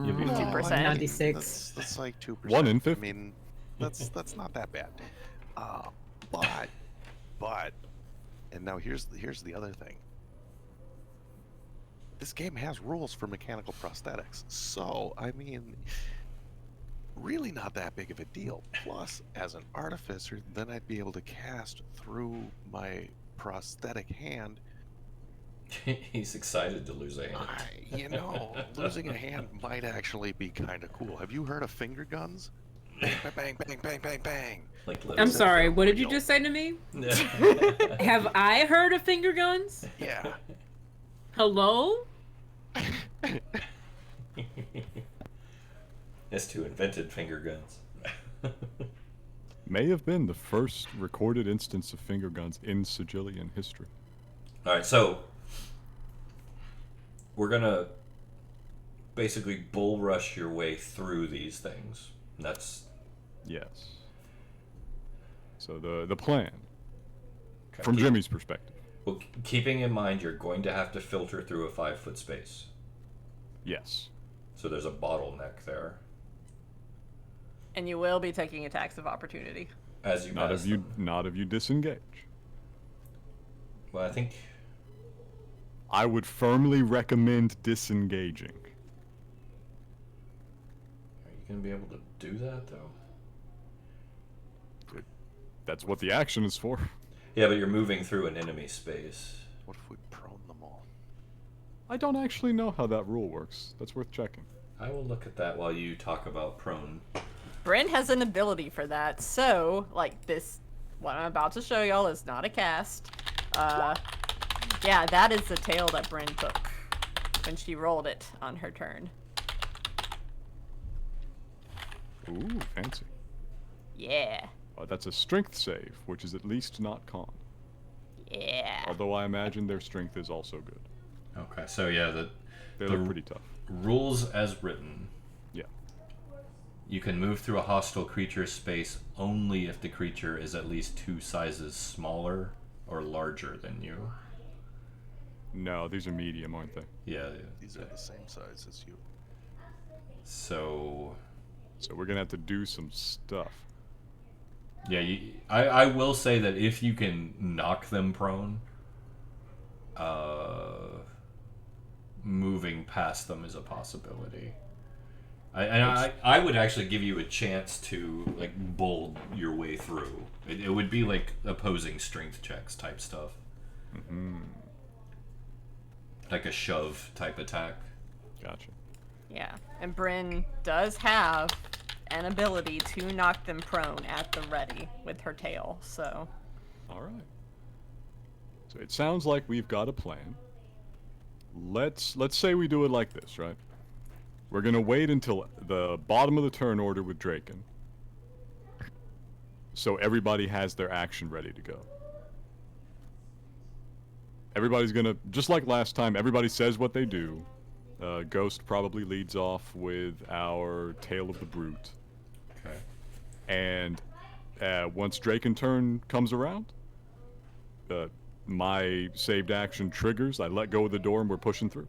You'll be 2%. 96. That's like 2%. 1 in 50. I mean, that's not that bad. But, and now here's the other thing. This game has rules for mechanical prosthetics, so I mean, really not that big of a deal. Plus, as an artificer, then I'd be able to cast through my prosthetic hand. He's excited to lose a hand. Losing a hand might actually be kind of cool. Have you heard of finger guns? Bang, bang, bang, bang, bang, bang. I'm sorry, what did you just say to me? Have I heard of finger guns? Yeah. Hello? S2 invented finger guns. May have been the first recorded instance of finger guns in Sigilian history. Alright, so we're gonna basically bull rush your way through these things. That's Yes. So the plan, okay. from Jimmy's perspective. Well, keeping in mind you're going to have to filter through a 5-foot space. Yes. So there's a bottleneck there. And you will be taking attacks of opportunity. As you pass them. Not if you disengage. Well, I think I would firmly recommend disengaging. Are you gonna be able to do that though? That's what the action is for. Yeah, but you're moving through an enemy space. What if we prone them all? I don't actually know how that rule works. That's worth checking. I will look at that while you talk about prone. Bryn has an ability for that, so, like, this, what I'm about to show y'all is not a cast. Yeah, that is the tail that Bryn took when she rolled it on her turn. Ooh, fancy. Yeah. That's a strength save, which is at least not con. Yeah. Although I imagine their strength is also good. Okay, so yeah, They look pretty tough. rules as written. Yeah. You can move through a hostile creature's space only if the creature is at least 2 sizes smaller or larger than you. No, these are medium, aren't they? Yeah. These are the same size as you. So So we're gonna have to do some stuff. Yeah, I will say that if you can knock them prone, moving past them is a possibility. I would actually give you a chance to like bull your way through. It would be like opposing strength checks type stuff. Like a shove type attack. Gotcha. Yeah, and Bryn does have an ability to knock them prone at the ready with her tail, so. All right. So it sounds like we've got a plan. Let's say we do it like this, right? We're gonna wait until the bottom of the turn order with Draken, so everybody has their action ready to go. Everybody's gonna, just like last time, everybody says what they do. Ghost probably leads off with our Tale of the Brute. Okay. And once Draken turn comes around, my saved action triggers, I let go of the door and we're pushing through.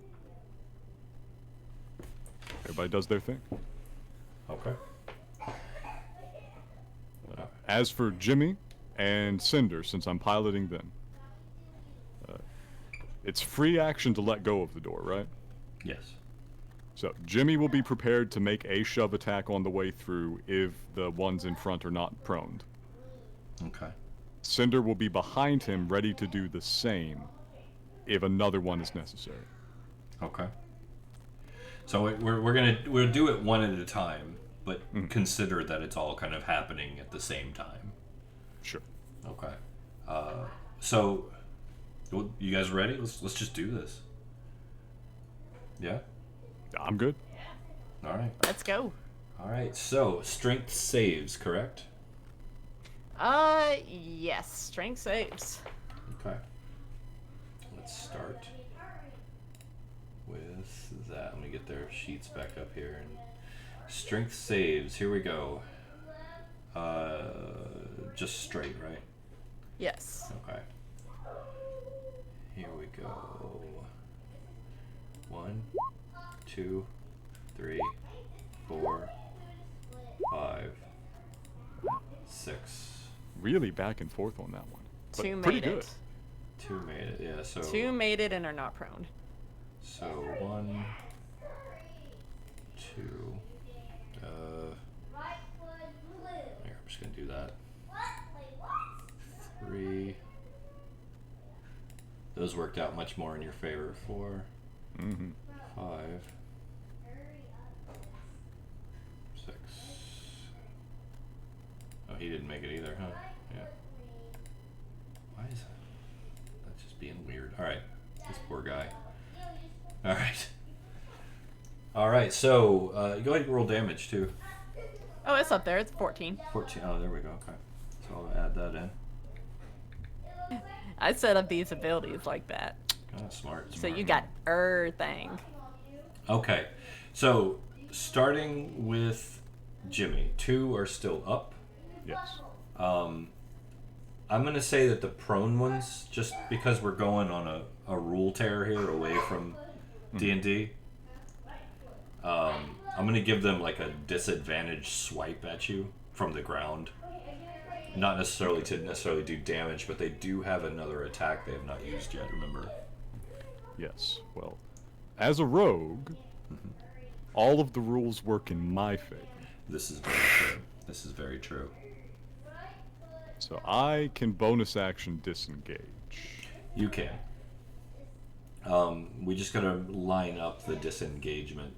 Everybody does their thing. Okay. As for Jimmy and Cinder, since I'm piloting them, it's free action to let go of the door, right? Yes. So Jimmy will be prepared to make a shove attack on the way through if the ones in front are not proned. Okay. Cinder will be behind him, ready to do the same if another one is necessary. Okay. So we'll do it one at a time, but consider that it's all kind of happening at the same time. Sure. Okay. So, you guys ready? Let's just do this. Yeah. I'm good. All right. Let's go. All right. So strength saves, correct? Yes, strength saves. Okay. Let's start with that. Let me get their sheets back up here. And strength saves. Here we go. Just straight, right? Yes. Okay. Here we go. 1, 2, 3, 4, 5, 6. Really back and forth on that one. But Two pretty made good. it. 2 made it, yeah. So 2 made it and are not prone. So 1, 2. Here, I'm just gonna do that. 3. Those worked out much more in your favor. 4, 5, 6. Oh, he didn't make it either, huh? Yeah. Why is that just being weird? All right, this poor guy. All right. All right. So go ahead and roll damage too. Oh, it's up there. It's 14. 14. Oh, there we go. Okay. So I'll add that in. I set up these abilities like that. Oh, smart. So you got thing. Okay. So starting with Jimmy, 2 are still up. Yes. I'm gonna say that the prone ones, just because we're going on a rule tear here away from D&D, I'm gonna give them like a disadvantaged swipe at you from the ground. Not necessarily to do damage, but they do have another attack they have not used yet, remember? Yes. Well, as a rogue, all of the rules work in my favor. This is very true. This is very true. So I can bonus action disengage. You can. We just gotta line up the disengagement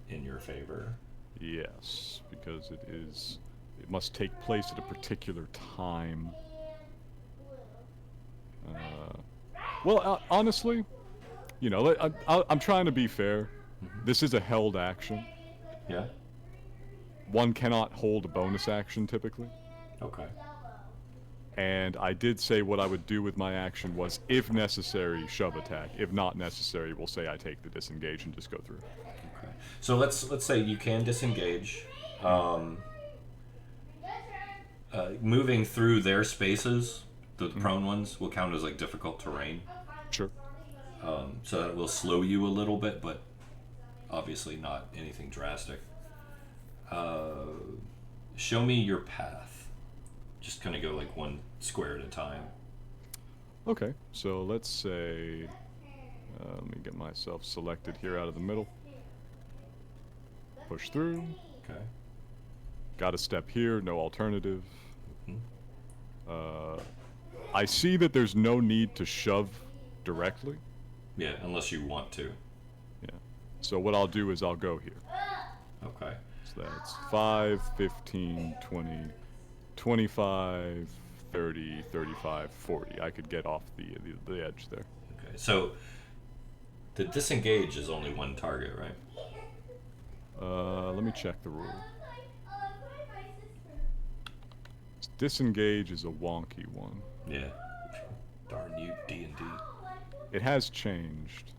in your favor. Yes, because it must take place at a particular time. Honestly, you know, I'm trying to be fair. This is a held action. Yeah? One cannot hold a bonus action typically. Okay. And I did say what I would do with my action was, if necessary, shove attack. If not necessary, we'll say I take the disengage and just go through. Okay. So let's say you can disengage. Moving through their spaces, the prone ones, will count as like difficult terrain. Sure. So that will slow you a little bit, but obviously not anything drastic. show me your path. Just kind of go like one square at a time. Okay, so let's say, let me get myself selected here out of the middle. Push through. Okay. Got a step here, no alternative. Mm-hmm. I see that there's no need to shove directly. Yeah, unless you want to. Yeah. So what I'll do is I'll go here. Okay. So that's 5, 15, 20, 25, 30, 35, 40. I could get off the edge there. Okay. So the disengage is only one target, right? Let me check the rule. Disengage is a wonky one. Yeah. Darn you, D&D. It has changed.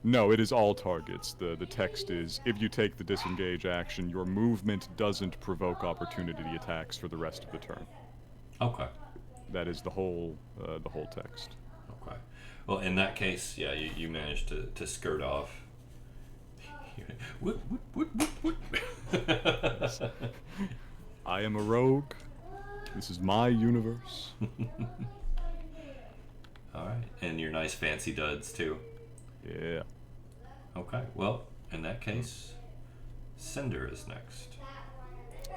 No, it is all targets. The text is, if you take the disengage action, your movement doesn't provoke opportunity attacks for the rest of the turn. Okay. That is the whole text. Okay. Well, in that case, yeah, you managed to skirt off. Whoop, whoop, whoop, whoop, whoop. I am a rogue. This is my universe. Alright. And your nice fancy duds, too. Yeah. Okay. Well, in that case, Cinder is next.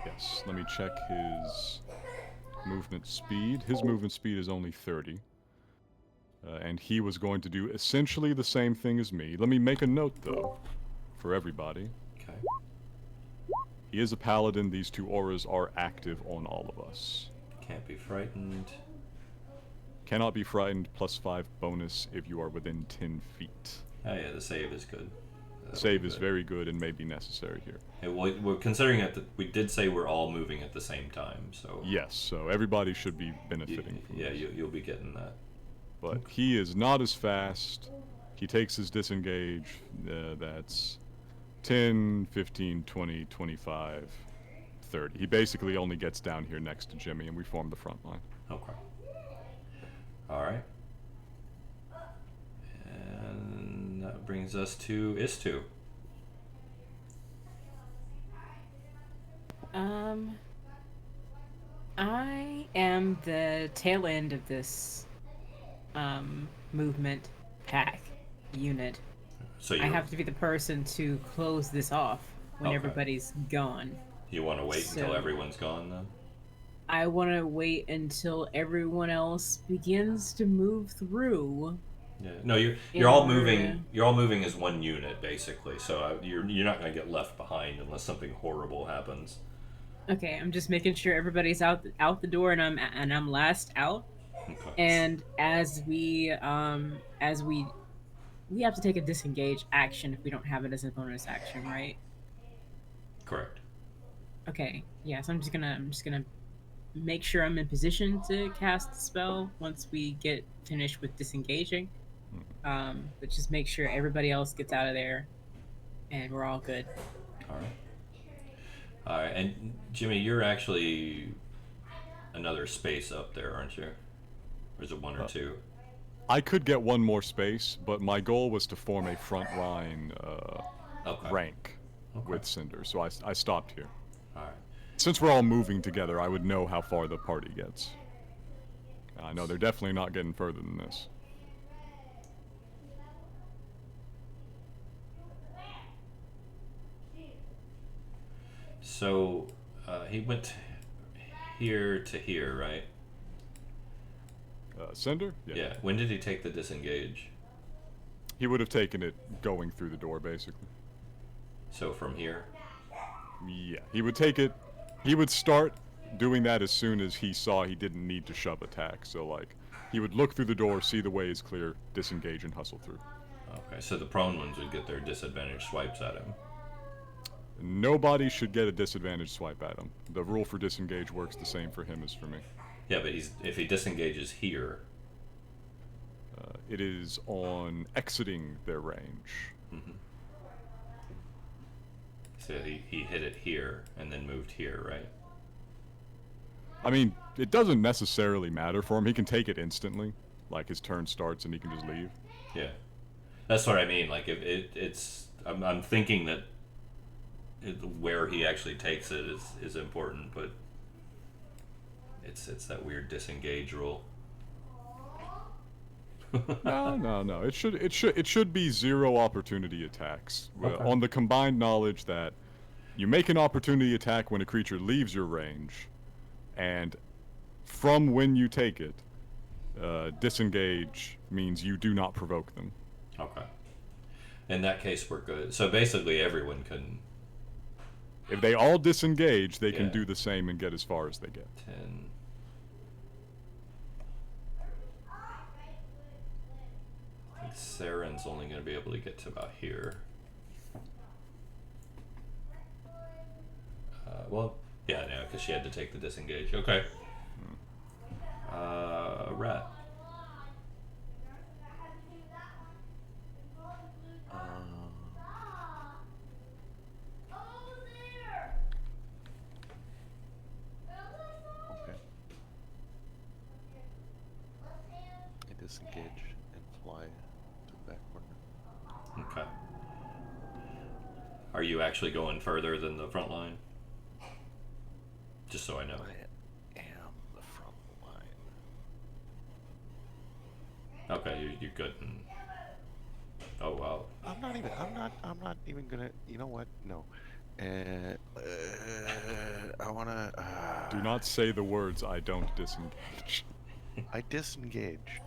Yes. Let me check his movement speed. His movement speed is only 30. And he was going to do essentially the same thing as me. Let me make a note, though, for everybody. Okay. He is a paladin. These two auras are active on all of us. Can't be frightened. Cannot be frightened, +5 bonus if you are within 10 feet. Oh yeah, the save is good. Save is very good and may be necessary here. Yeah, well, we're considering it that we did say we're all moving at the same time, so Yes, so everybody should be benefiting from yeah, this. you'll be getting that. But he is not as fast. He takes his disengage. That's 10, 15, 20, 25, 30. He basically only gets down here next to Jimmy, and we form the front line. Okay. All right. And that brings us to Istu. I am the tail end of this movement pack unit. So I have to be the person to close this off when Okay. everybody's gone. You want to wait until So- everyone's gone then? I want to wait until everyone else begins to move through. Yeah. No, you're In all order moving. to- You're all moving as one unit basically. So you're not going to get left behind unless something horrible happens. Okay, I'm just making sure everybody's out the door and I'm last out. Okay. And as we have to take a disengage action if we don't have it as a bonus action, right? Correct. Okay. Yeah, so I'm just gonna make sure I'm in position to cast the spell once we get finished with disengaging. But just make sure everybody else gets out of there and we're all good. All right. All right, and Jimmy, you're actually another space up there, aren't you? Or is it one or two? I could get one more space, but my goal was to form a front line Okay. rank Okay. with Cinder, so I stopped here. All right. Since we're all moving together, I would know how far the party gets. I know they're definitely not getting further than this. So he went here to here, right? Cinder? Yeah. When did he take the disengage? He would have taken it going through the door, basically. So from here. Yeah, he would take it. He would start doing that as soon as he saw he didn't need to shove attack. So, like, he would look through the door, see the way is clear, disengage, and hustle through. Okay. So the prone ones would get their disadvantage swipes at him. Nobody should get a disadvantage swipe at him. The rule for disengage works the same for him as for me. Yeah, but if he disengages here. It is on exiting their range. Mm-hmm. So he hit it here and then moved here, right? I mean, it doesn't necessarily matter for him. He can take it instantly. Like, his turn starts and he can just leave. Yeah. That's what I mean. Like, if it's... I'm thinking that where he actually takes it is important, but it's that weird disengage rule. No. It should be 0 opportunity attacks. Okay. On the combined knowledge that you make an opportunity attack when a creature leaves your range, and from when you take it, disengage means you do not provoke them. Okay. In that case, we're good. So basically, everyone can. If they all disengage, they can Yeah. do the same and get as far as they get. 10. I think Saren's only going to be able to get to about here. Well, yeah, because she had to take the disengage. Okay. Rat. Okay. I disengage and fly to the back corner. Okay. Are you actually going further than the front line? Just so I know. I am the front line. Okay, you're good. Oh wow. I'm not even gonna. You know what? No. I wanna. Do not say the words "I don't disengage." I disengage.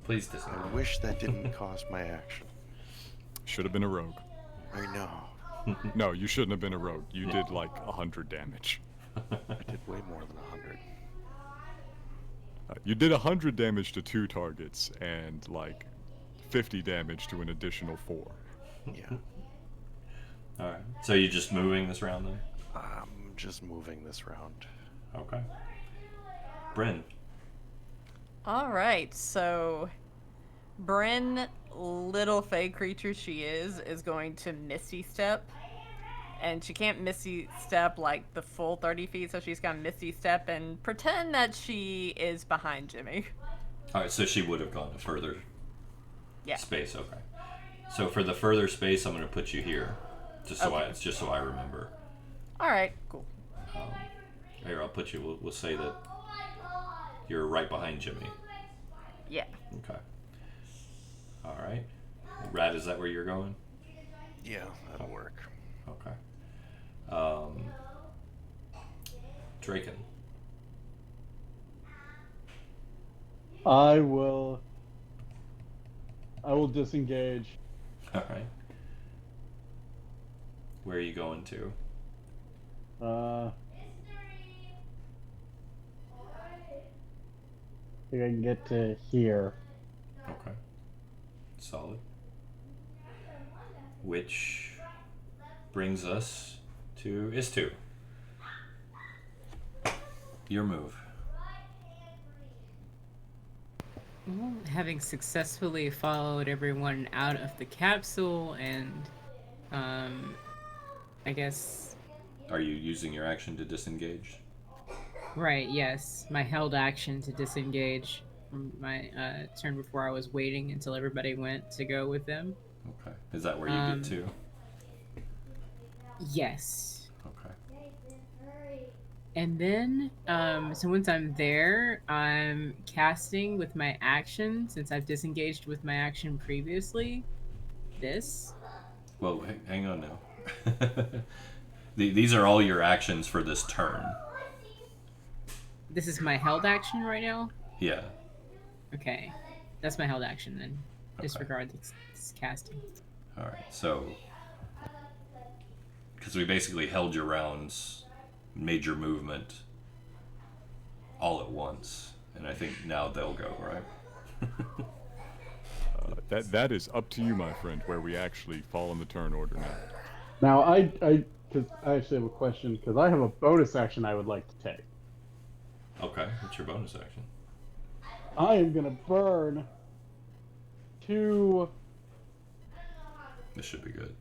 Please I disengage. wish that didn't cost my action. Should have been a rogue. I know. No, you shouldn't have been a rogue. You did like 100 damage. I did way more than 100. You did 100 damage to 2 targets and like 50 damage to an additional 4. Yeah. Alright. So you're just moving this round then? I'm just moving this round. Okay. Bryn. All right, so Bryn, little fey creature she is going to Misty Step. And she can't Misty Step like the full 30 feet, so she's gonna Misty Step and pretend that she is behind Jimmy. Alright, so she would have gone to further Yeah. space, okay. So for the further space, I'm going to put you here. Just so Okay. I remember. All right, cool. Here, I'll put you, we'll say that you're right behind Jimmy. Yeah. Okay. Alright. Rat, is that where you're going? Yeah, that'll work. Okay. Draken. I will disengage. Alright. Where are you going to? I think I can get to here. Okay. Solid. Which brings us to Istu. Your move. Well, having successfully followed everyone out of the capsule and, I guess... Are you using your action to disengage? Right, yes. My held action to disengage from my turn before I was waiting until everybody went to go with them. Okay. Is that where you get to? Yes. Okay. And then, so once I'm there, I'm casting with my action, since I've disengaged with my action previously, this. Well, hang on now. These are all your actions for this turn. This is my held action right now? Yeah. Okay. That's my held action then. Okay. Disregard this casting. Alright, so... Because we basically held your rounds, made your movement all at once. And I think now they'll go, right? That is up to you, my friend, where we actually fall in the turn order now. Now, because I actually have a question, because I have a bonus action I would like to take. Okay, what's your bonus action? I am going to burn 2... This should be good.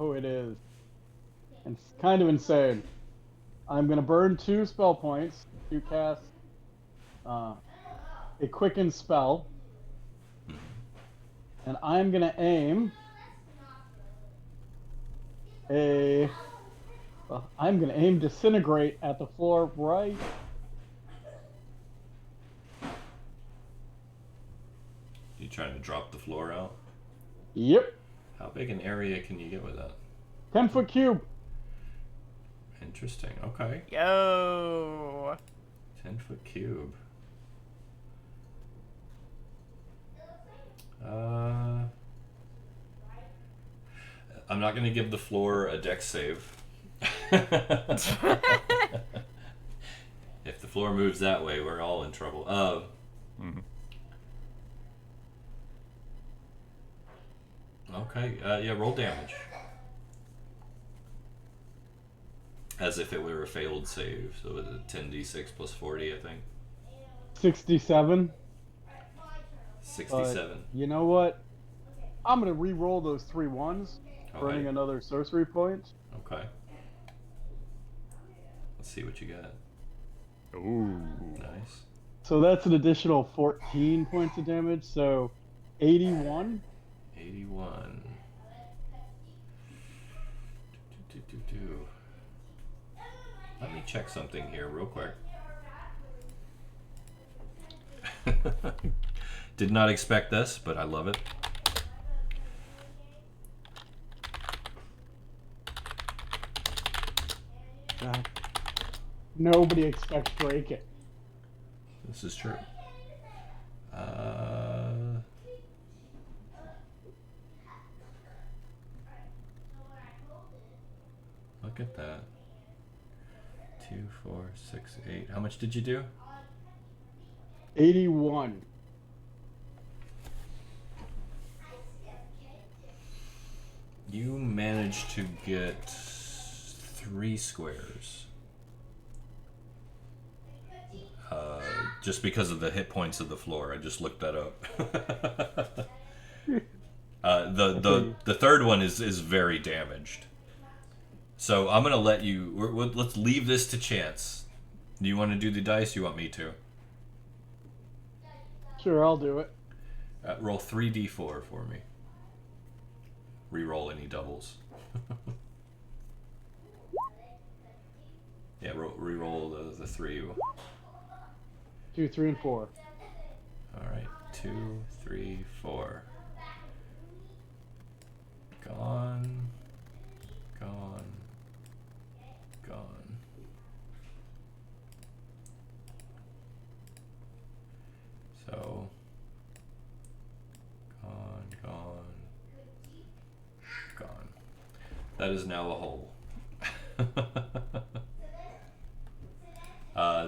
Oh, it is. And it's kind of insane. I'm going to burn 2 spell points to cast a quicken spell. And I'm going to aim a. Well, I'm gonna aim disintegrate at the floor right. You trying to drop the floor out? Yep. How big an area can you get with that? 10-foot cube. Interesting. Okay. Yo. 10-foot cube. I'm not going to give the floor a dex save. If the floor moves that way, we're all in trouble. Okay. Yeah, roll damage. As if it were a failed save. So it's a 10d6 plus 40, I think. 67. 67. You know what? I'm gonna re-roll those 3 ones, burning Okay. another sorcery point. Okay. Let's see what you got. Ooh. Nice. So that's an additional 14 points of damage. So 81. 81. Let me check something here real quick. Did not expect this, but I love it. Nobody expects Draken. This is true. Look at that. 2, 4, 6, 8. How much did you do? 81. You managed to get 3 squares. Just because of the hit points of the floor. I just looked that up. The third one is very damaged. So I'm gonna let you. Let's leave this to chance. Do you want to do the dice? Or you want me to? Sure, I'll do it. Roll 3d4 for me. Reroll any doubles. Yeah, re-roll the 3. 2, 3, and 4. All right, 2, 3, 4. Gone. Gone. Gone. So. Gone. That is now a hole.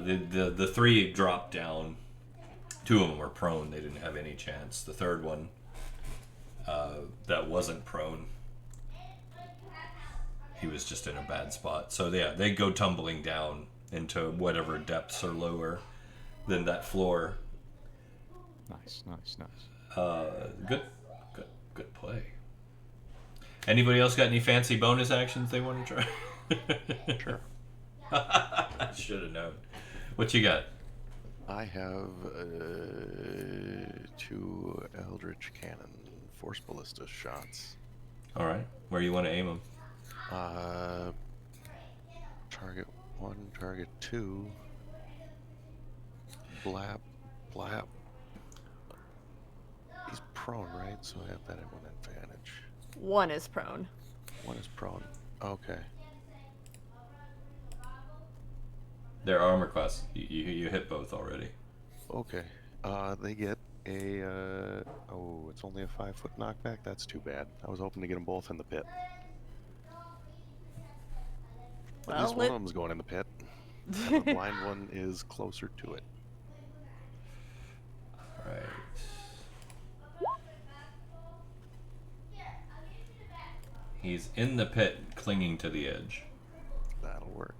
The 3 dropped down. 2 of them were prone. They didn't have any chance. The third one that wasn't prone, he was just in a bad spot. So yeah, they go tumbling down into whatever depths are lower than that floor. Nice, nice, nice. Good play. Anybody else got any fancy bonus actions they want to try? Sure. I should have known. What you got? I have 2 Eldritch Cannon Force Ballista shots. All right. Where you want to aim them? Target 1, target 2. Blap, blap. He's prone, right? So I have that at 1 advantage. 1 is prone. 1 is prone. Okay. Their armor class. You hit both already. Okay. They get a, oh, it's only a 5-foot knockback? That's too bad. I was hoping to get them both in the pit. At least one of them's going in the pit. And the blind one is closer to it. Alright. He's in the pit, clinging to the edge. That'll work.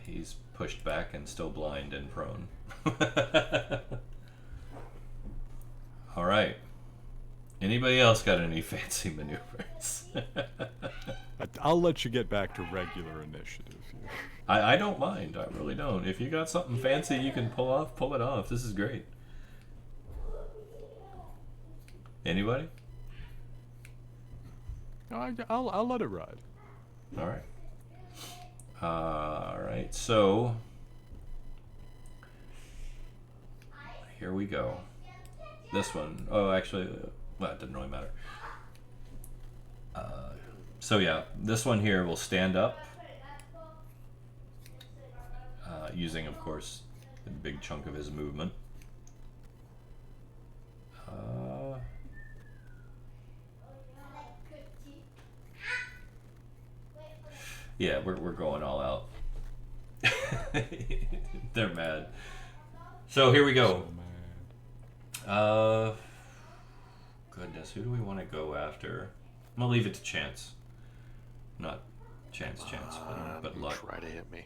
He's pushed back and still blind and prone. Alright. Anybody else got any fancy maneuvers? I'll let you get back to regular initiative here. I don't mind. I really don't. If you got something fancy you can pull it off. This is great. Anybody? I'll let it ride. All right. All right. So here we go. This one. Oh, actually, well, it didn't really matter. So yeah, this one here will stand up, using, of course, a big chunk of his movement. Yeah, we're going all out. They're mad. So here we go. Goodness, who do we want to go after? I'm gonna leave it to chance. Not chance, but luck. Try to hit me.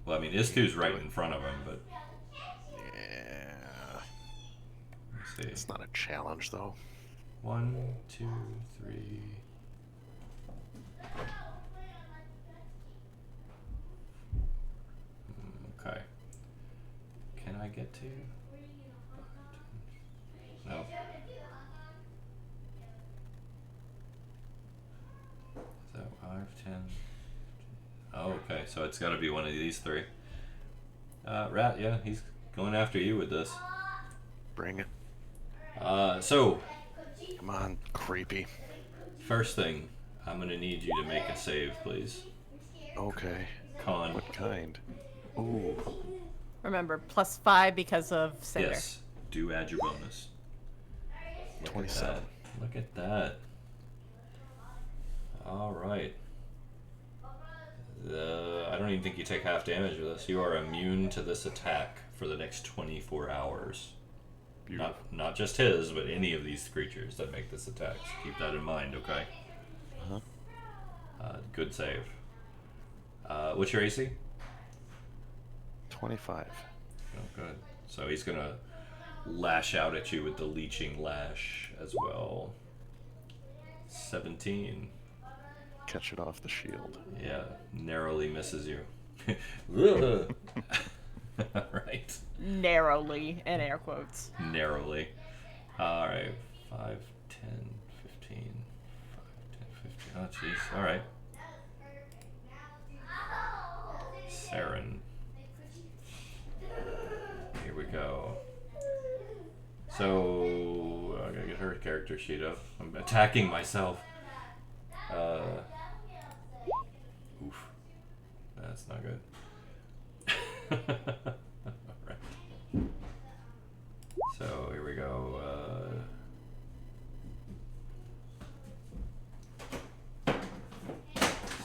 Well, I mean, Istu's right in front of him, but Yeah. let's see. It's not a challenge, though. 1, 2, 3. Okay. Can I get to? No. Is that 5, 10? Oh, okay. So it's got to be one of these three. Rat, yeah, he's going after you with this. Bring it. So Come on, creepy. first thing, I'm gonna need you to make a save, please. Okay. Con. What kind? Ooh. Remember, +5 because of Cinder. Yes. Do add your bonus. Look 27. At that. Look at that. All right. I don't even think you take half damage with this. You are immune to this attack for the next 24 hours. Beautiful. Not just his, but any of these creatures that make this attack. So keep that in mind, okay? Uh-huh. Good save. What's your AC? 25. Oh, good. So he's gonna lash out at you with the leeching lash as well. 17. Catch it off the shield. Yeah, narrowly misses you. Right. Narrowly, in air quotes. Narrowly. Alright. 5, 10, 15. 5, 10, 15. Oh, jeez. Alright. Saren. Here we go. So, I gotta get her character sheet up. I'm attacking myself. Oof. That's not good. Alright. So, here we go.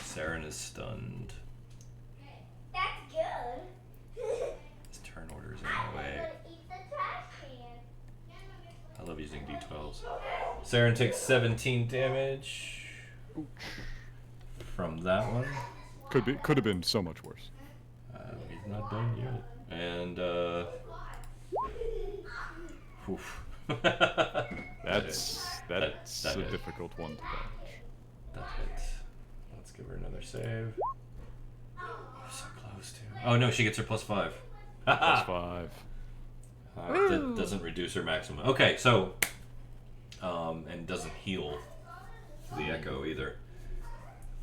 Saren is stunned. That's good. His turn order's in my way. Eat the trash can. I love using d12s. Saren takes 17 damage from that one. Could have been so much worse. He's not done yet. And oof. That's that a hit. difficult one to dodge. That hit. Let's give her another save. So close to. Oh no, she gets her +5. +5. That doesn't reduce her maximum. Okay, so and doesn't heal the echo either.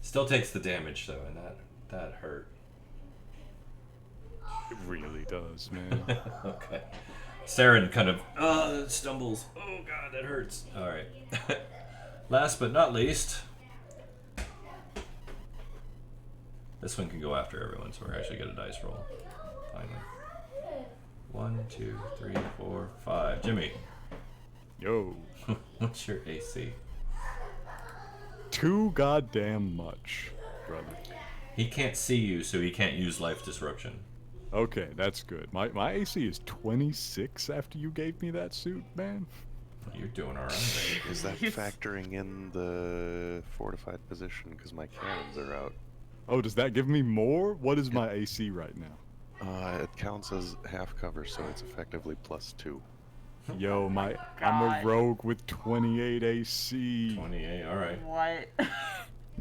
Still takes the damage though, and that hurt. It really does, man. Okay. Saren kind of stumbles. Oh god, that hurts. All right. Last but not least, this one can go after everyone, so we're actually gonna dice roll. Finally. 1, 2, 3, 4, 5. Jimmy, Yo. what's your AC? Too goddamn much, brother. He can't see you, so he can't use life disruption. Okay, that's good. My AC is 26 after you gave me that suit, man. You're doing all right. Is that factoring in the fortified position? Because my cannons are out. Oh, does that give me more? What is my AC right now? It counts as half cover, so it's effectively +2. Yo, I'm a God. rogue with 28 AC. 28. All right. What?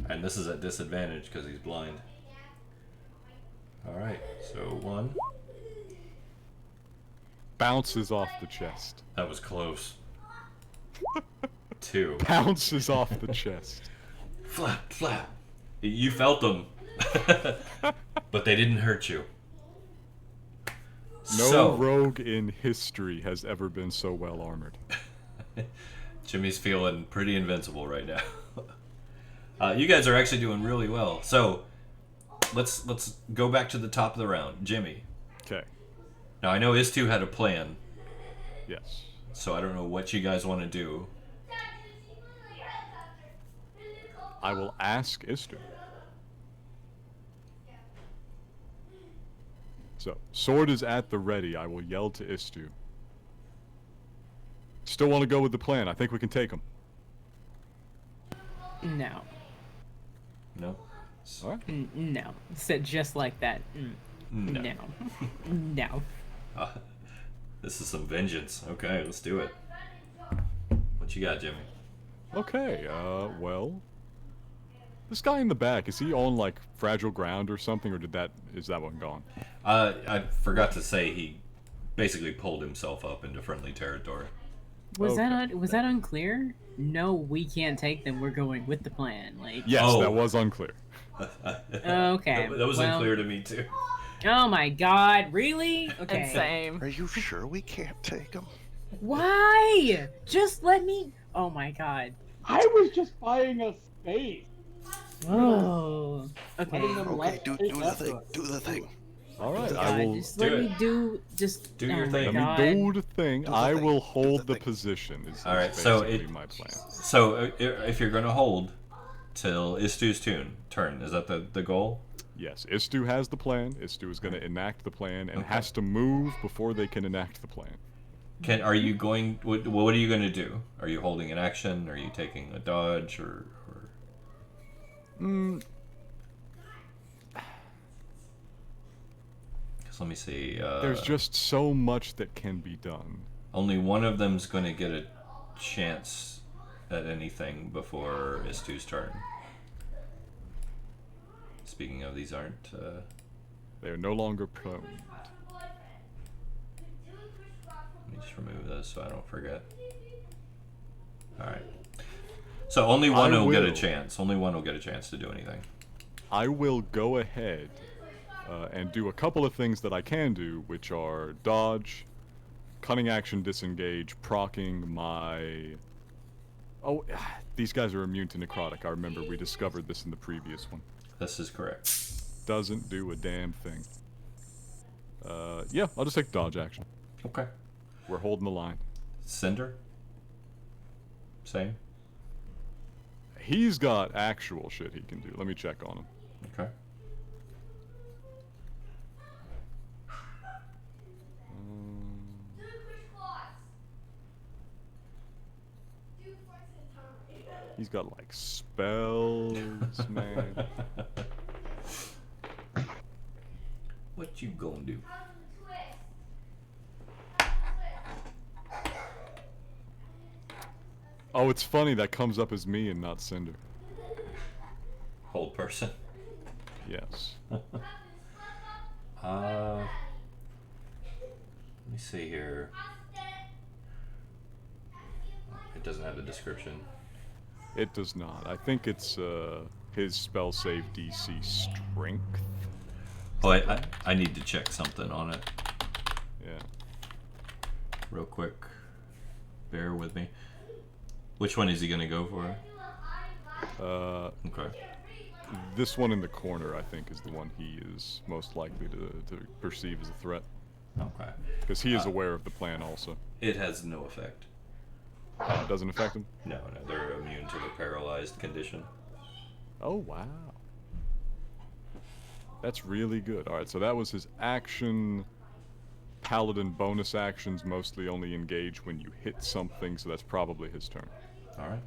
And this is at disadvantage because he's blind. All right. So 1. Bounces off the chest. That was close. 2. bounces off the chest. Flap, flap. You felt them. But they didn't hurt you. No So, rogue in history has ever been so well armored. Jimmy's feeling pretty invincible right now. You guys are actually doing really well. So, let's go back to the top of the round. Jimmy. Okay. Now, I know Istu had a plan, Yes. so I don't know what you guys want to do. I will ask Istu. So, sword is at the ready. I will yell to Istu. Still want to go with the plan. I think we can take him. No. No? All right. No. Said just like that. No. No. No. This is some vengeance. Okay, let's do it. What you got, Jimmy? Okay, well... This guy in the back, is he on, like, fragile ground or something, or is that one gone? I forgot to say he basically pulled himself up into friendly territory. Was Okay. was that unclear? No, we can't take them. We're going with the plan. Like. Yes, Oh. that was unclear. Okay. That was well, unclear to me, too. Oh my God! Really? Okay. And same. Are you sure we can't take them? Why? Just let me. Oh my God. I was just buying a space. Oh. Letting Okay. them Okay, let do space the left thing. us. Do the thing. All right, God, I will... just Do let it. me do. Just Do oh your my thing. Let God. me do the thing. Do the I thing. will Do hold the the thing. position. Is All right, so basically my plan. So if you're going to hold till Istu's turn, is that the goal? Yes, Istu has the plan. Istu is going to enact the plan and Okay. has to move before they can enact the plan. Are you going? What are you going to do? Are you holding an action? Are you taking a dodge? Or... Let me see. There's just so much that can be done. only one of them's going to get a chance at anything before Istu's turn. Speaking of, these aren't. They are no longer prone. Let me just remove this so I don't forget. Alright. So only one I will get a will. chance. Only one will get a chance to do anything. I will go ahead and do a couple of things that I can do, which are dodge, cunning action disengage, proccing my... Oh, these guys are immune to necrotic. I remember we discovered this in the previous one. This is correct. Doesn't do a damn thing. Yeah, I'll just take dodge action. Okay. We're holding the line. Cinder? Same? He's got actual shit he can do. Let me check on him. Okay. He's got like spells, man. What you gonna do? Oh, it's funny that comes up as me and not Cinder. Hold person. Yes. Let me see here. It doesn't have a description. It does not. I think it's his spell save DC strength. Oh, I need to check something on it Yeah. real quick. Bear with me. Which one is he gonna go for? Okay. This one in the corner, I think, is the one he is most likely to perceive as a threat. Okay. Because he is aware of the plan also. It has no effect. It doesn't affect him? No, they're immune to the paralyzed condition. Oh, wow. That's really good. Alright, so that was his action. Paladin bonus actions mostly only engage when you hit something, so that's probably his turn. Alright.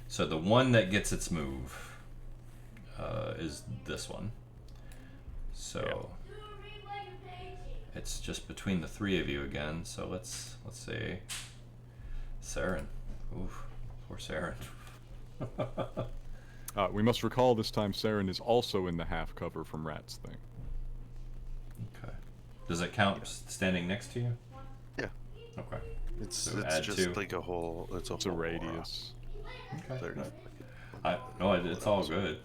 So the one that gets its move is this one. So it's just between the three of you again. So let's see. Saren. Oof. Poor Saren. We must recall this time Saren is also in the half cover from Rat's thing. Okay. Does it count standing next to you? Yeah. Okay. It's So it's add just two. like a whole. It's a It's a whole radius. Okay. 30. No, it's all good.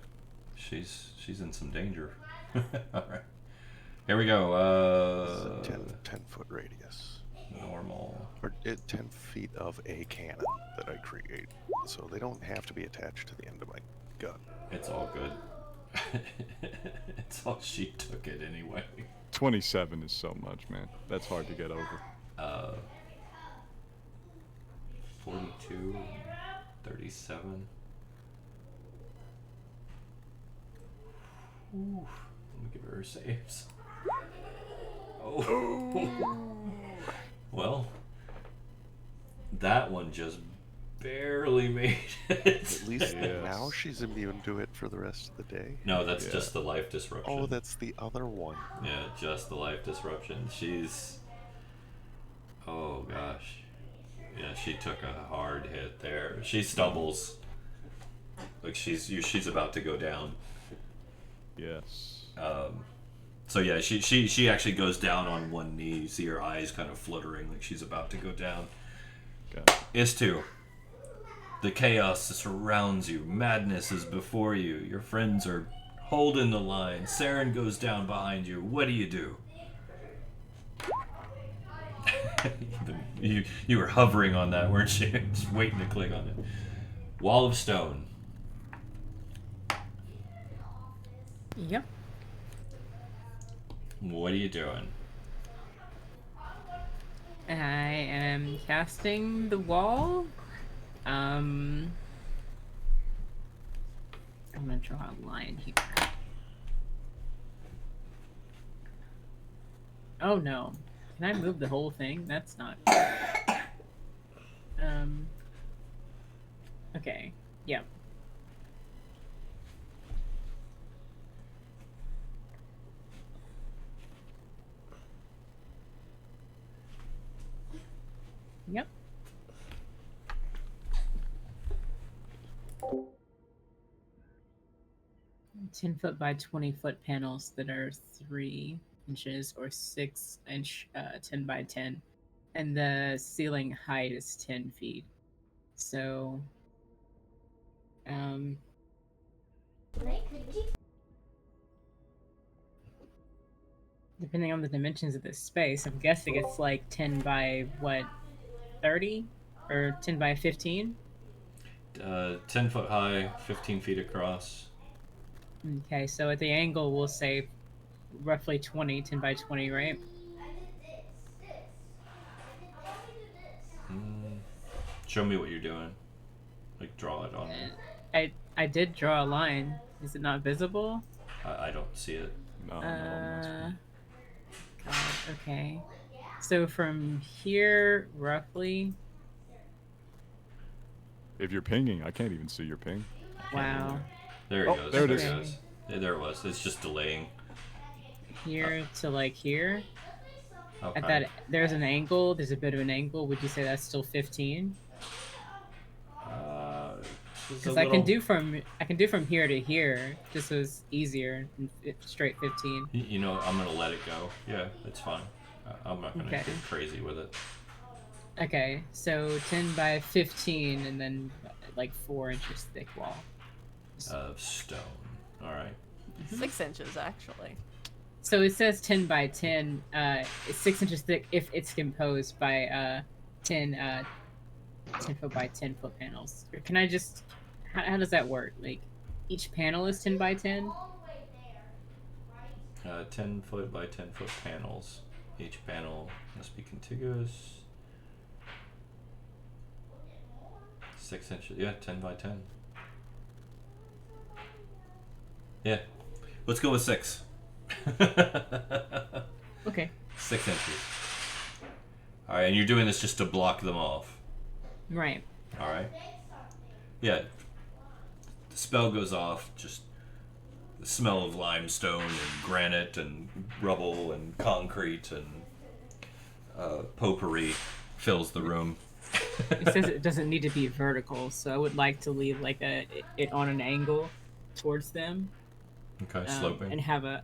She's in some danger. All right. Here we go. This is a 10 foot radius. Normal. Or 10 feet of a cannon that I create. So they don't have to be attached to the end of my gun. It's all good. It's all she took it anyway. 27 is so much, man. That's hard to get over. 42, 37. Ooh, let me give her saves. Oh. Well, that one just barely made it. At least Yes. now she's immune to it for the rest of the day. No, that's Yeah. just the life disruption. Oh, that's the other one. Yeah, just the life disruption. She's. Oh gosh. Yeah, she took a hard hit there. She stumbles. Like she's about to go down. Yes. So yeah, she actually goes down on one knee. You see her eyes kind of fluttering like she's about to go down. Got it. Is2. The chaos surrounds you. Madness is before you. Your friends are holding the line. Saren goes down behind you. What do? You were hovering on that, weren't you? Just waiting to click on it. Wall of stone. Yep. What are you doing? I am casting the wall. I'm gonna draw a line here. Oh no. Can I move the whole thing? That's not. Okay. Yep. Yep. $10 by 20 panels that are 3 inches or 6-inch 10 by 10, and the ceiling height is 10 feet. So, depending on the dimensions of this space, I'm guessing it's like 10 by what, 30 or 10 by 15. 10 foot high, 15 feet across. Okay, so at the angle, we'll say roughly 10 by 20, right? Show me what you're doing. Like, draw it on me. I did draw a line. Is it not visible? I don't see it. No, no, God, okay. So from here, roughly. if you're pinging, I can't even see your ping. Wow. There it Oh, goes. there it is. goes. Yeah, there it was. It's just delaying. Here to like here. Okay. At that, there's an angle. There's a bit of an angle. Would you say that's still 15? Just Because a I can little- do from here to here. Just so it's easier. Straight 15. You know, I'm gonna let it go. Yeah, it's fine. I'm not gonna Okay. get crazy with it. Okay, so 10 by 15, and then like 4 inches thick wall. Of stone. All right. 6 inches, actually. So it says 10 by 10. It's 6 inches thick if it's composed by 10 foot by 10 foot panels. Or can I just? How does that work? Like each panel is 10 by 10. 10 foot by 10 foot panels. Each panel must be contiguous. 6 inches. Yeah, 10 by 10. Yeah. Let's go with 6. Okay. 6 inches. Alright, and you're doing this just to block them off. Right. Alright. Yeah. The spell goes off, just the smell of limestone and granite and rubble and concrete and potpourri fills the room. It says it doesn't need to be vertical, so I would like to leave like it on an angle towards them. Okay, sloping. And have a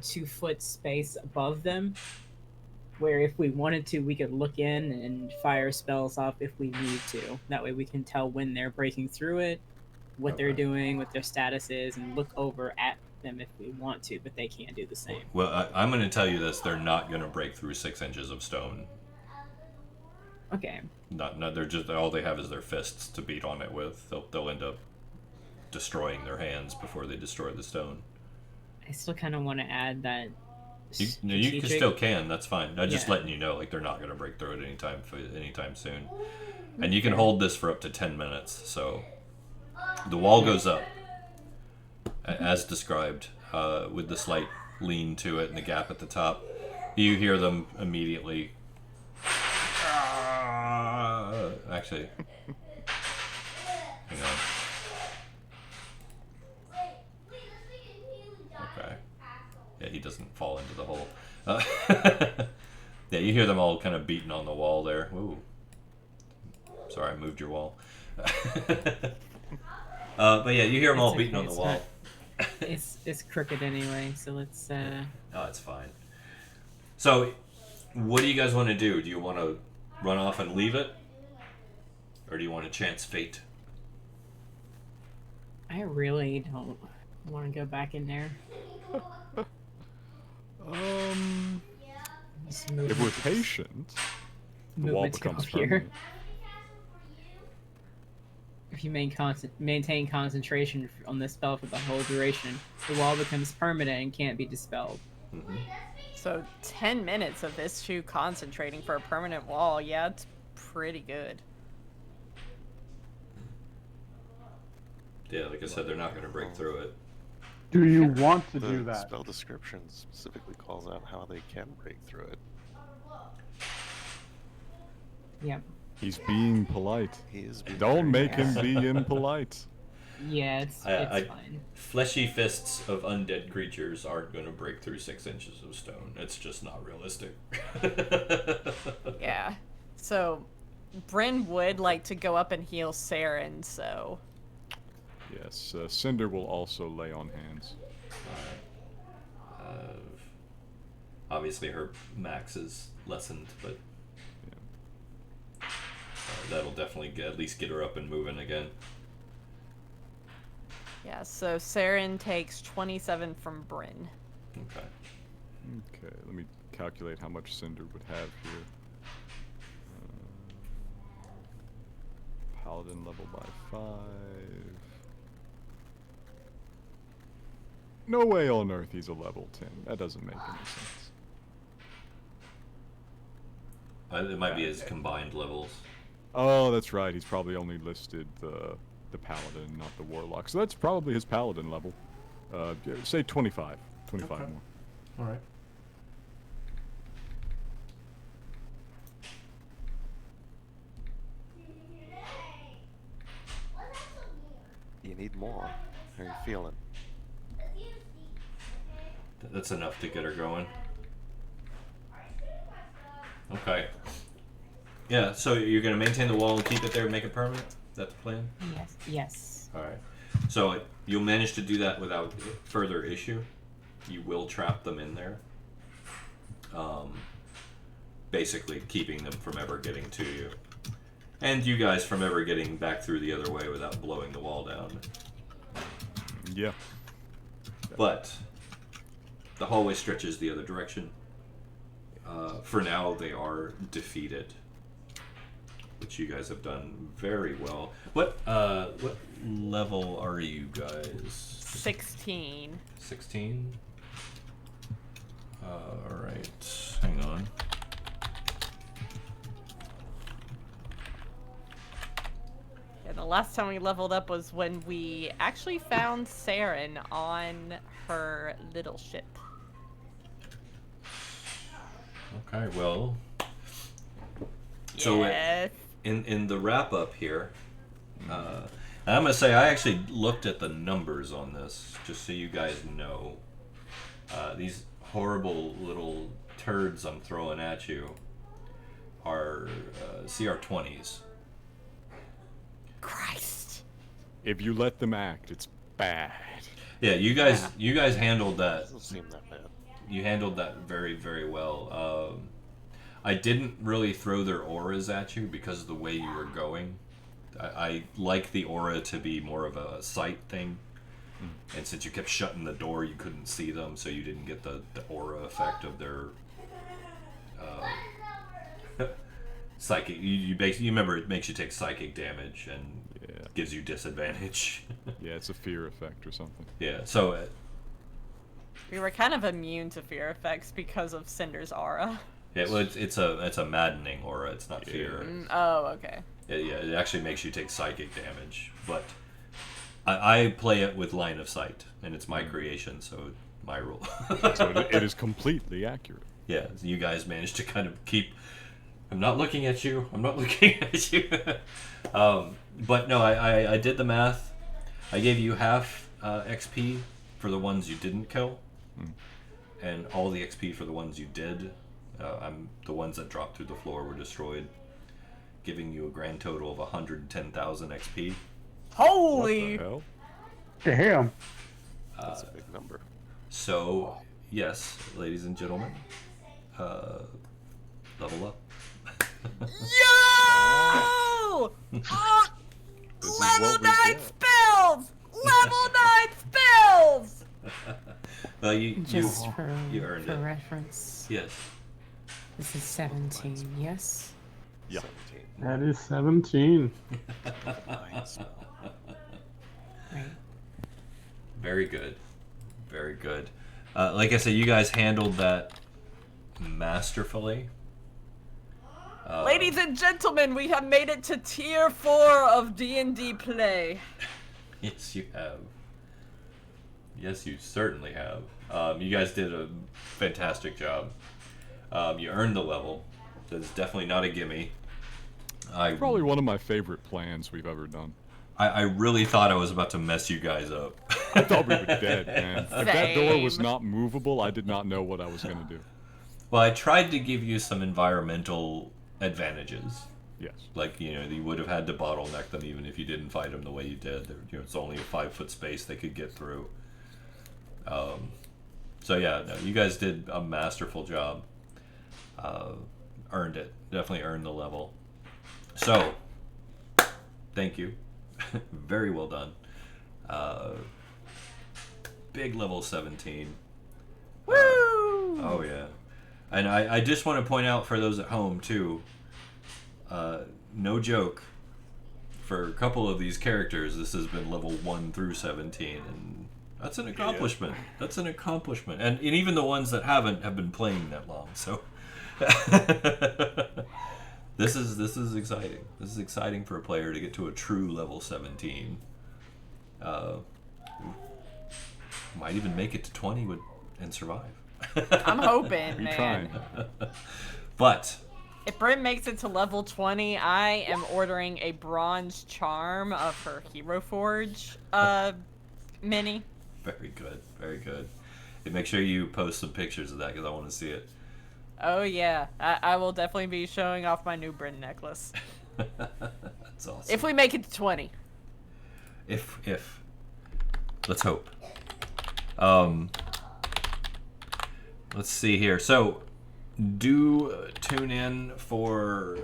2 foot space above them. where if we wanted to, we could look in and fire spells off if we need to. That way we can tell when they're breaking through it, what they're Okay. doing, what their status is, and look over at them if we want to, but they can't do the same. Well, I'm going to tell you this: they're not going to break through 6 inches of stone. Okay. Not. They're just all they have is their fists to beat on it with. They'll end up destroying their hands before they destroy the stone. I still kind of want to add that. You strategic- still can. That's fine. I'm just Yeah. letting you know, like they're not going to break through it anytime soon. And you can hold this for up to 10 minutes. So the wall goes up, as described, with the slight lean to it and the gap at the top. You hear them immediately. Actually, hang on. Okay. Yeah, he doesn't fall into the hole. Yeah, you hear them all kind of beating on the wall there. Ooh. Sorry, I moved your wall. But yeah, you hear them all It's beating okay, on the it's wall. It's crooked anyway, so let's. Oh, it's fine. So, what do you guys want to do? Do you want to run off and leave it? Or do you want to chance fate? I really don't want to go back in there. Just move If we're it- patient, the wall movement to go becomes here. permanent. If you maintain concentration on the spell for the whole duration, the wall becomes permanent and can't be dispelled. Mm-hmm. So 10 minutes of this two concentrating for a permanent wall. Yeah, it's pretty good. Yeah, like I said, they're not going to break through it. Do you want to The do that? spell description specifically calls out how they can break through it. Yep. He's being polite. He is being Don't very make him nice. be impolite. Yeah, it's fine. Fleshy fists of undead creatures aren't going to break through 6 inches of stone. It's just not realistic. Yeah. So Bryn would like to go up and heal Saren, so Yes, Cinder will also lay on hands. Obviously, her max is lessened, but that'll definitely at least get her up and moving again. yeah, so Saren takes 27 from Bryn. Okay. Okay, let me calculate how much Cinder would have here. Paladin level by 5. No way on earth he's a level 10. That doesn't make any sense. It might be his combined levels. Oh, that's right. He's probably only listed the paladin, not the warlock. So that's probably his paladin level. Say 25. 25 Okay. more. All right. You need more. How are you feeling? That's enough to get her going. Okay. Yeah, so you're going to maintain the wall and keep it there and make it permanent? Is that the plan? Yes. Yes. Alright. So you'll manage to do that without further issue. You will trap them in there. Basically keeping them from ever getting to you. And you guys from ever getting back through the other way without blowing the wall down. Yeah. But the hallway stretches the other direction. For now, they are defeated, which you guys have done very well. What level are you guys? 16. 16. All right, hang on. Yeah, the last time we leveled up was when we actually found Saren on her little ship. Okay, well. So Yes. in the wrap up here, I'm gonna say I actually looked at the numbers on this just so you guys know. These horrible little turds I'm throwing at you are CR20s. Christ. If you let them act, it's bad. Yeah, you guys handled that. Doesn't seem that bad. You handled that very, very well. I didn't really throw their auras at you because of the way you were going. I like the aura to be more of a sight thing. And since you kept shutting the door, you couldn't see them, so you didn't get the aura effect of their psychic. You remember it makes you take psychic damage and gives you disadvantage. Yeah, it's a fear effect or something. Yeah, so We were kind of immune to fear effects because of Cinder's aura. yeah, well, it's a maddening aura. It's not fear. Oh, okay. It actually makes you take psychic damage, but I play it with line of sight, and it's my creation, so my rule. So it is completely accurate. Yeah, so you guys managed to kind of keep. I'm not looking at you. I'm not looking at you. But no, I did the math. I gave you half XP for the ones you didn't kill, and all the XP for the ones you did. The ones that dropped through the floor were destroyed, giving you a grand total of 110,000 XP. Holy! What the hell? Damn. That's a big number. So, yes, ladies and gentlemen, level up. Yo! This is Level what we 9 get. spells! Level 9 spells! You Just you earned for it. reference, Yes. this is 17. Yes. Yeah. 17. That is 17. Nice. Right. Very good. Very good. Like I said, you guys handled that masterfully. Ladies and gentlemen, we have made it to tier 4 of D&D play. Yes, you have. Yes, you certainly have. You guys did a fantastic job. You earned the level. That's definitely not a gimme. Probably one of my favorite plans we've ever done. I really thought I was about to mess you guys up. I thought we were dead, man. If that door was Same. not movable, I did not know what I was going to do. Well, I tried to give you some environmental advantages. Yes. Like, you would have had to bottleneck them even if you didn't fight them the way you did. It's only a 5-foot space they could get through. So yeah, no, you guys did a masterful job. Earned it. Definitely earned the level. So, thank you. Very well done. Big level 17. Woo! Oh yeah. And I just want to point out for those at home too, no joke, for a couple of these characters this has been level 1 through 17, and that's an accomplishment. That's an accomplishment. And even the ones that haven't have been playing that long, so this is exciting. This is exciting for a player to get to a true level 17. Might even make it to 20 and survive. I'm hoping, We man. trying. But If Bryn makes it to level 20, I am ordering a bronze charm of her Hero Forge mini. very good, very good. And make sure you post some pictures of that because I want to see it. Oh yeah, I will definitely be showing off my new Bryn necklace. That's awesome. If we make it to 20. If let's hope. Let's see here. So, do tune in for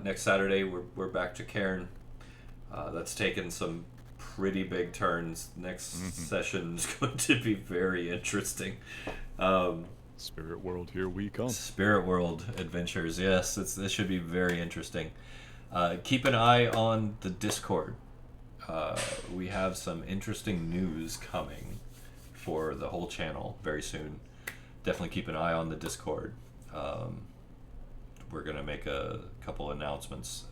next Saturday. We're back to Cairn. That's taken some pretty big turns. Next session is going to be very interesting. Spirit world, here we come. Spirit World Adventures, yes, this should be very interesting. Keep an eye on the Discord. We have some interesting news coming for the whole channel very soon. Definitely keep an eye on the Discord. We're going to make a couple announcements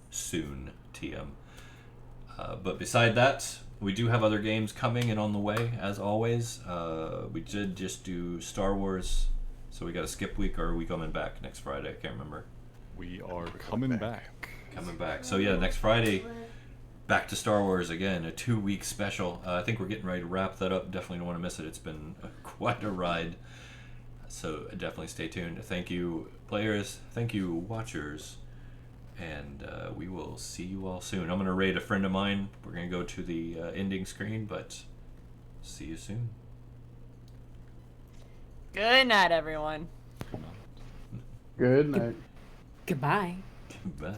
soon, TM. But beside that, we do have other games coming and on the way, as always. We did just do Star Wars, so we got a skip week, or are we coming back next Friday? I can't remember. We are coming back. Coming back. So yeah, next Friday, back to Star Wars again, a 2-week special. I think we're getting ready to wrap that up. Definitely don't want to miss it. It's been quite a ride. So definitely stay tuned. Thank you, players. Thank you, watchers. And we will see you all soon. I'm going to raid a friend of mine. We're going to go to the ending screen, but see you soon. Good night, everyone. Good night. Good night. Goodbye. Bye.